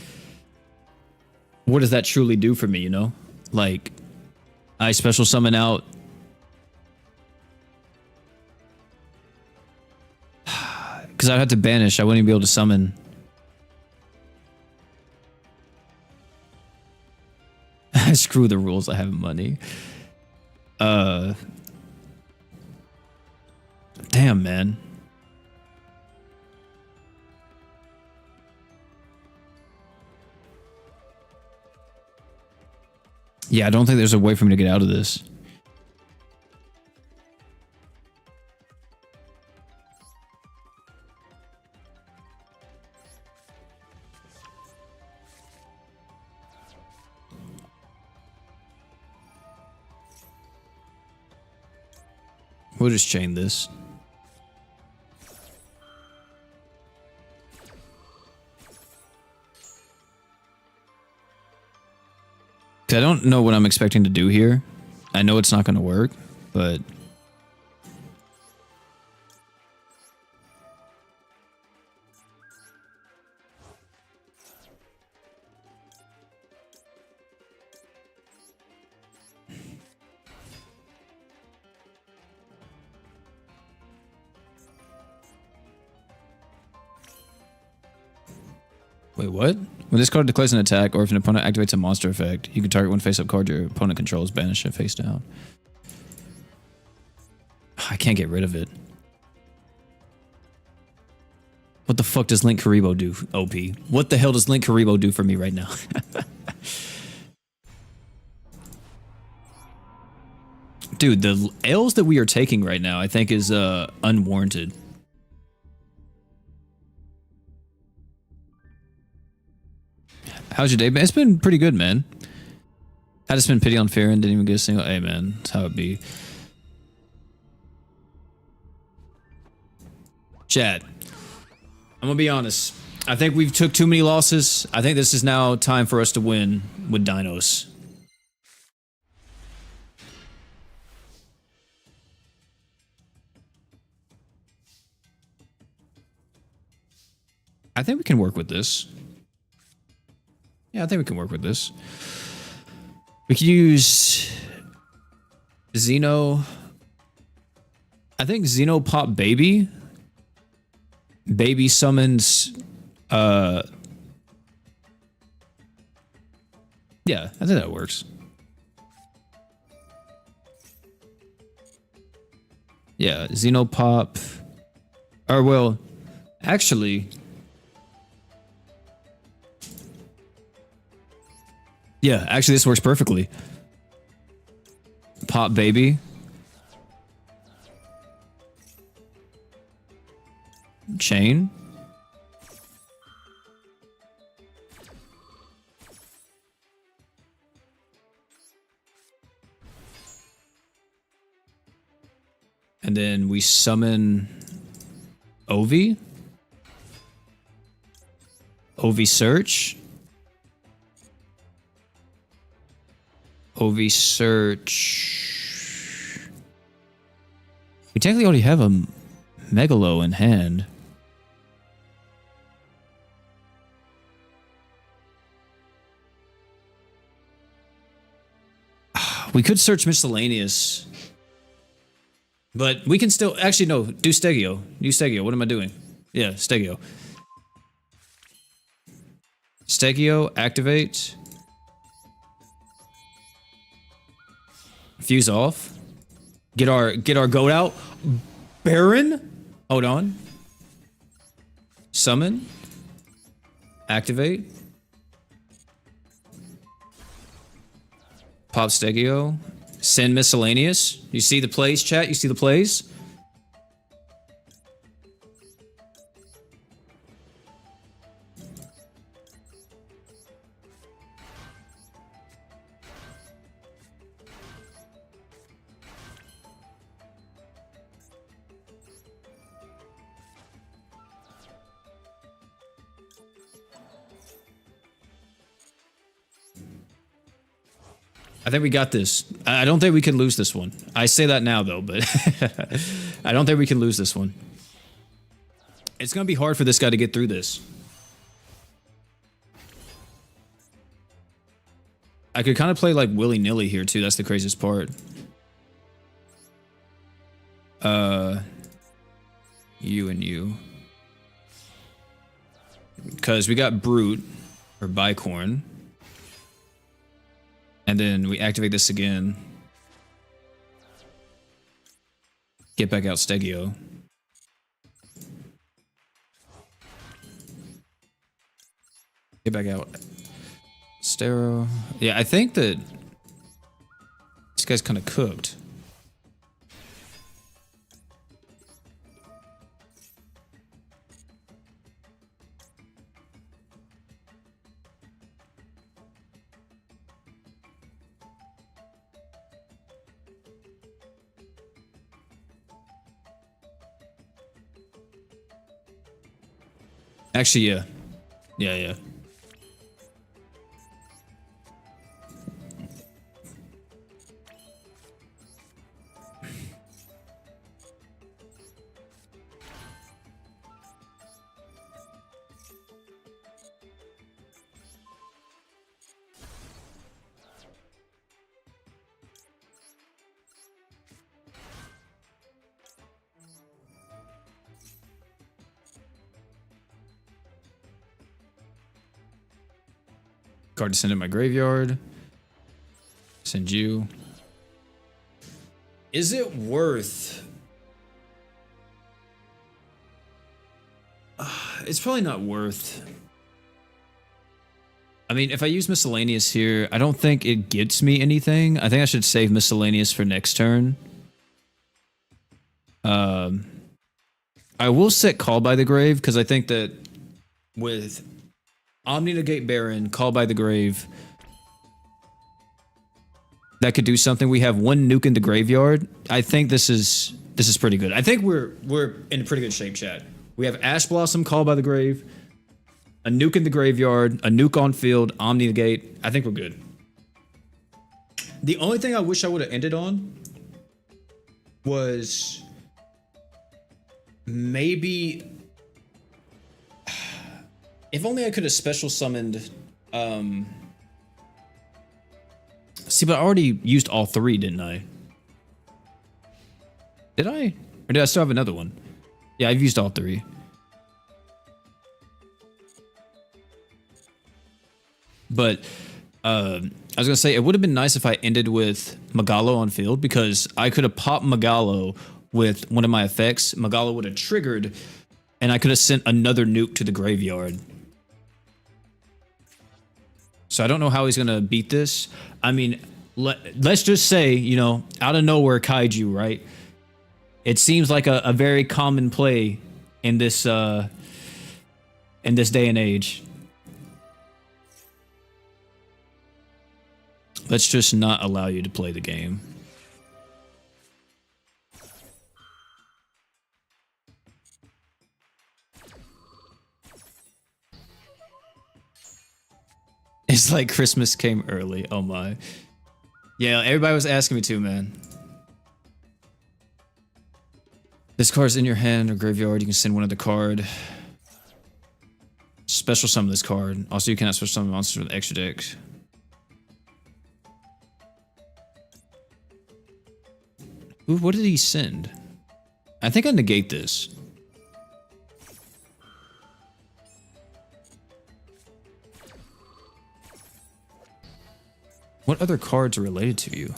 what does that truly do for me, you know? Like, I special summon out... Because I'd have to banish. I wouldn't even be able to summon. Screw the rules. I have money. Damn, man. Yeah, I don't think there's a way for me to get out of this. We'll just chain this. I don't know what I'm expecting to do here. I know it's not going to work, but... Wait, what? When this card declares an attack, or if an opponent activates a monster effect, you can target one face-up card your opponent controls, banish it face down. I can't get rid of it. What the fuck does Link Karibo do, OP? What the hell does Link Karibo do for me right now? Dude, the L's that we are taking right now, I think, is unwarranted. How's your day been? It's been pretty good, man. I just spent pity on Fear and didn't even get a single... Hey, man. That's how it be. Chad, I'm gonna be honest. I think we've took too many losses. I think this is now time for us to win with Dinos. I think we can work with this. Yeah, I think we can work with this. We could use Xeno. I think Xeno Pop Baby. Baby summons Uh, yeah, I think that works. Yeah, Xenopop. Or well, actually, yeah, actually this works perfectly. Pop Baby. Chain. And then we summon Ovi. Ovi Search. Ovi Search. We technically already have a Megalo in hand. We could search Miscellaneous. But we can still... Actually, no. Do Stegio. Use Stegio. What am I doing? Yeah, Stegio. Stegio, activate. Fuse off. Get our goat out. Baron? Hold on. Summon. Activate. Pop Stegio. Send Miscellaneous. You see the plays, chat? You see the plays? I think we got this. I don't think we can lose this one. I say that now, though, but I don't think we can lose this one. It's going to be hard for this guy to get through this. I could kind of play like willy-nilly here, too. That's the craziest part. You and you. Because we got Brute, or Bicorn. And then we activate this again. Get back out Stegio. Get back out Stero. Yeah, I think that this guy's kind of cooked. Actually, yeah. Yeah. Card to send in my graveyard. Send you. Is it worth... it's probably not worth... I mean, if I use Miscellaneous here, I don't think it gets me anything. I think I should save Miscellaneous for next turn. I will set Call by the Grave, because I think that with Omni Negate Baron, Call by the Grave, that could do something. We have one nuke in the graveyard. I think this is pretty good. I think we're in pretty good shape, chat. We have Ash Blossom, Call by the Grave, a nuke in the graveyard, a nuke on field, Omni Negate. I think we're good. The only thing I wish I would have ended on was maybe... if only I could have special summoned... see, but I already used all three, didn't I? Did I? Or did I still have another one? Yeah, I've used all three. But I was gonna say it would have been nice if I ended with Magalo on field because I could have popped Magalo with one of my effects. Magalo would have triggered, and I could have sent another nuke to the graveyard. So I don't know how he's gonna beat this. I mean, let's just say, you know, out of nowhere kaiju, right? It seems like a very common play in this day and age. Let's just not allow you to play the game. It's like Christmas came early. Oh my. Yeah, everybody was asking me to, man. This card's in your hand or graveyard. You can send one other card. Special summon this card. Also, you cannot special summon monsters with extra deck. Ooh, what did he send? I think I negate this. What other cards are related to you?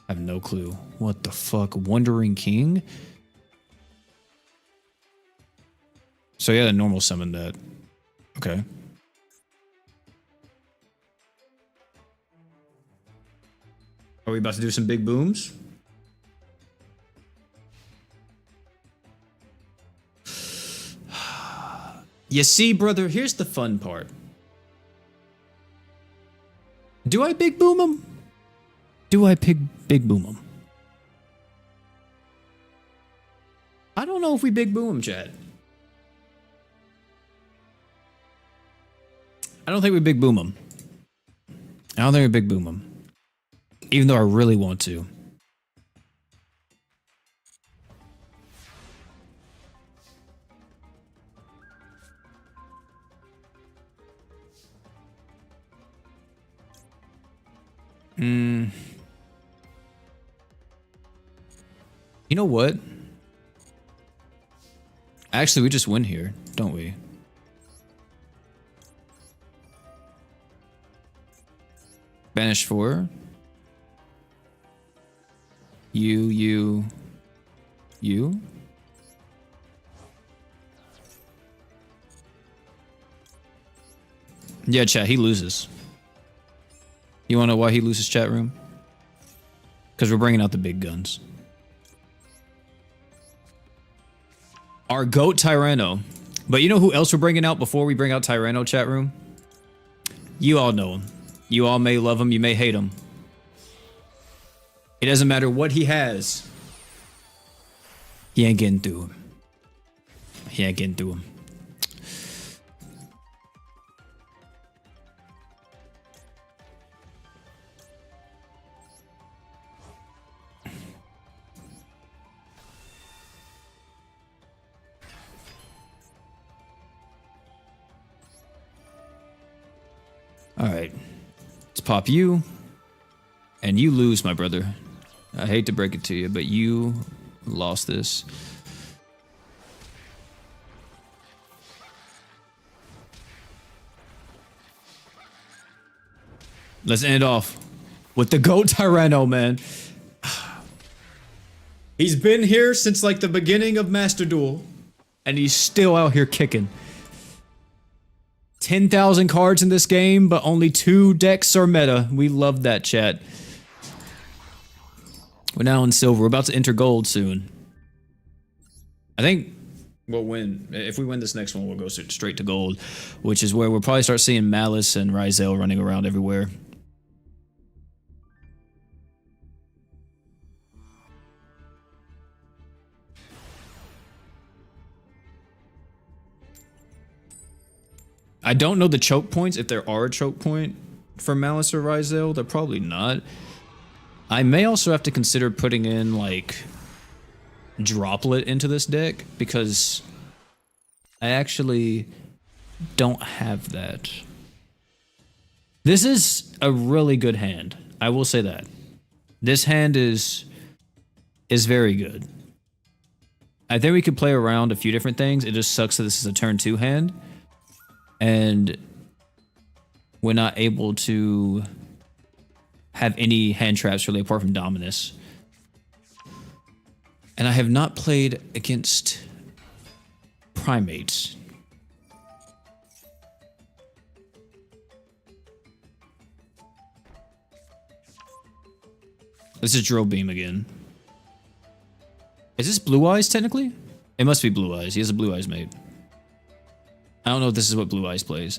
I have no clue. What the fuck? Wandering King? So yeah, the normal summon that. Okay. Are we about to do some big booms? You see, brother, here's the fun part. Do I big boom him? Do I big boom him? I don't know if we big boom him, Chad. I don't think we big boom him. I don't think we big boom him. Even though I really want to. You know what? Actually, we just win here, don't we? Banish 4. You. Yeah, chat, he loses. You wanna know why he loses, chat room? Because we're bringing out the big guns. Our GOAT Tyranno. But you know who else we're bringing out before we bring out Tyranno, chat room? You all know him. You all may love him, you may hate him. It doesn't matter what he has. He ain't getting through him. He ain't getting through him. Alright. Let's pop you. And you lose, my brother. I hate to break it to you, but you lost this. Let's end off with the GOAT Tyranno, man. He's been here since like the beginning of Master Duel, and he's still out here kicking. 10,000 cards in this game, but only 2 decks are meta. We love that, chat. We're now in silver. We're about to enter gold soon. I think we'll win. If we win this next one, we'll go straight to gold, which is where we'll probably start seeing Malice and Ryzel running around everywhere. I don't know the choke points, if there are a choke point for Malice or Ryzel. They're probably not. I may also have to consider putting in, like, Droplet into this deck, because I actually don't have that. This is a really good hand. I will say that. This hand is very good. I think we could play around a few different things. It just sucks that this is a turn 2 hand. And we're not able to have any hand traps really apart from Dominus. And I have not played against primates. This is Drill Beam again. Is this Blue Eyes technically? It must be Blue Eyes. He has a Blue Eyes mate. I don't know if this is what Blue Eyes plays.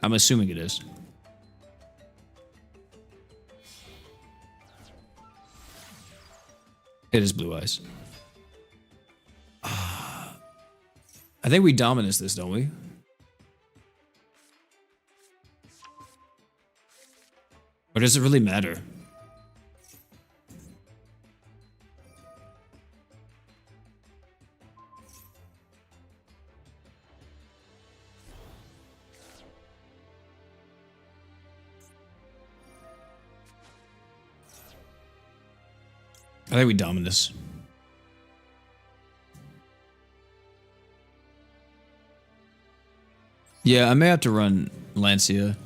I'm assuming it is. It is Blue Eyes. I think we Dominus this, don't we? Or does it really matter? I think we Dominus. Yeah, I may have to run Lancia.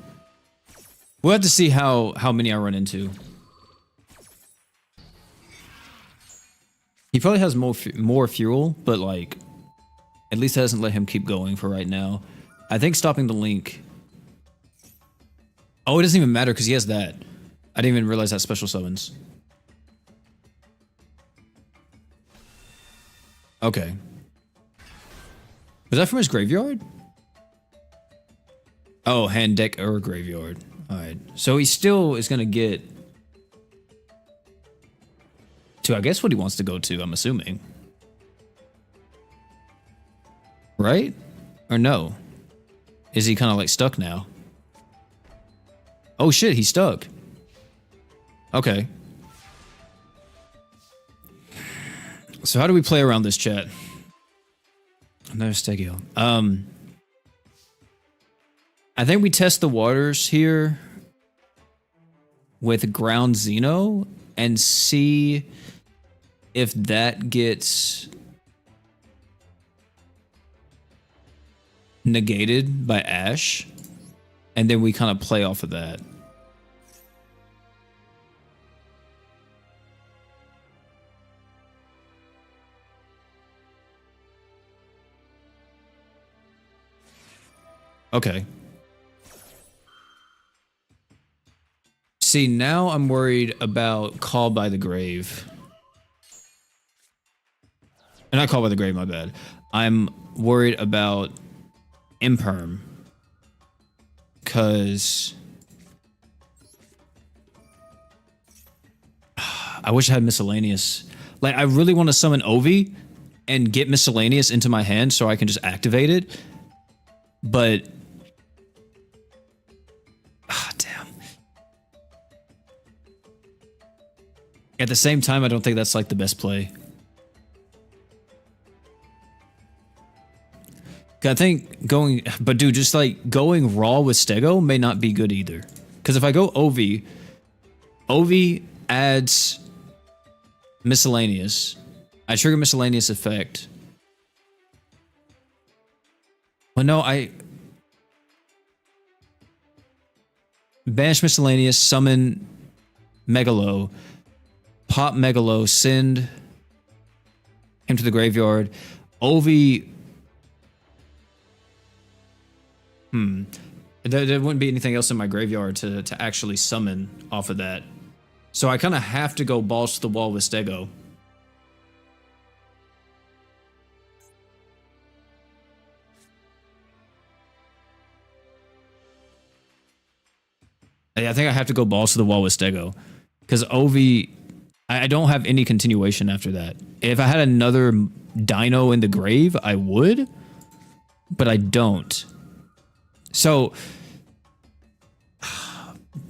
We'll have to see how many I run into. He probably has more fuel, but like, at least it doesn't let him keep going for right now. I think stopping the link. Oh, it doesn't even matter because he has that. I didn't even realize that special summons. Okay. Was that from his graveyard? Oh, hand, deck, or graveyard. Alright. So he still is going to get to, I guess, what he wants to go to, I'm assuming. Right? Or no? Is he kind of like stuck now? Oh shit, he's stuck. Okay. So how do we play around this, chat? Another Stegio. I think we test the waters here with Ground Xeno and see if that gets negated by Ash, and then we kind of play off of that. Okay. See, now I'm worried about Call by the Grave. Not Call by the Grave, my bad. I'm worried about Imperm. Because I wish I had Miscellaneous. Like, I really want to summon Ovi and get Miscellaneous into my hand so I can just activate it. But damn. At the same time, I don't think that's like the best play. I think going, but dude, just like going raw with Stego may not be good either. Because if I go Ovi, Ovi adds Miscellaneous. I trigger Miscellaneous effect. Well, no, I banish Miscellaneous, summon Megalo, pop Megalo, send him to the graveyard. Ovi. There wouldn't be anything else in my graveyard to actually summon off of that. So I kind of have to go balls to the wall with Stego. I think I have to go balls to the wall with Stego. Because Ovi, I don't have any continuation after that. If I had another Dino in the grave, I would. But I don't. So,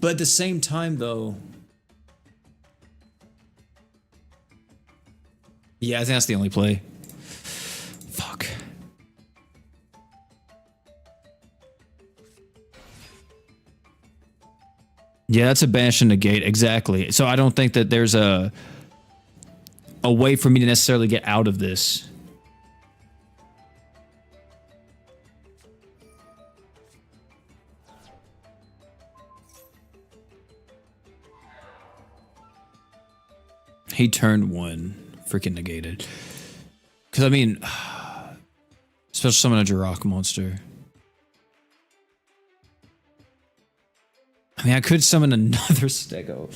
but at the same time, though, yeah, I think that's the only play. Fuck. Yeah, that's a banish and negate, exactly. So I don't think that there's a way for me to necessarily get out of this. He turned one. Freaking negated. Because, I mean, special summon a Jirok monster. I mean, I could summon another Stego.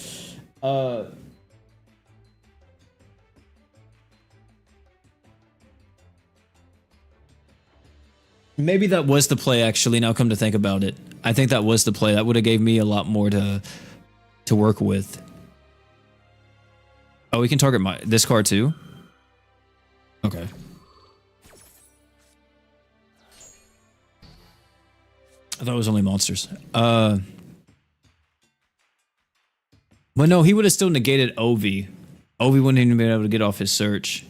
Maybe that was the play, actually, now come to think about it. I think that was the play. That would have gave me a lot more to work with. Oh, we can target this card too? Okay. I thought it was only monsters. Well, no, he would have still negated Ovi. Ovi wouldn't even been able to get off his search.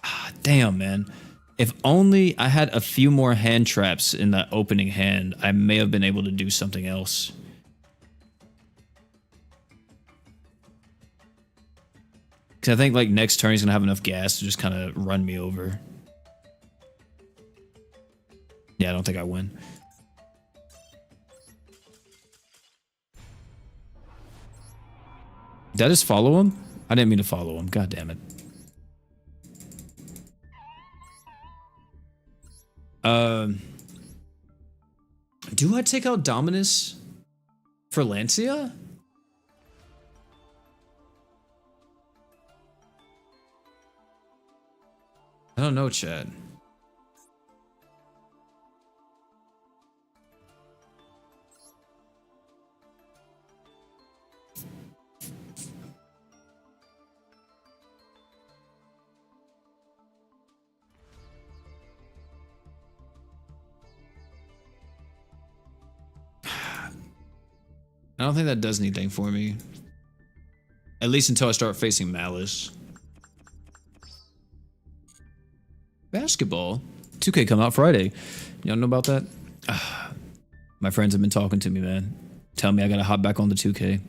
Ah, damn, man. If only I had a few more hand traps in that opening hand, I may have been able to do something else. Because I think like next turn he's going to have enough gas to just kind of run me over. Yeah, I don't think I win. Did I just follow him? I didn't mean to follow him. God damn it. Do I take out Dominus for Lancia? I don't know, Chad. I don't think that does anything for me. At least until I start facing Malice. Basketball? 2K come out Friday. Y'all know about that? My friends have been talking to me, man. Tell me I gotta hop back on the 2K.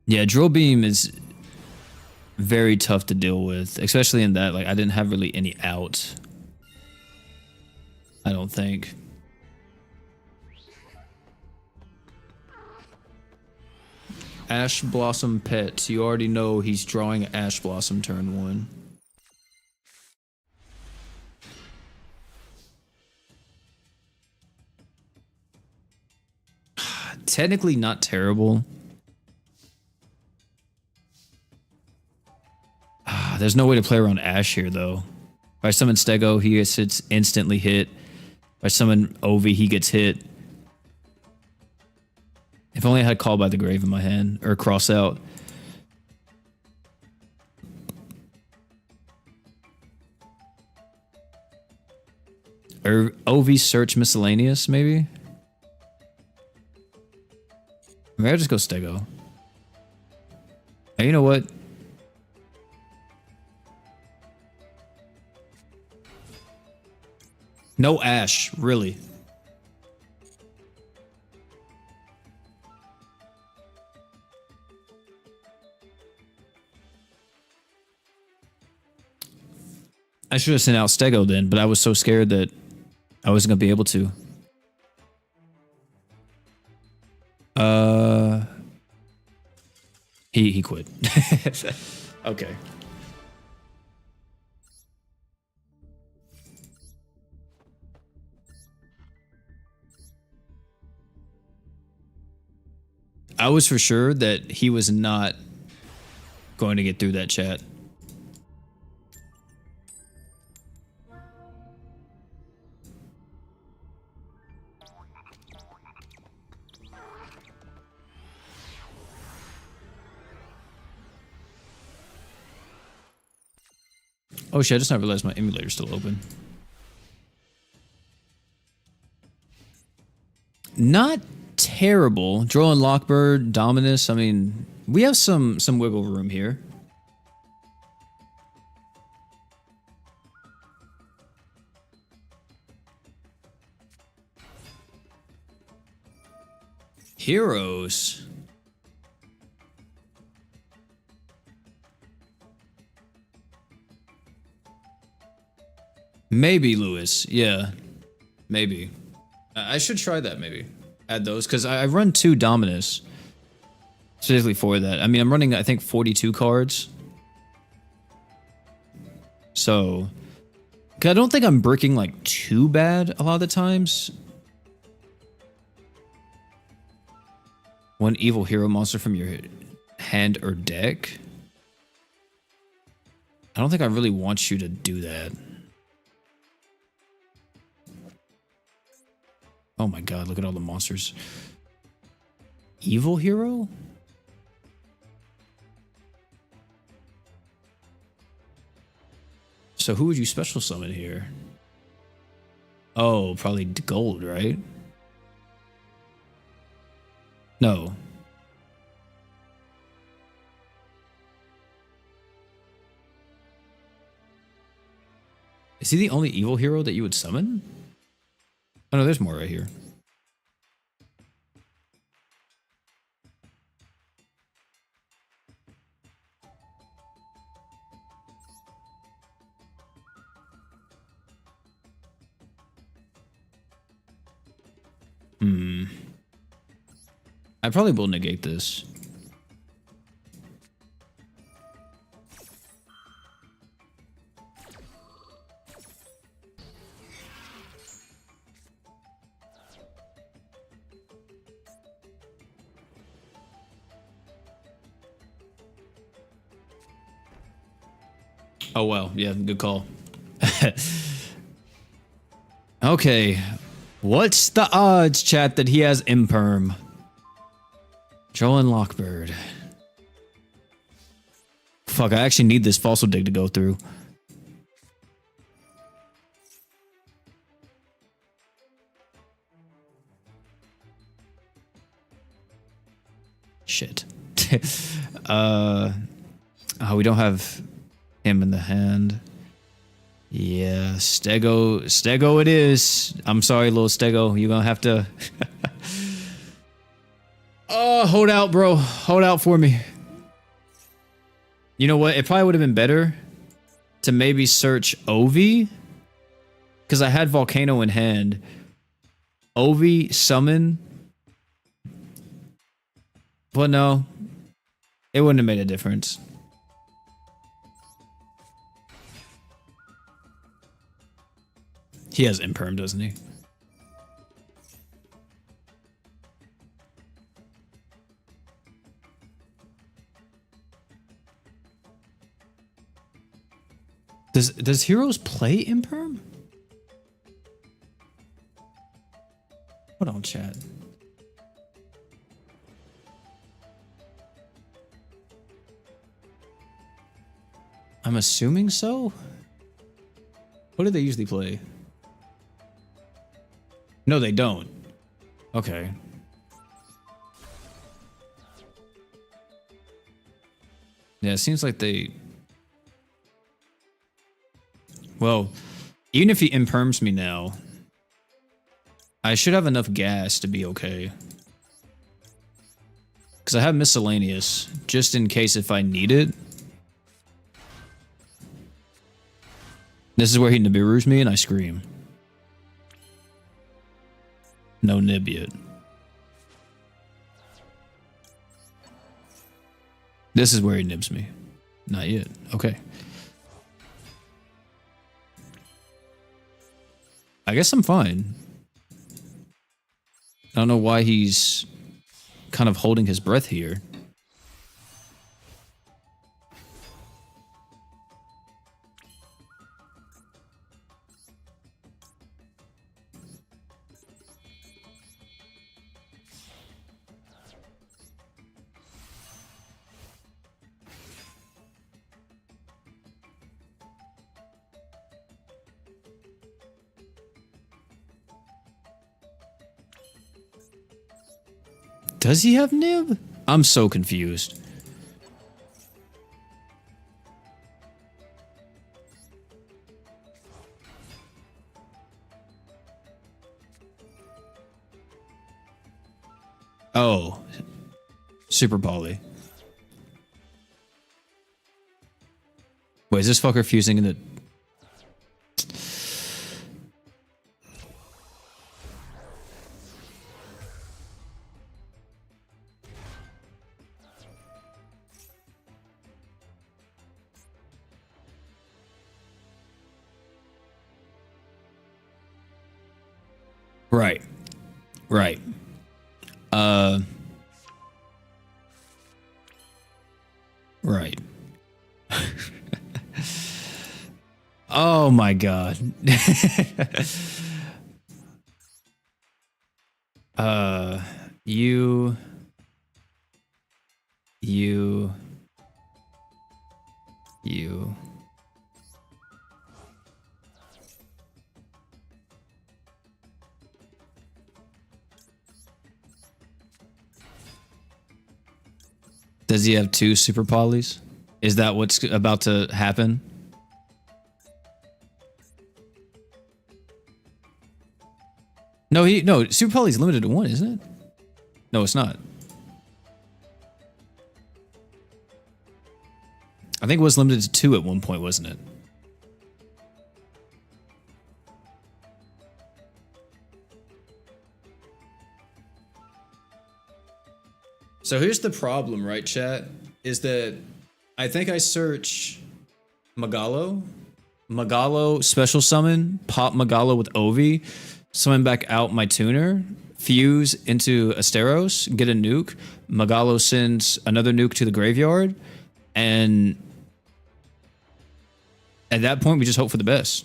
Yeah, Drill Beam is very tough to deal with. Especially in that, like, I didn't have really any out. I don't think. Ash Blossom Pet. You already know he's drawing Ash Blossom turn 1. Technically not terrible. There's no way to play around Ash here, though. If I summon Stego, he gets instantly hit. If I summon Ovi, he gets hit. If only I had Call by the Grave in my hand, or Cross Out. Or Ovi Search Miscellaneous, maybe? Maybe I'll just go Stego. Hey, you know what? No Ash, really. I should have sent out Stego then, but I was so scared that I wasn't going to be able to. He quit. Okay. I was for sure that he was not going to get through that chat. Oh shit, I just not realized my emulator's still open. Not terrible. Drawing Lockbird, Dominus, I mean, we have some wiggle room here. Heroes. Maybe, Lewis. Yeah. Maybe. I should try that, maybe. add those because I run 2 Dominus specifically for that. I mean, I'm running I think 42 cards. So, 'cause I don't think I'm bricking like too bad a lot of the times. One evil hero monster from your hand or deck. I don't think I really want you to do that. Oh my god, look at all the monsters. Evil hero? So who would you special summon here? Oh, probably gold, right? No. Is he the only evil hero that you would summon? Oh no, there's more right here. I probably will negate this. Oh, well. Yeah, good call. Okay. What's the odds, chat, that he has Imperm? Joel and Lockbird. Fuck, I actually need this fossil dig to go through. Shit. Oh, we don't have him in the hand. Yeah, Stego it is. I'm sorry, little Stego. You're gonna have to... Oh, hold out, bro. Hold out for me. You know what? It probably would have been better to maybe search Ovi. Because I had Volcano in hand. Ovi, summon. But no. It wouldn't have made a difference. He has Imperm, doesn't he? Does Heroes play Imperm? Hold on, chat. I'm assuming so? What do they usually play? No, they don't. Okay. Yeah, it seems like they... Well, even if he imperms me now, I should have enough gas to be okay. Because I have miscellaneous, just in case if I need it. This is where he Nibiru's me and I scream. No nib yet. This is where he nibs me. Not yet. Okay. I guess I'm fine. I don't know why he's kind of holding his breath here. Does he have nib? I'm so confused. Oh. Super Poly. Wait, is this fucker fusing in the... Right. Right. Uh. Right. Oh my god. uh. You. You. You. Does he have 2 super polys? Is that what's about to happen? No, super poly's limited to 1, isn't it? No, it's not. I think it was limited to 2 at one point, wasn't it? So here's the problem, right, chat? Is that I think I search Magalo, special summon, pop Magalo with Ovi, summon back out my tuner, fuse into Asteros, get a nuke, Magalo sends another nuke to the graveyard, and at that point we just hope for the best.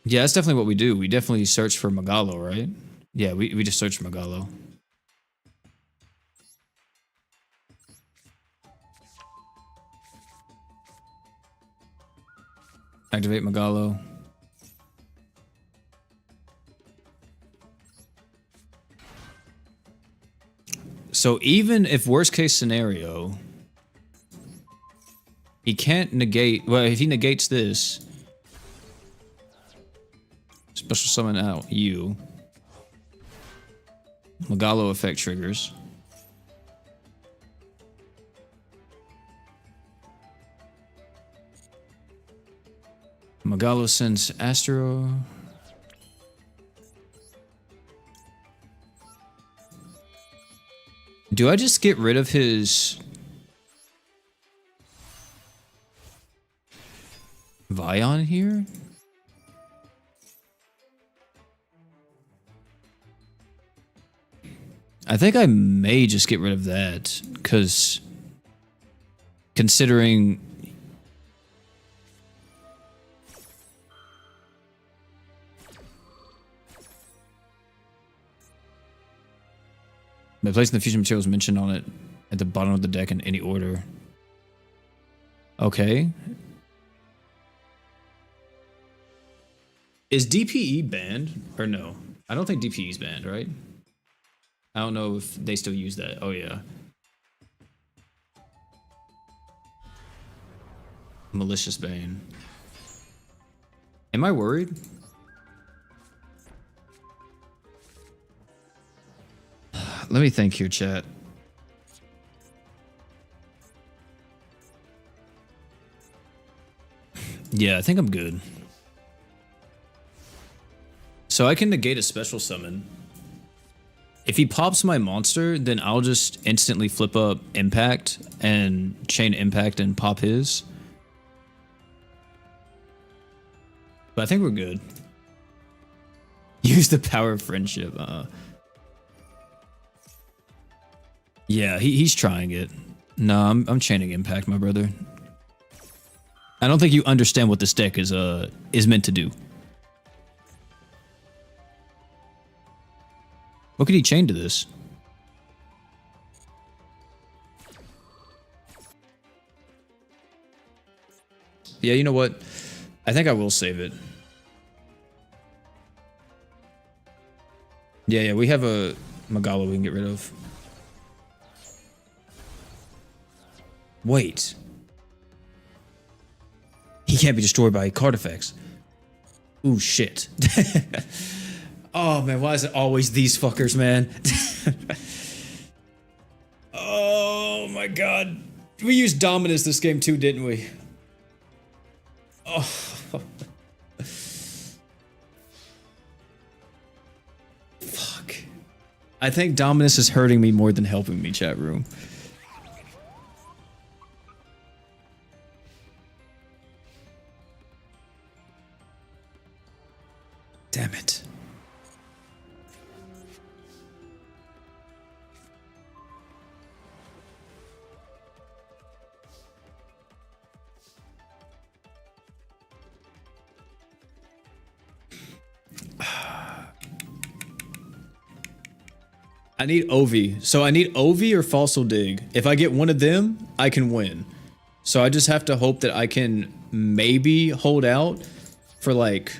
Yeah, that's definitely what we do. We definitely search for Magalo, right? Yeah, we just search for Magalo. Activate Magalo. So even if worst case scenario, he can't negate, well, if he negates this, special summon out you. Magalo effect triggers. Magalo sends Astro. Do I just get rid of his Vion here? I think I may just get rid of that, because considering by placing the fusion materials mentioned on it at the bottom of the deck in any order. Okay. Is DPE banned or no? I don't think DPE is banned, right? I don't know if they still use that. Oh yeah. Malicious Bane. Am I worried? Let me think here, chat. Yeah, I think I'm good. So I can negate a special summon. If he pops my monster, then I'll just instantly flip up Impact and chain Impact and pop his. But I think we're good. Use the power of friendship. Yeah, he's trying it. No, I'm chaining Impact, my brother. I don't think you understand what this deck is meant to do. What could he chain to this? Yeah, you know what? I think I will save it. Yeah, we have a Magalo we can get rid of. Wait. He can't be destroyed by card effects. Ooh, shit. Oh, man, why is it always these fuckers, man? Oh, my God. We used Dominus this game, too, didn't we? Oh. I think Dominus is hurting me more than helping me, chat room. Damn it. I need Ovi. So I need Ovi or Fossil Dig. If I get one of them, I can win. So I just have to hope that I can maybe hold out for like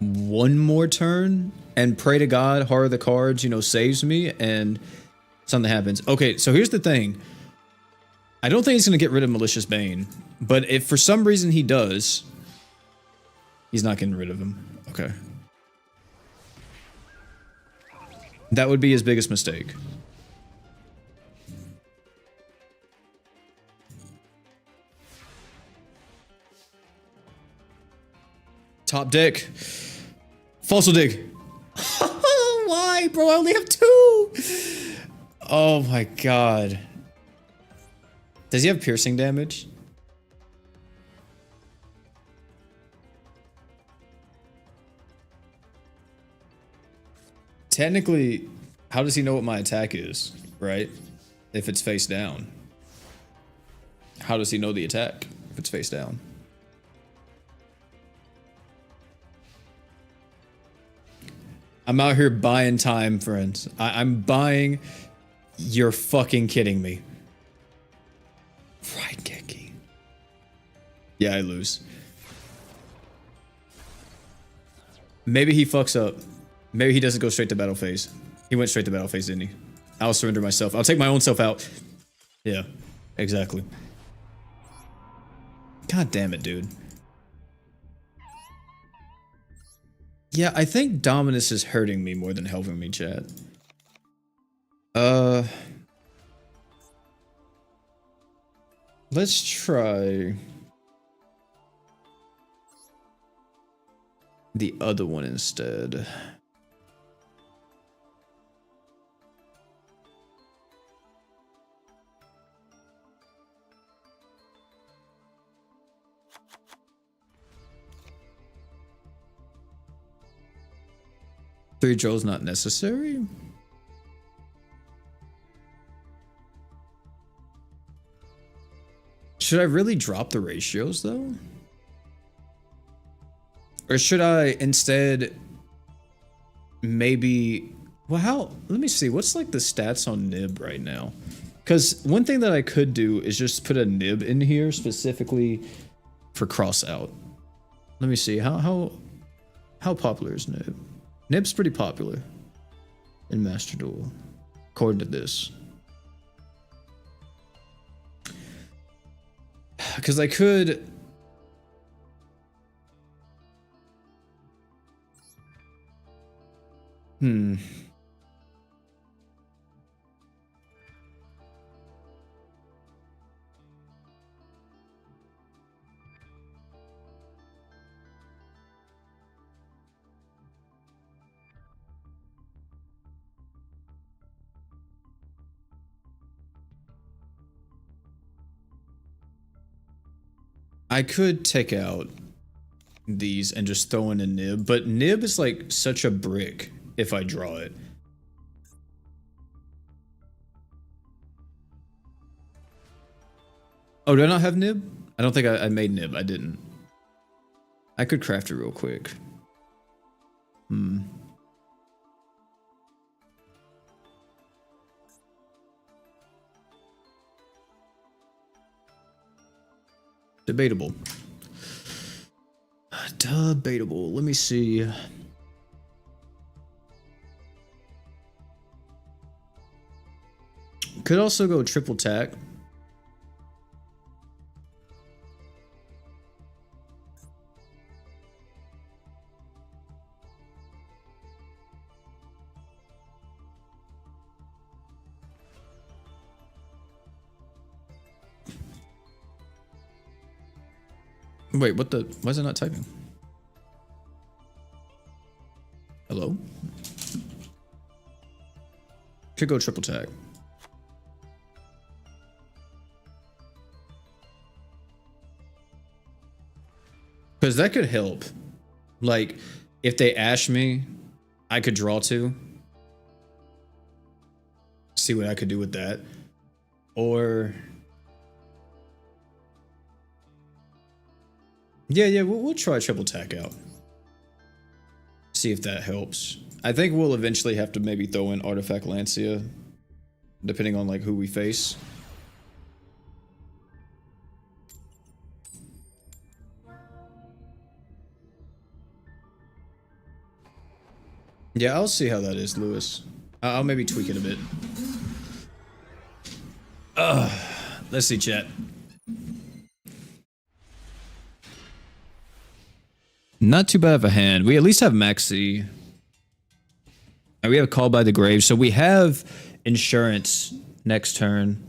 one more turn and pray to God, Heart of the Cards, you know, saves me and something happens. Okay, so here's the thing. I don't think he's going to get rid of Malicious Bane, but if for some reason he does, he's not getting rid of him. Okay. That would be his biggest mistake. Top deck. Fossil Dig. Why, bro? I only have 2. Oh my god. Does he have piercing damage? Technically, how does he know what my attack is, right? If it's face down. How does he know the attack if it's face down? I'm out here buying time, friends. I'm buying... You're fucking kidding me. Right, Geki. Yeah, I lose. Maybe he fucks up. Maybe he doesn't go straight to battle phase. He went straight to battle phase, didn't he? I'll surrender myself. I'll take my own self out. Yeah, exactly. God damn it, dude. Yeah, I think Dominus is hurting me more than helping me, chat. Let's try the other one instead. Three Joel's not necessary? Should I really drop the ratios though? Or should I instead maybe, well, how, let me see, what's like the stats on Nib right now? Because one thing that I could do is just put a Nib in here specifically for cross out. Let me see, how popular is Nib? Nib's pretty popular in Master Duel, according to this. Because I could... I could take out these and just throw in a Nib, but Nib is like such a brick if I draw it. Oh, do I not have Nib? I don't think I made Nib. I didn't. I could craft it real quick. Debatable. Debatable. Let me see. Could also go triple tack. Wait, what the? Why is it not typing? Hello? Could go triple tag. Because that could help. Like, if they ash me, I could draw 2. See what I could do with that. Or... Yeah, we'll try triple tack out. See if that helps. I think we'll eventually have to maybe throw in Artifact Lancia, depending on like who we face. Yeah, I'll see how that is, Lewis. I'll maybe tweak it a bit. Let's see, chat. Not too bad of a hand. We at least have Maxi. And we have Call by the Grave, so we have insurance next turn.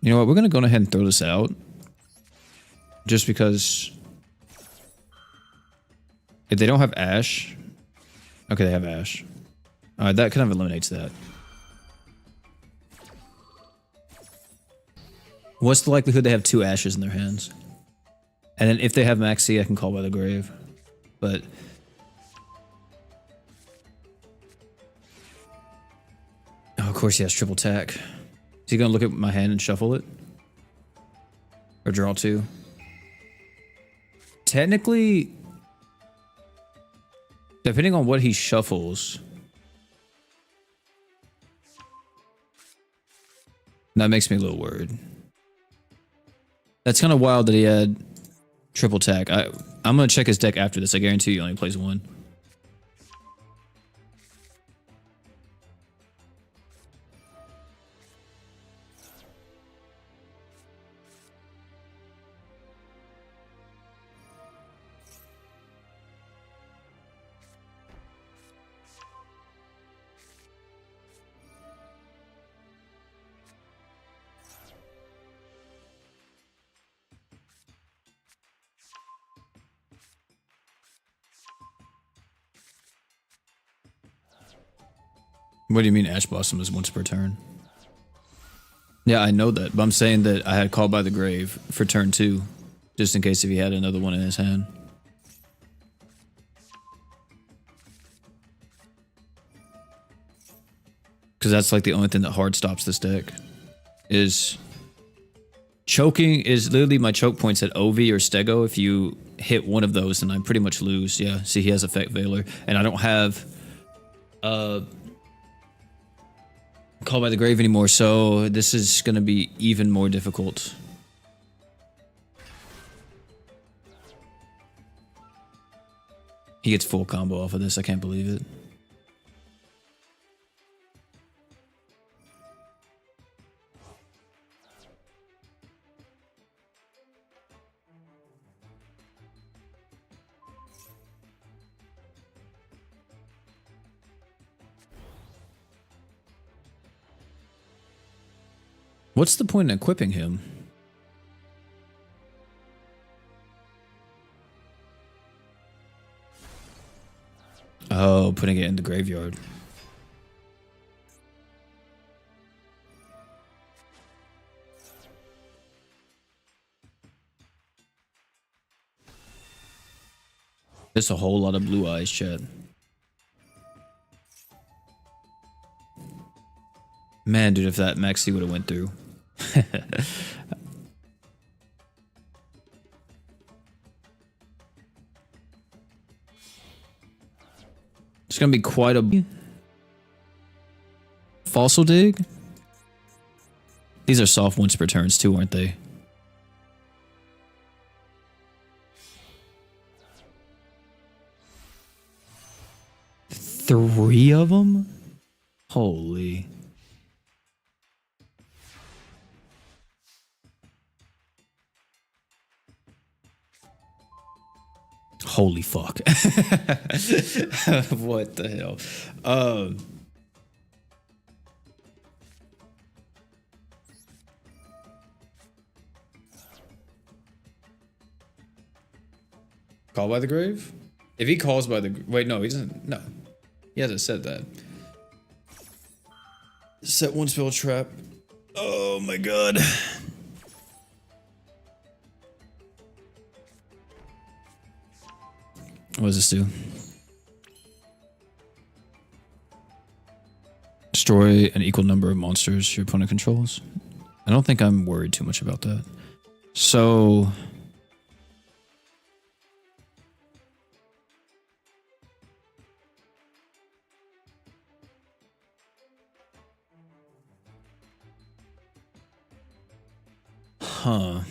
You know what? We're going to go ahead and throw this out. Just because... If they don't have Ash... Okay, they have Ash. Alright, that kind of eliminates that. What's the likelihood they have 2 Ashes in their hands? And then if they have Maxi, I can Call by the Grave. But... Oh, of course he has triple tack. Is he gonna look at my hand and shuffle it? Or draw 2? Technically... Depending on what he shuffles... That makes me a little worried. That's kind of wild that he had triple tack. I'm going to check his deck after this. I guarantee he only plays 1. What do you mean Ash Blossom is once per turn? Yeah, I know that, but I'm saying that I had Call by the Grave for turn 2, just in case if he had another one in his hand. Because that's like the only thing that hard stops this deck. Is... Choking is literally my choke points at Ovi or Stego. If you hit one of those, then I pretty much lose. Yeah, see, he has Effect Veiler. And I don't have... Call by the Grave anymore, so this is gonna be even more difficult. He gets full combo off of this, I can't believe it. What's the point in equipping him? Oh, putting it in the graveyard. There's a whole lot of blue eyes, chat. Man, dude, if that Maxi would have went through. It's gonna be quite a fossil dig. These are soft once per turns too, aren't they? Three of them? Holy. Holy fuck. What the hell? Call by the grave? If he calls by the... Wait, no, he doesn't... No. He hasn't said that. Set one spell trap. Oh my god. What does this do? Destroy an equal number of monsters your opponent controls. I don't think I'm worried too much about that. So... Huh.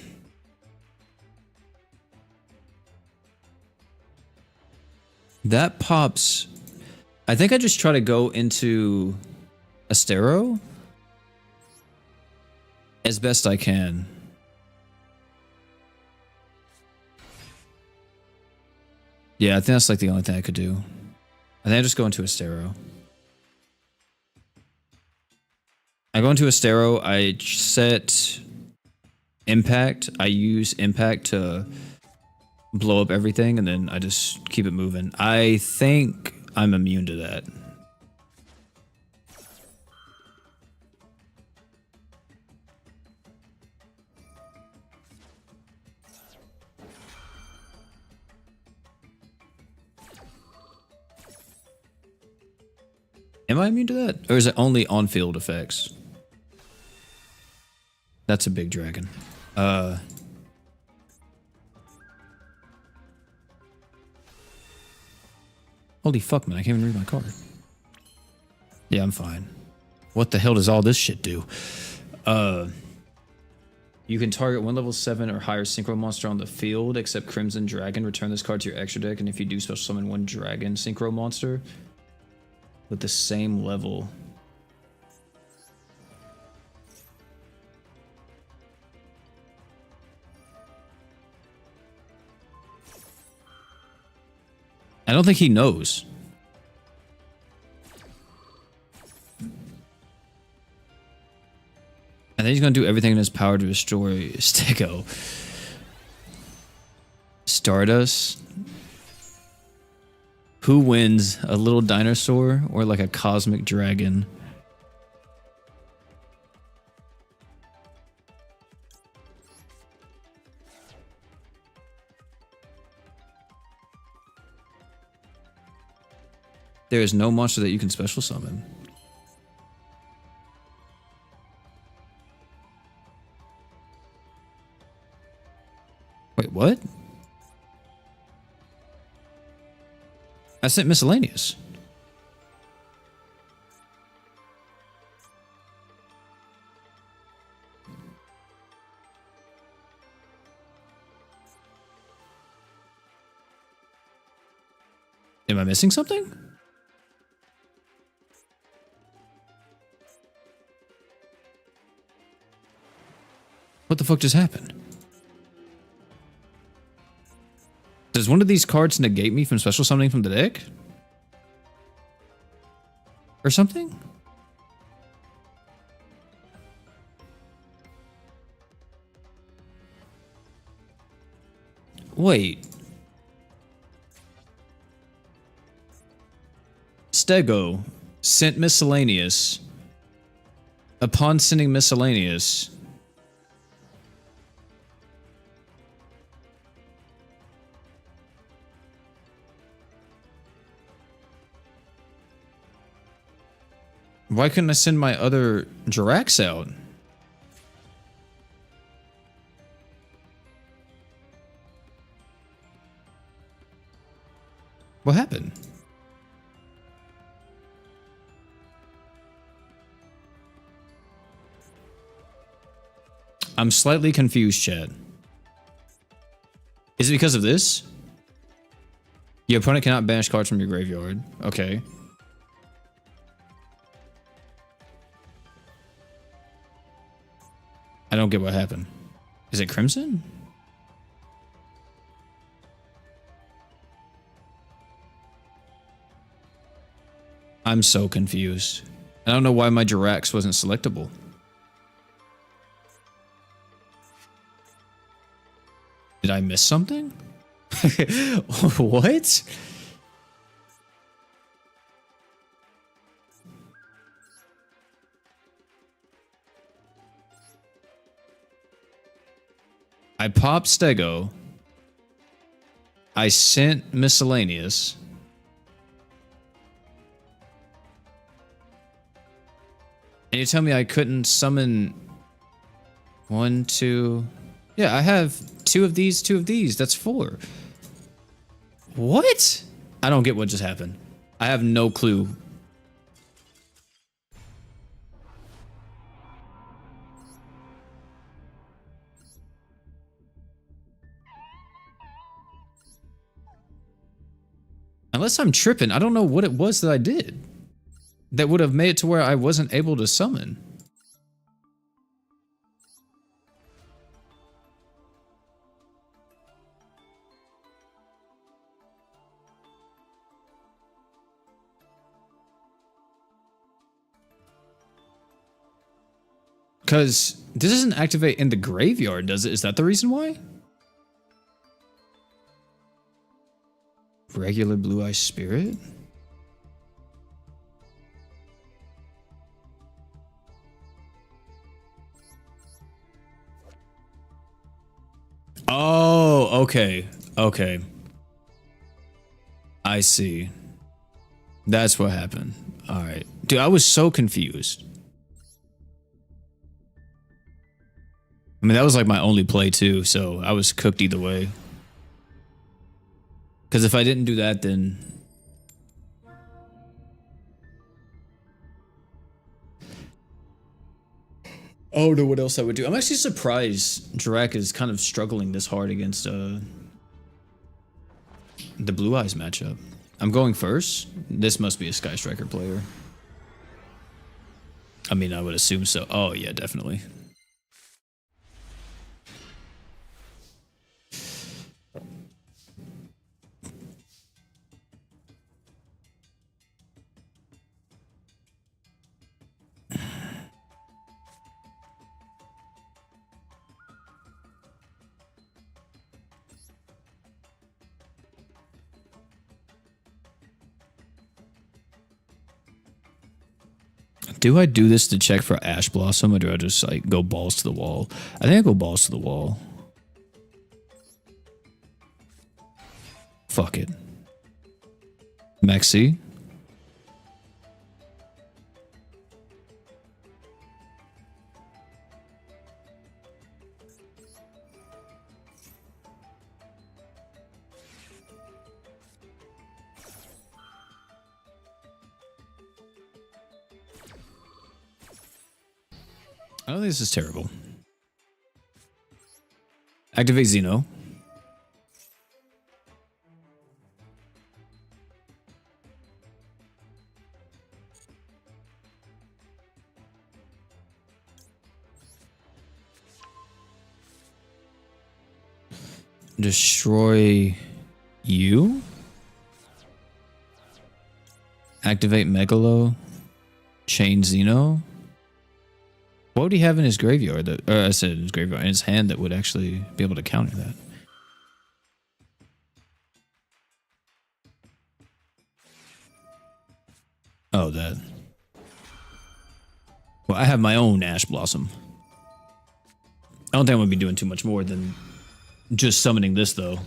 That pops... I think I just try to go into Astero as best I can. Yeah, I think that's like the only thing I could do. I think I just go into Astero. I go into Astero, I set impact. I use impact to blow up everything, and then I just keep it moving. I think I'm immune to that. Am I immune to that? Or is it only on-field effects? That's a big dragon. Holy fuck, man. I can't even read my card. Yeah, I'm fine. What the hell does all this shit do? You can target one level 7 or higher synchro monster on the field, except Crimson Dragon. Return this card to your extra deck, and if you do, special summon one dragon synchro monster with the same level. I don't think he knows. I think he's going to do everything in his power to destroy Stego. Stardust. Who wins, a little dinosaur or like a cosmic dragon? There is no monster that you can special summon. Wait, what? I sent miscellaneous. Am I missing something? What the fuck just happened? Does one of these cards negate me from special summoning from the deck? Or something? Wait. Stego sent miscellaneous. Upon sending miscellaneous, why couldn't I send my other Jirax out? What happened? I'm slightly confused, chat. Is it because of this? Your opponent cannot banish cards from your graveyard. Okay. I don't get what happened. Is it Crimson? I'm so confused. I don't know why my Jirax wasn't selectable. Did I miss something? What? I popped Stego. I sent miscellaneous. And you tell me I couldn't summon one, two. Yeah, I have two of these, two of these. That's four. What? I don't get what just happened. I have no clue. Unless I'm tripping, I don't know what it was that I did that would have made it to where I wasn't able to summon. Because this doesn't activate in the graveyard, does it? Is that the reason why? Regular Blue Eye Spirit? Oh, okay. Okay. I see. That's what happened. All right. Dude, I was so confused. I mean, that was like my only play too, so I was cooked either way. Because if I didn't do that, then... I don't know what else I would do. I'm actually surprised Drac is kind of struggling this hard against the Blue Eyes matchup. I'm going first. This must be a Sky Striker player. I mean, I would assume so. Oh, yeah, definitely. Do I do this to check for Ash Blossom, or do I just like go balls to the wall? I think I go balls to the wall. Fuck it. Maxi. I don't think this is terrible. Activate Xeno. Destroy you? Activate Megalo. Chain Xeno. What would he have in his graveyard? That, or I said in his graveyard, in his hand that would actually be able to counter that? Oh, that. Well, I have my own Ash Blossom. I don't think I'm going to be doing too much more than just summoning this, though.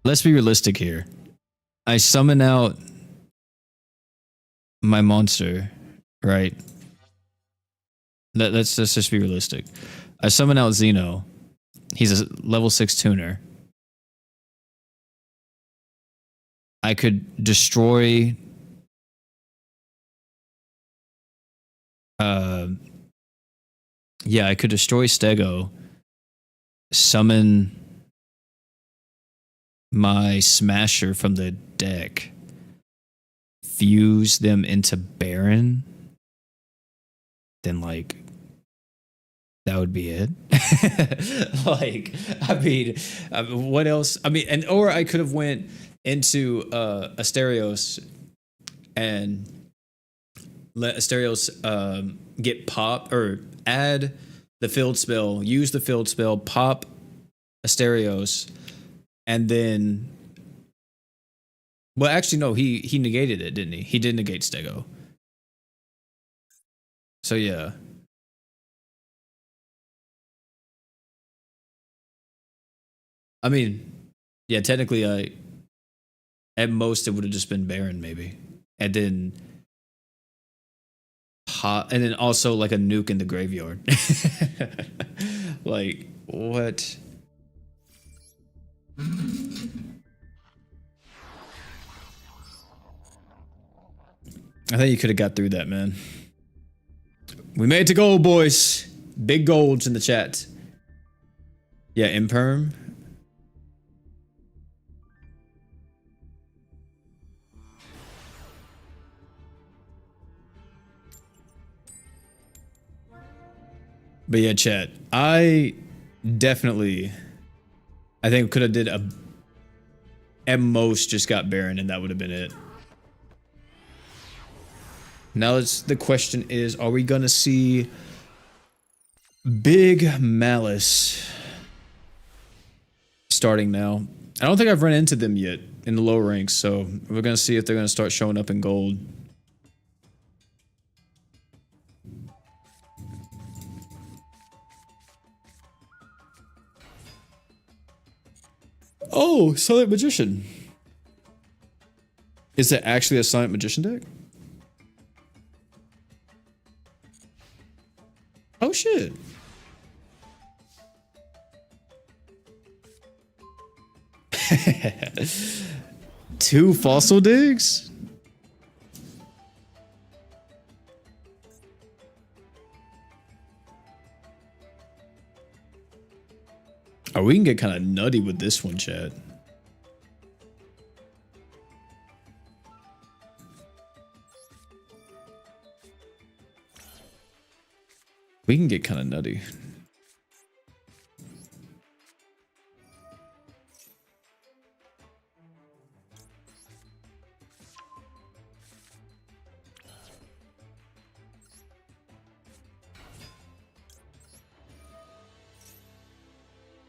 Let's be realistic here. I summon out my monster, right? Let's just be realistic. I summon out Xeno. He's a level 6 tuner. I could destroy... yeah, I could destroy Stego. Summon... my Smasher from the deck, fuse them into Baron, then like that would be it. Like, I mean, what else? I mean, and or I could have went into Asterios and let Asterios get pop or add the field spell, use the field spell, pop Asterios, and then well, actually no, he negated it, didn't he? He did negate Stego. So yeah. I mean, yeah, technically at most it would have just been Baron maybe. And then and then also like a nuke in the graveyard. Like what? I think you could have got through that, man. We made it to gold, boys. Big golds in the chat. Yeah, Imperm. But yeah, chat. I think could have did a at most just got Baron and that would have been it. Now the question is, are we gonna see Big Malice starting now? I don't think I've run into them yet in the low ranks, so we're gonna see if they're gonna start showing up in gold. Oh, Silent Magician. Is it actually a Silent Magician deck? Oh shit. Two fossil digs? Oh, we can get kind of nutty with this one, chat. We can get kind of nutty.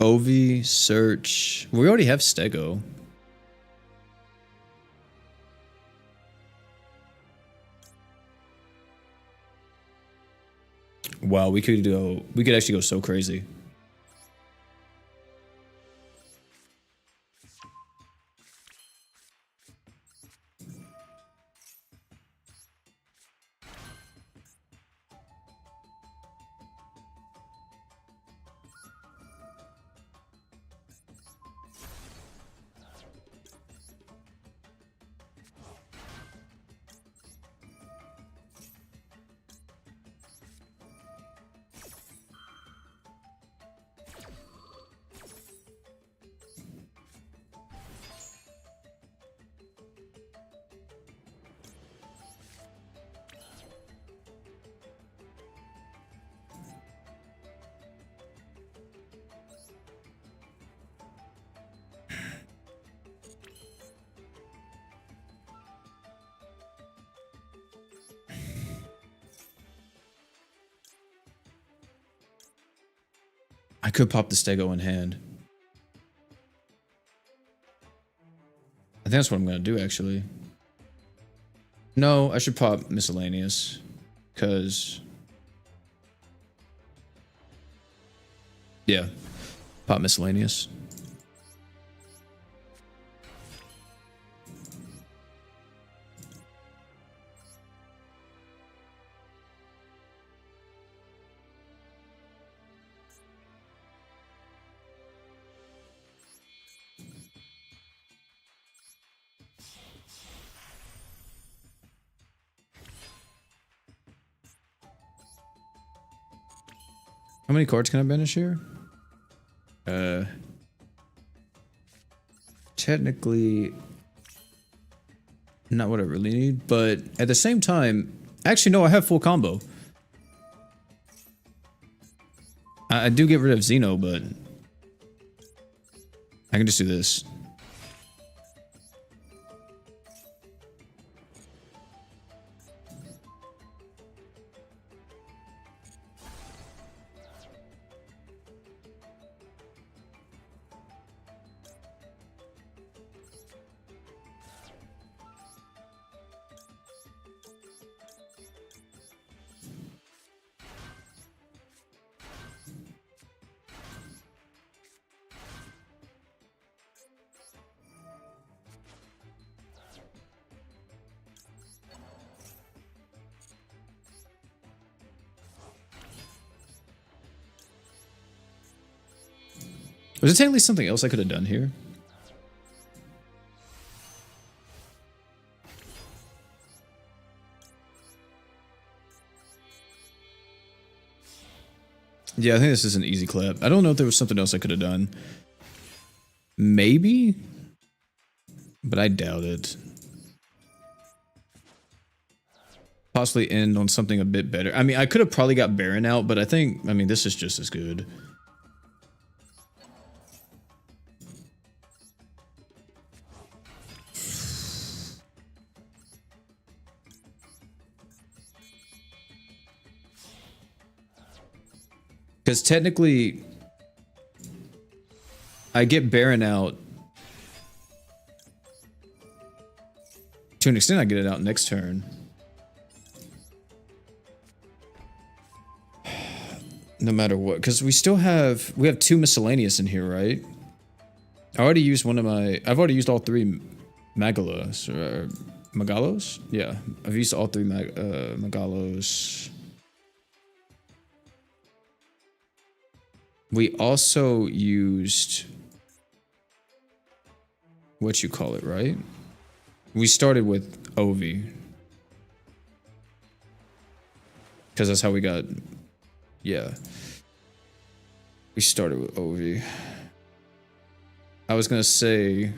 Ovi, search. We already have Stego. Wow, we could actually go so crazy. I could pop the Stego in hand. I think that's what I'm gonna do, actually. No, I should pop Miscellaneous. Because... yeah. Pop Miscellaneous. How many cards can I banish here? Technically, not what I really need, but at the same time, actually, no, I have full combo. I do get rid of Xeno, but I can just do this. Was it technically something else I could have done here? Yeah, I think this is an easy clap. I don't know if there was something else I could have done. Maybe? But I doubt it. Possibly end on something a bit better. I mean, I could have probably got Baron out, but I mean, this is just as good. Because technically, I get Baron out. To an extent, I get it out next turn. No matter what, because we have 2 miscellaneous in here, right? I already used I've already used all 3 Magalos, or Magalos? Yeah, I've used all 3 Magalos. We also used, what you call it, right? We started with Ovi. Because that's how we got, yeah. We started with Ovi. I was gonna say,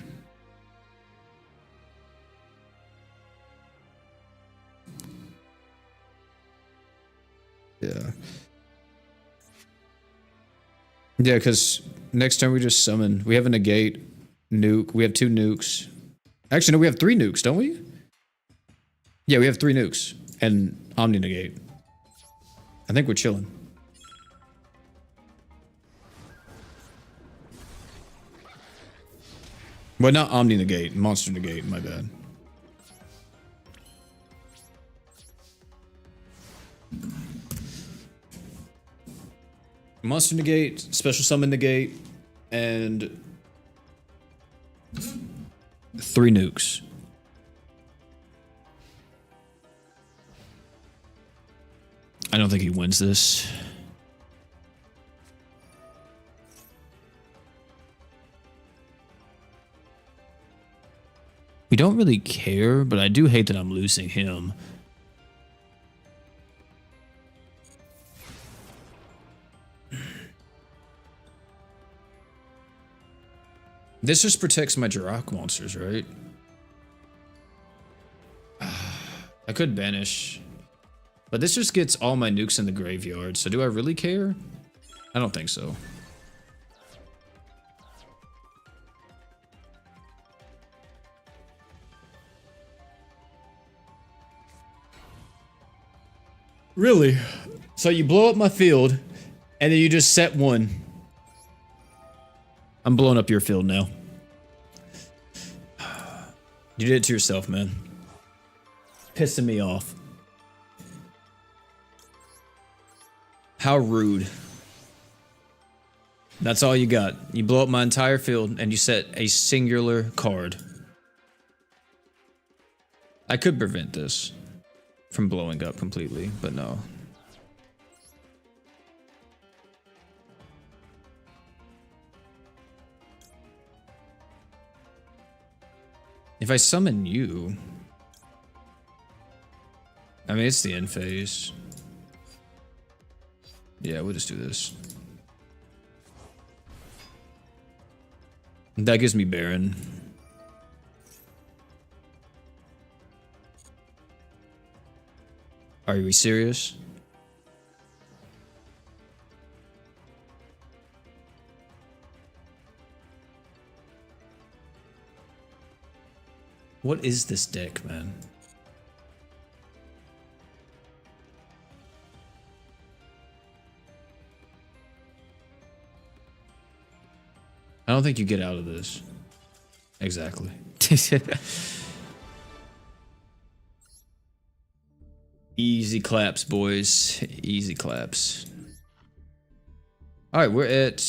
yeah. Yeah, because next time we just summon. We have a negate, nuke. We have 2 nukes. Actually, no, we have 3 nukes, don't we? Yeah, we have 3 nukes. And Omni negate. I think we're chilling. Well, not Omni negate, Monster negate, my bad. Monster negate, special summon negate, and 3 nukes. I don't think he wins this. We don't really care, but I do hate that I'm losing him. This just protects my Jirok monsters, right? I could banish. But this just gets all my nukes in the graveyard, so do I really care? I don't think so. Really? So you blow up my field, and then you just set 1. I'm blowing up your field now. You did it to yourself, man. Pissing me off. How rude. That's all you got. You blow up my entire field and you set a singular card. I could prevent this from blowing up completely, but no. If I summon you... I mean, it's the end phase. Yeah, we'll just do this. That gives me Baron. Are we serious? What is this deck, man? I don't think you get out of this. Exactly. Easy claps, boys. Easy claps. Alright, we're at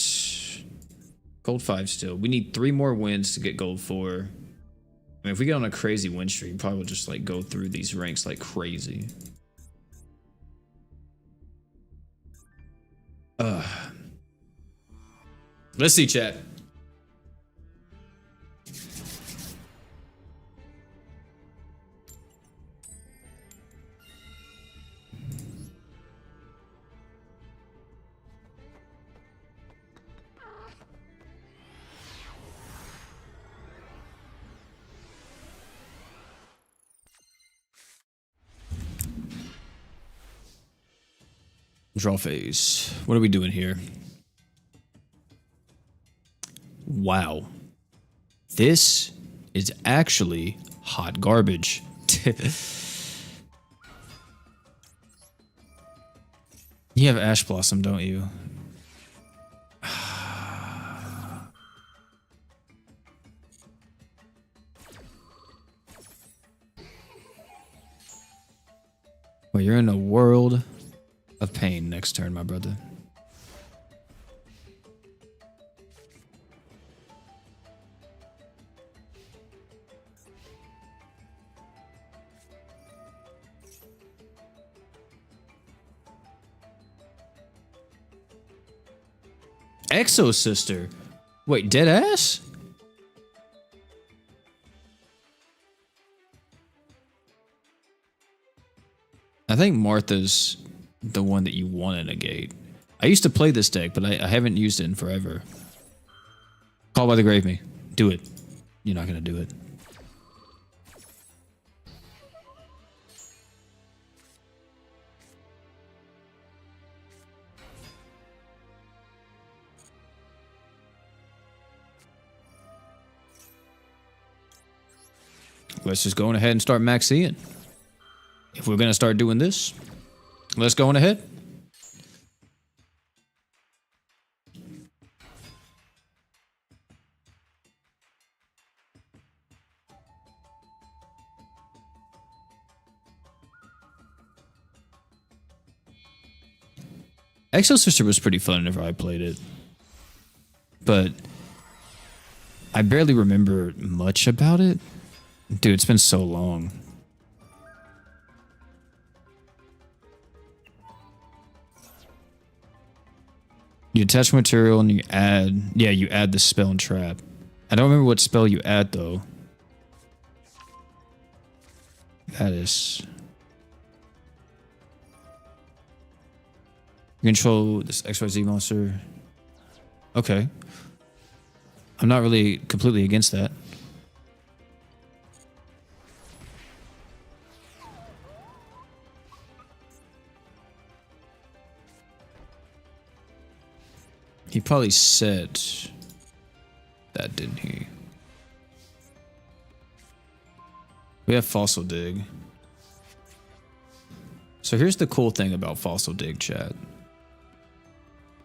gold 5 still. We need 3 more wins to get gold 4. I mean, if we get on a crazy win streak, probably will just like go through these ranks like crazy. Let's see, chat. Draw phase. What are we doing here? Wow. This is actually hot garbage. You have Ash Blossom, don't you? Well, you're in a world of pain next turn, my brother. Exo Sister. Wait, dead ass? I think Martha's the one that you want to negate. I used to play this deck, but I haven't used it in forever. Call by the Grave Me. Do it. You're not going to do it. Let's just go on ahead and start maxing. If we're going to start doing this, let's go on ahead. Exo Sister was pretty fun whenever I played it, but I barely remember much about it. Dude, it's been so long. You attach material and you add... Yeah, you add the spell and trap. I don't remember what spell you add, though. That is... You control this XYZ monster. Okay. I'm not really completely against that. He probably said that, didn't he? We have Fossil Dig. So here's the cool thing about Fossil Dig, chat.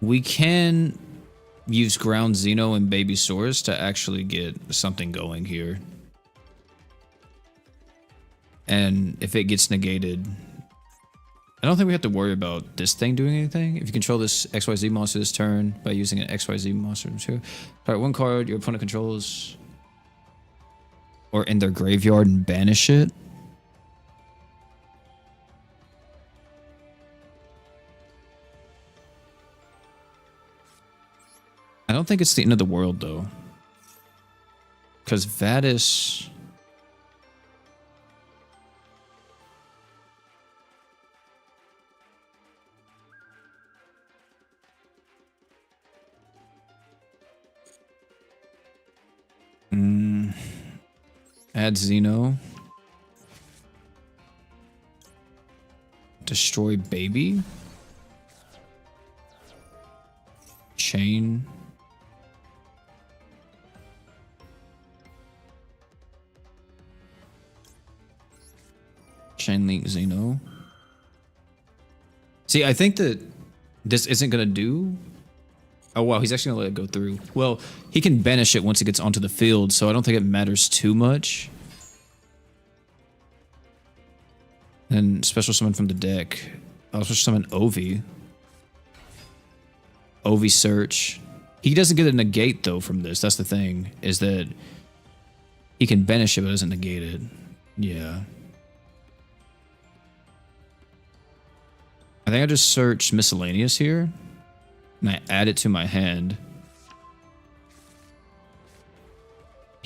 We can use Ground Xeno and Baby Saurus to actually get something going here. And if it gets negated... I don't think we have to worry about this thing doing anything. If you control this XYZ monster this turn by using an XYZ monster, alright, one card your opponent controls or in their graveyard and banish it. I don't think it's the end of the world though, because Vadis... Add Xeno. Destroy Baby. Chain. Chain Link Xeno. See, I think that this isn't going to do... Oh, wow, he's actually going to let it go through. Well, he can banish it once it gets onto the field, so I don't think it matters too much. And special summon from the deck. I'll special summon Ovi. Ovi Search. He doesn't get a negate, though, from this. That's the thing, is that he can banish it, but doesn't negate it. Yeah. I think I just search Miscellaneous here. And I add it to my hand.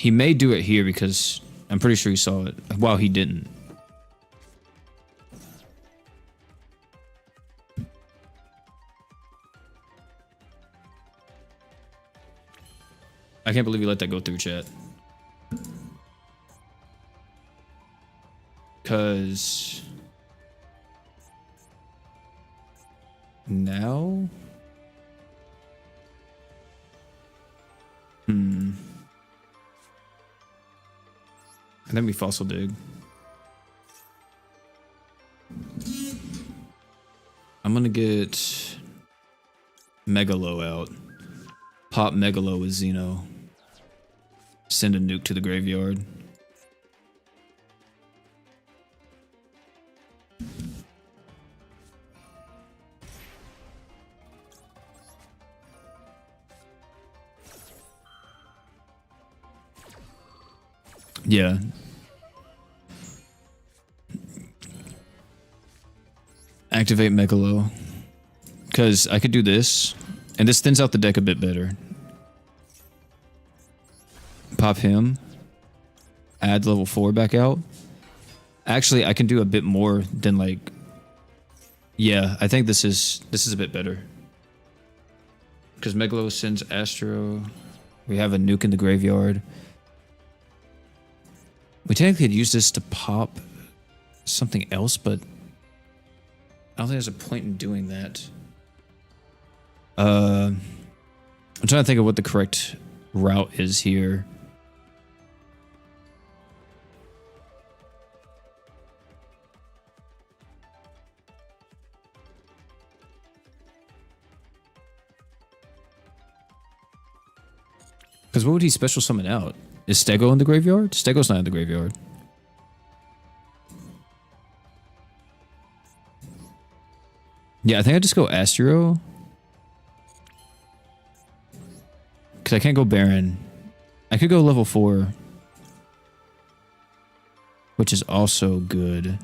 He may do it here because I'm pretty sure he saw it. Wow, he didn't. I can't believe you let that go through, chat. Because now, and then we fossil dig. I'm gonna get Megalo out. Pop Megalo with Xeno. Send a nuke to the graveyard. Yeah. Activate Megalo. Because I could do this, and this thins out the deck a bit better. Pop him. Add level 4 back out. Actually, I can do a bit more than like... Yeah, I think this is a bit better. Because Megalo sends Astro. We have a nuke in the graveyard. We technically could use this to pop something else, but I don't think there's a point in doing that. I'm trying to think of what the correct route is here. Because what would he special summon out? Is Stego in the graveyard? Stego's not in the graveyard. Yeah, I think I just go Astro. Because I can't go Baron. I could go level 4. Which is also good.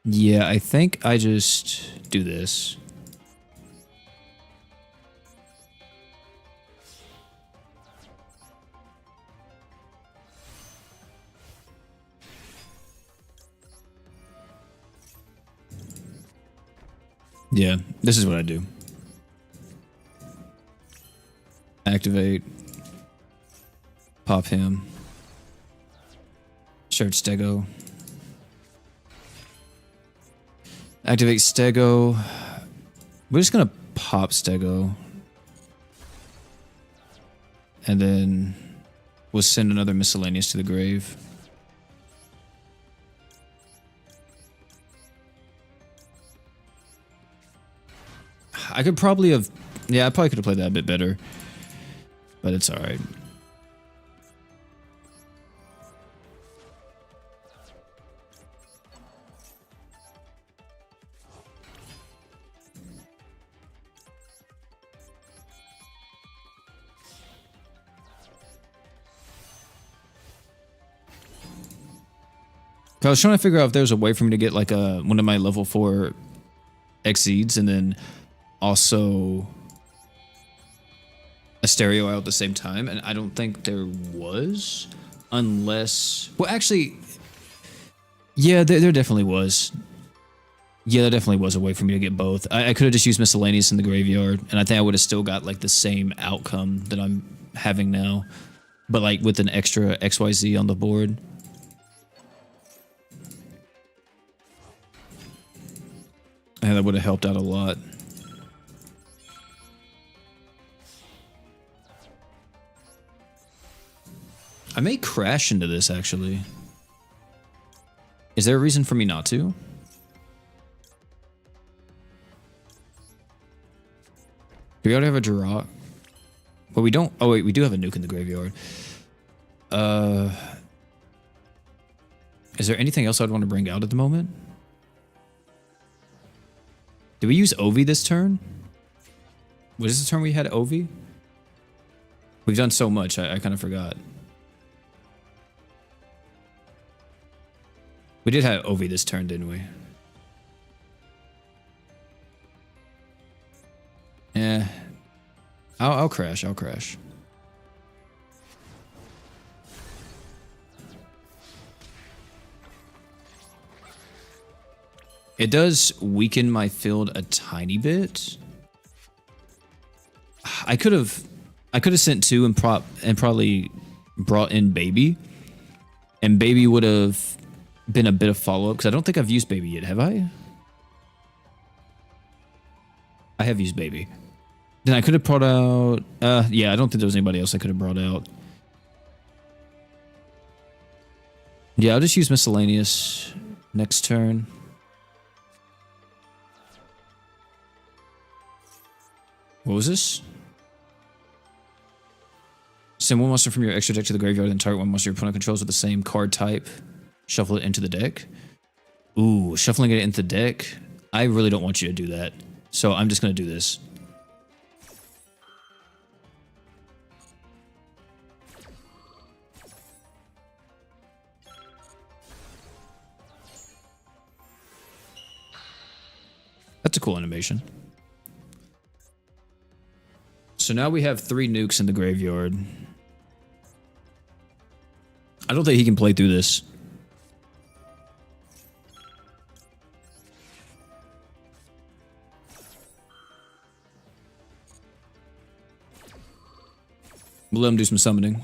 Yeah, I think I just do this. Yeah, this is what I do. Activate. Pop him. Search Stego. Activate Stego. We're just gonna pop Stego. And then we'll send another miscellaneous to the grave. I could probably have... Yeah, I probably could have played that a bit better. But it's alright. I was trying to figure out if there was a way for me to get like one of my level 4 Exceeds and then also a stereo out at the same time, and I don't think there was, unless... Well, actually, yeah, there definitely was. Yeah, there definitely was a way for me to get both. I could have just used miscellaneous in the graveyard, and I think I would have still got like the same outcome that I'm having now, but like with an extra XYZ on the board. And that would have helped out a lot. I may crash into this, actually. Is there a reason for me not to? Do we already have a draw? Well, we don't... Oh, wait, we do have a nuke in the graveyard. Is there anything else I'd want to bring out at the moment? Did we use Ovi this turn? Was this the turn we had Ovi? We've done so much, I kind of forgot. We did have Ovi this turn, didn't we? Yeah. I'll crash, I'll crash. It does weaken my field a tiny bit. I could have sent 2 and probably brought in Baby. And Baby would have been a bit of follow-up, because I don't think I've used Baby yet, have I? I have used Baby. Then I could have brought out... yeah, I don't think there was anybody else I could have brought out. Yeah, I'll just use Miscellaneous next turn. What was this? Send 1 monster from your extra deck to the graveyard and target 1 monster your opponent controls with the same card type. Shuffle it into the deck. Ooh, shuffling it into the deck? I really don't want you to do that. So I'm just going to do this. That's a cool animation. So now we have 3 nukes in the graveyard. I don't think he can play through this. We'll let him do some summoning.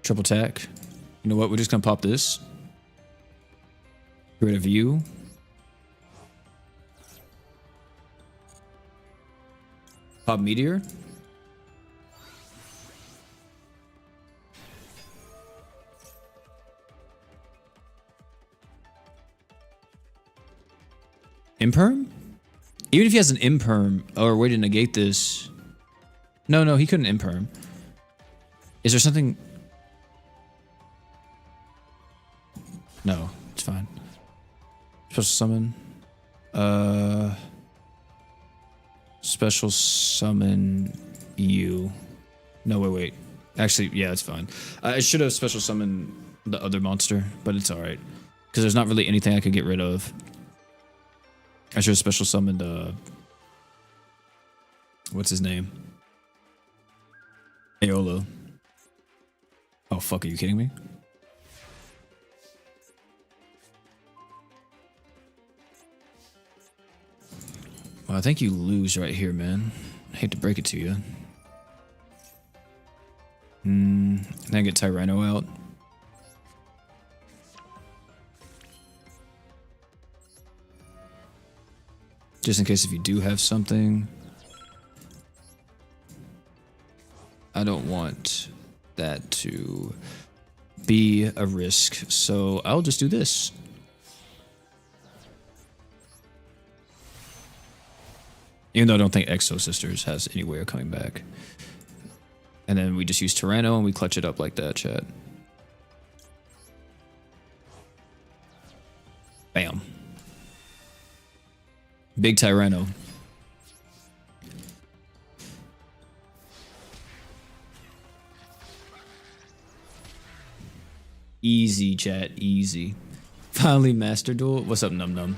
Triple attack. You know what? We're just gonna pop this. Get rid of you. Pop Meteor. Imperm? Even if he has an Imperm or a way to negate this. No, he couldn't Imperm. Is there something? No, it's fine. Special summon. Special summon you. No, wait. Actually, yeah, it's fine. I should have special summoned the other monster, but it's alright. Because there's not really anything I could get rid of. I should have special summoned, what's his name? Aeolo. Oh, fuck, are you kidding me? Well, I think you lose right here, man. I hate to break it to you. Then I get Tyranno out. Just in case if you do have something. I don't want that to be a risk, so I'll just do this. Even though I don't think Exo Sisters has any way of coming back. And then we just use Tyranno and we clutch it up like that, chat. Bam. Big Tyranno. Easy, chat. Easy. Finally, Master Duel. What's up, Num Num?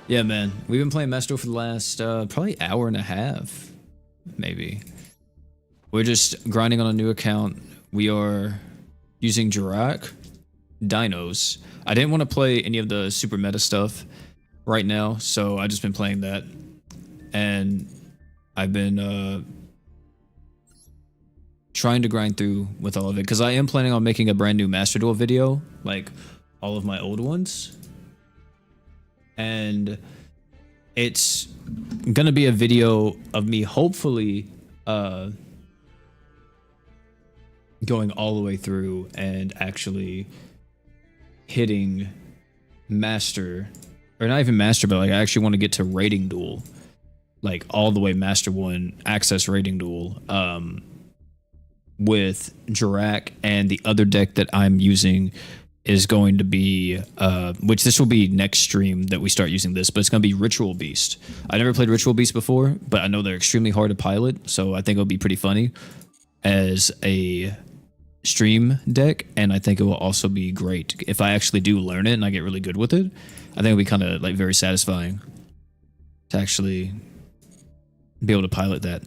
Yeah, man. We've been playing Master Duel for the last probably hour and a half. Maybe. We're just grinding on a new account. We are using Jirak, Dinos. I didn't want to play any of the super meta stuff right now, so I've just been playing that. And I've been trying to grind through with all of it, because I am planning on making a brand new Master Duel video, like all of my old ones. And it's gonna be a video of me hopefully going all the way through and actually hitting Master, or not even Master, but like I actually want to get to Rating Duel, like all the way Master 1 Access Rating Duel, with Jirak and the other deck that I'm using is going to be, which this will be next stream that we start using this, but it's going to be Ritual Beast. I never played Ritual Beast before, but I know they're extremely hard to pilot, so I think it'll be pretty funny as a stream deck, and I think it will also be great if I actually do learn it and I get really good with it. I think it'll be kind of like very satisfying to actually be able to pilot that.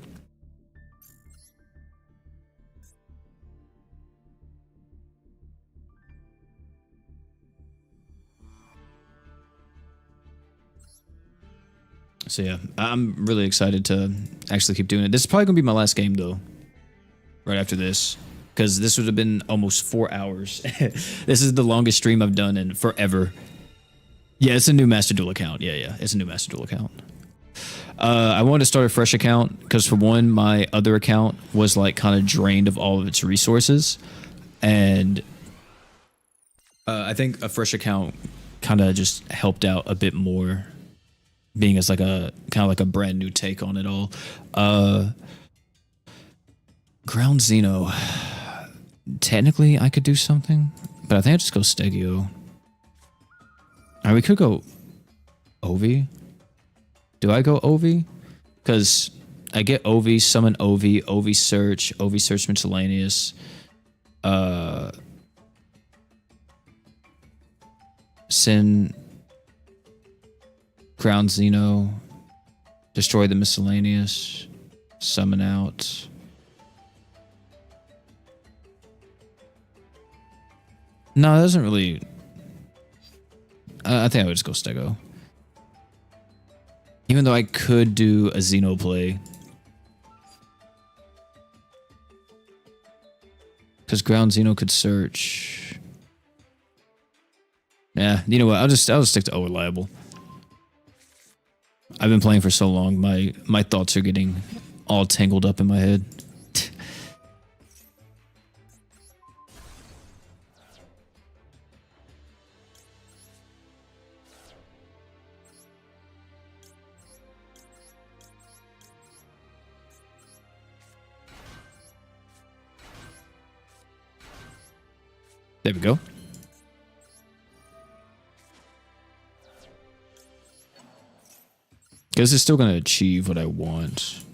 So yeah, I'm really excited to actually keep doing it. This is probably gonna be my last game though, right after this, because this would have been almost 4 hours. This is the longest stream I've done in forever. Yeah, it's a new Master Duel account. Yeah, it's a new Master Duel account. I wanted to start a fresh account because for one, my other account was like kind of drained of all of its resources, and I think a fresh account kind of just helped out a bit more, being as like a kind of like a brand new take on it all. Ground Xeno. Technically, I could do something, but I think I just go Stegio. Or we could go Ovi. Do I go Ovi? Because I get Ovi, summon Ovi, Ovi search miscellaneous. Send Ground Xeno, destroy the miscellaneous, summon out. No, it doesn't really. I think I would just go Stego. Even though I could do a Xeno play. Because Ground Xeno could search. Yeah, you know what? I'll just stick to Reliable. I've been playing for so long, my thoughts are getting all tangled up in my head. There we go. Because it's still going to achieve what I want.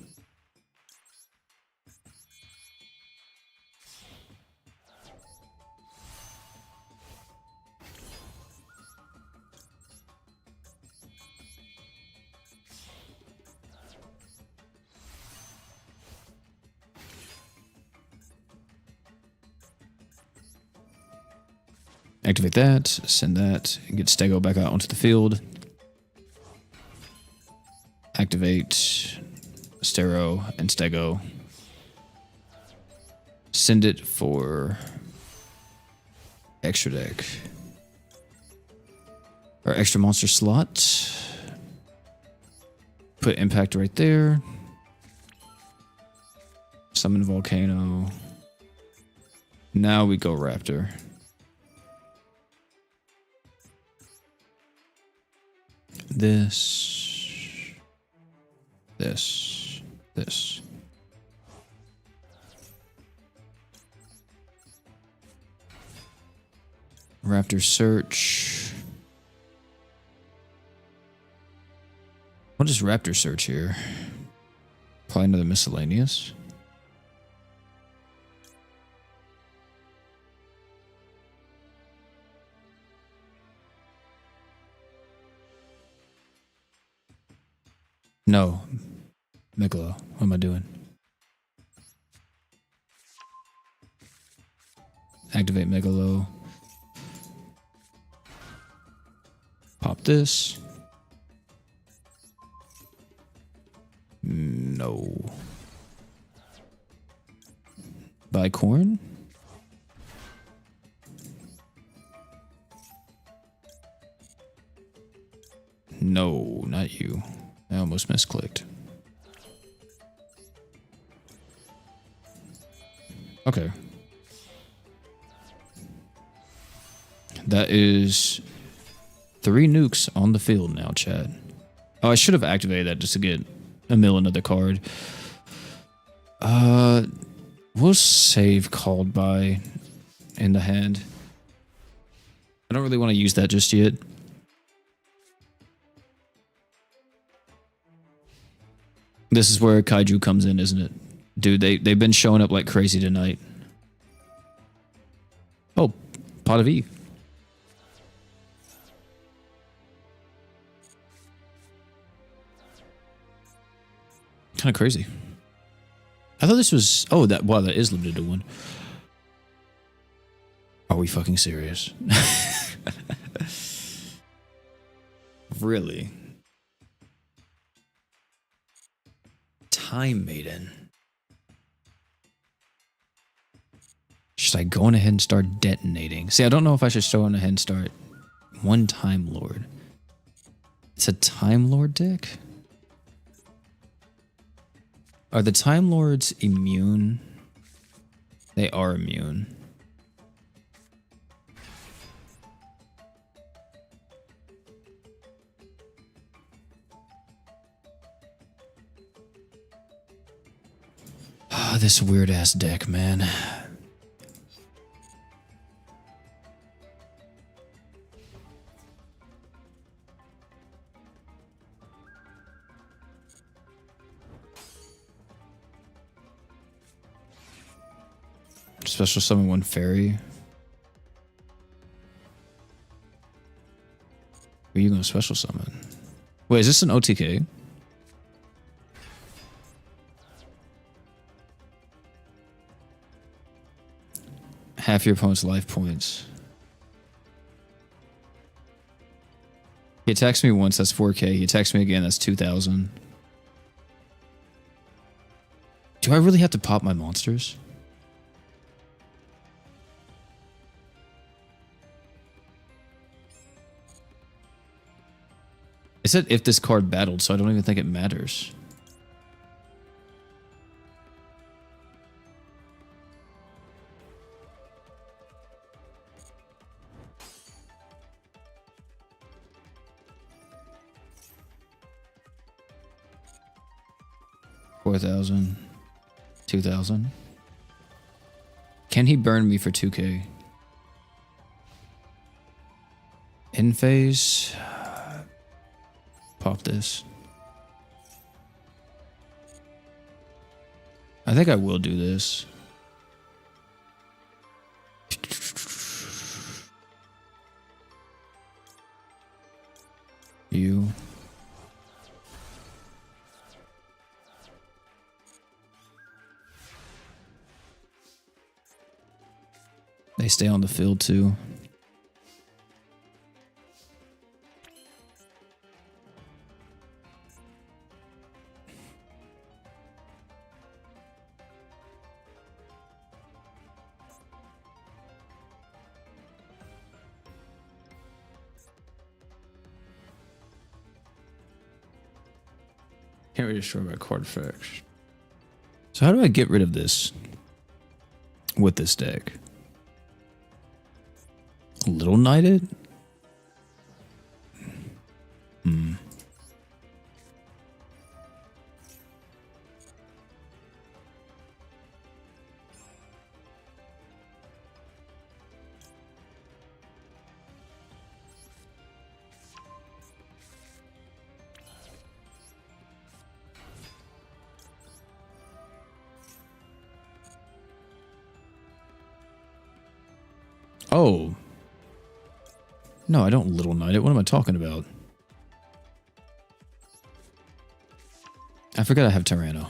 Activate that, send that, and get Stego back out onto the field. Activate Stero and Stego. Send it for extra deck. Or extra monster slot. Put impact right there. Summon Volcano. Now we go Raptor. This. Raptor search. What is Raptor search here? Probably another miscellaneous. No. Megalo. What am I doing? Activate Megalo. Pop this. No. Buy corn? No, not you. I almost misclicked. Okay. That is 3 nukes on the field now, chat. Oh, I should have activated that just to get a mill another card. We'll save Called By in the hand. I don't really want to use that just yet. This is where Kaiju comes in, isn't it? Dude, they've been showing up like crazy tonight. Oh, Pot of Eve. Kind of crazy. I thought this was... Oh, wow, that is limited to one. Are we fucking serious? Really? Time Maiden. Should I go on ahead and start detonating? See, I don't know if I should go on ahead and start one Time Lord. It's a Time Lord deck? Are the Time Lords immune? They are immune. Oh, this weird ass deck, man. Special summon one fairy. Who are you gonna special summon? Wait, is this an OTK? Half your opponent's life points. He attacks me once, that's 4k. He attacks me again, that's 2,000. Do I really have to pop my monsters? It said if this card battled, so I don't even think it matters. $4,000, 2,000. Can he burn me for 2k? In phase. Pop this. I think I will do this. You. They stay on the field too. Can't really destroy my card effects. So how do I get rid of this with this deck? Little Knighted? Oh. No, I don't Little Knight it. What am I talking about? I forgot I have Tyranno.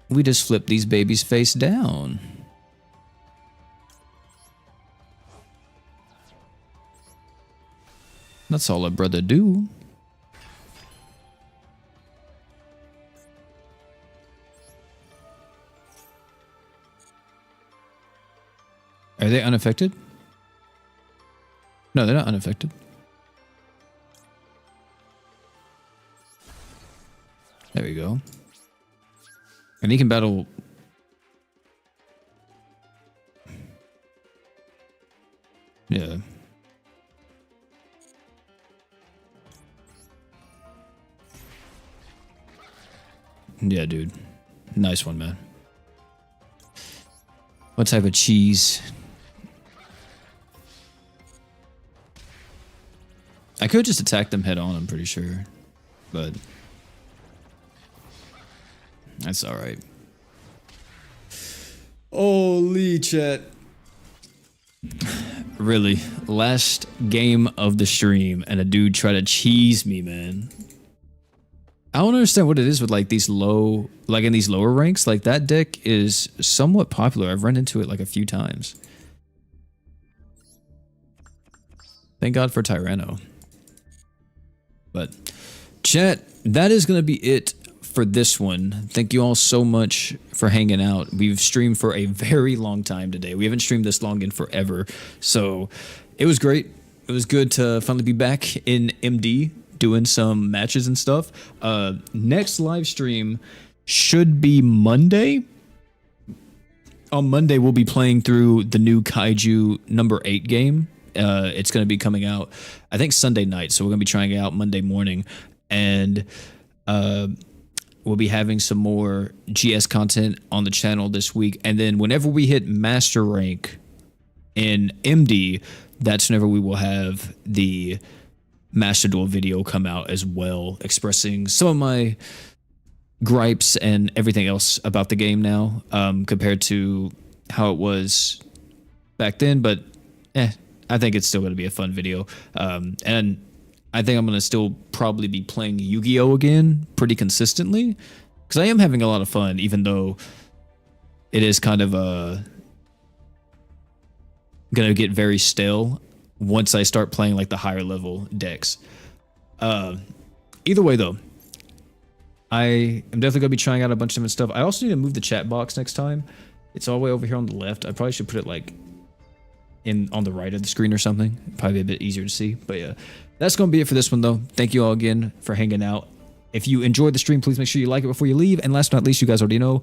We just flip these babies face down. That's all a brother do. Are they unaffected? No, they're not unaffected. There we go. And he can battle... Yeah. Yeah, dude. Nice one, man. What type of cheese? I could just attack them head on, I'm pretty sure. But that's alright. Holy chat. Really, last game of the stream and a dude tried to cheese me, man. I don't understand what it is with like these low, like in these lower ranks. Like that deck is somewhat popular. I've run into it like a few times. Thank God for Tyranno. But chat, that is going to be it for this one. Thank you all so much for hanging out. We've streamed for a very long time today. We haven't streamed this long in forever. So it was great. It was good to finally be back in MD doing some matches and stuff. Next live stream should be Monday. On Monday, we'll be playing through the new Kaiju number 8 game. It's going to be coming out, I think, Sunday night. So we're going to be trying it out Monday morning. And we'll be having some more GS content on the channel this week. And then whenever we hit master rank in MD, that's whenever we will have the Master Duel video come out as well, expressing some of my gripes and everything else about the game now, compared to how it was back then. But I think it's still going to be a fun video. And I think I'm going to still probably be playing Yu-Gi-Oh! Again pretty consistently, because I am having a lot of fun, even though it is kind of going to get very stale once I start playing like the higher level decks. Either way though, I am definitely going to be trying out a bunch of different stuff. I also need to move the chat box next time. It's all the way over here on the left. I probably should put it like on the right of the screen or something. Probably a bit easier to see. But yeah, that's going to be it for this one though. Thank you all again for hanging out. If you enjoyed the stream, please make sure you like it before you leave. And last but not least, you guys already know,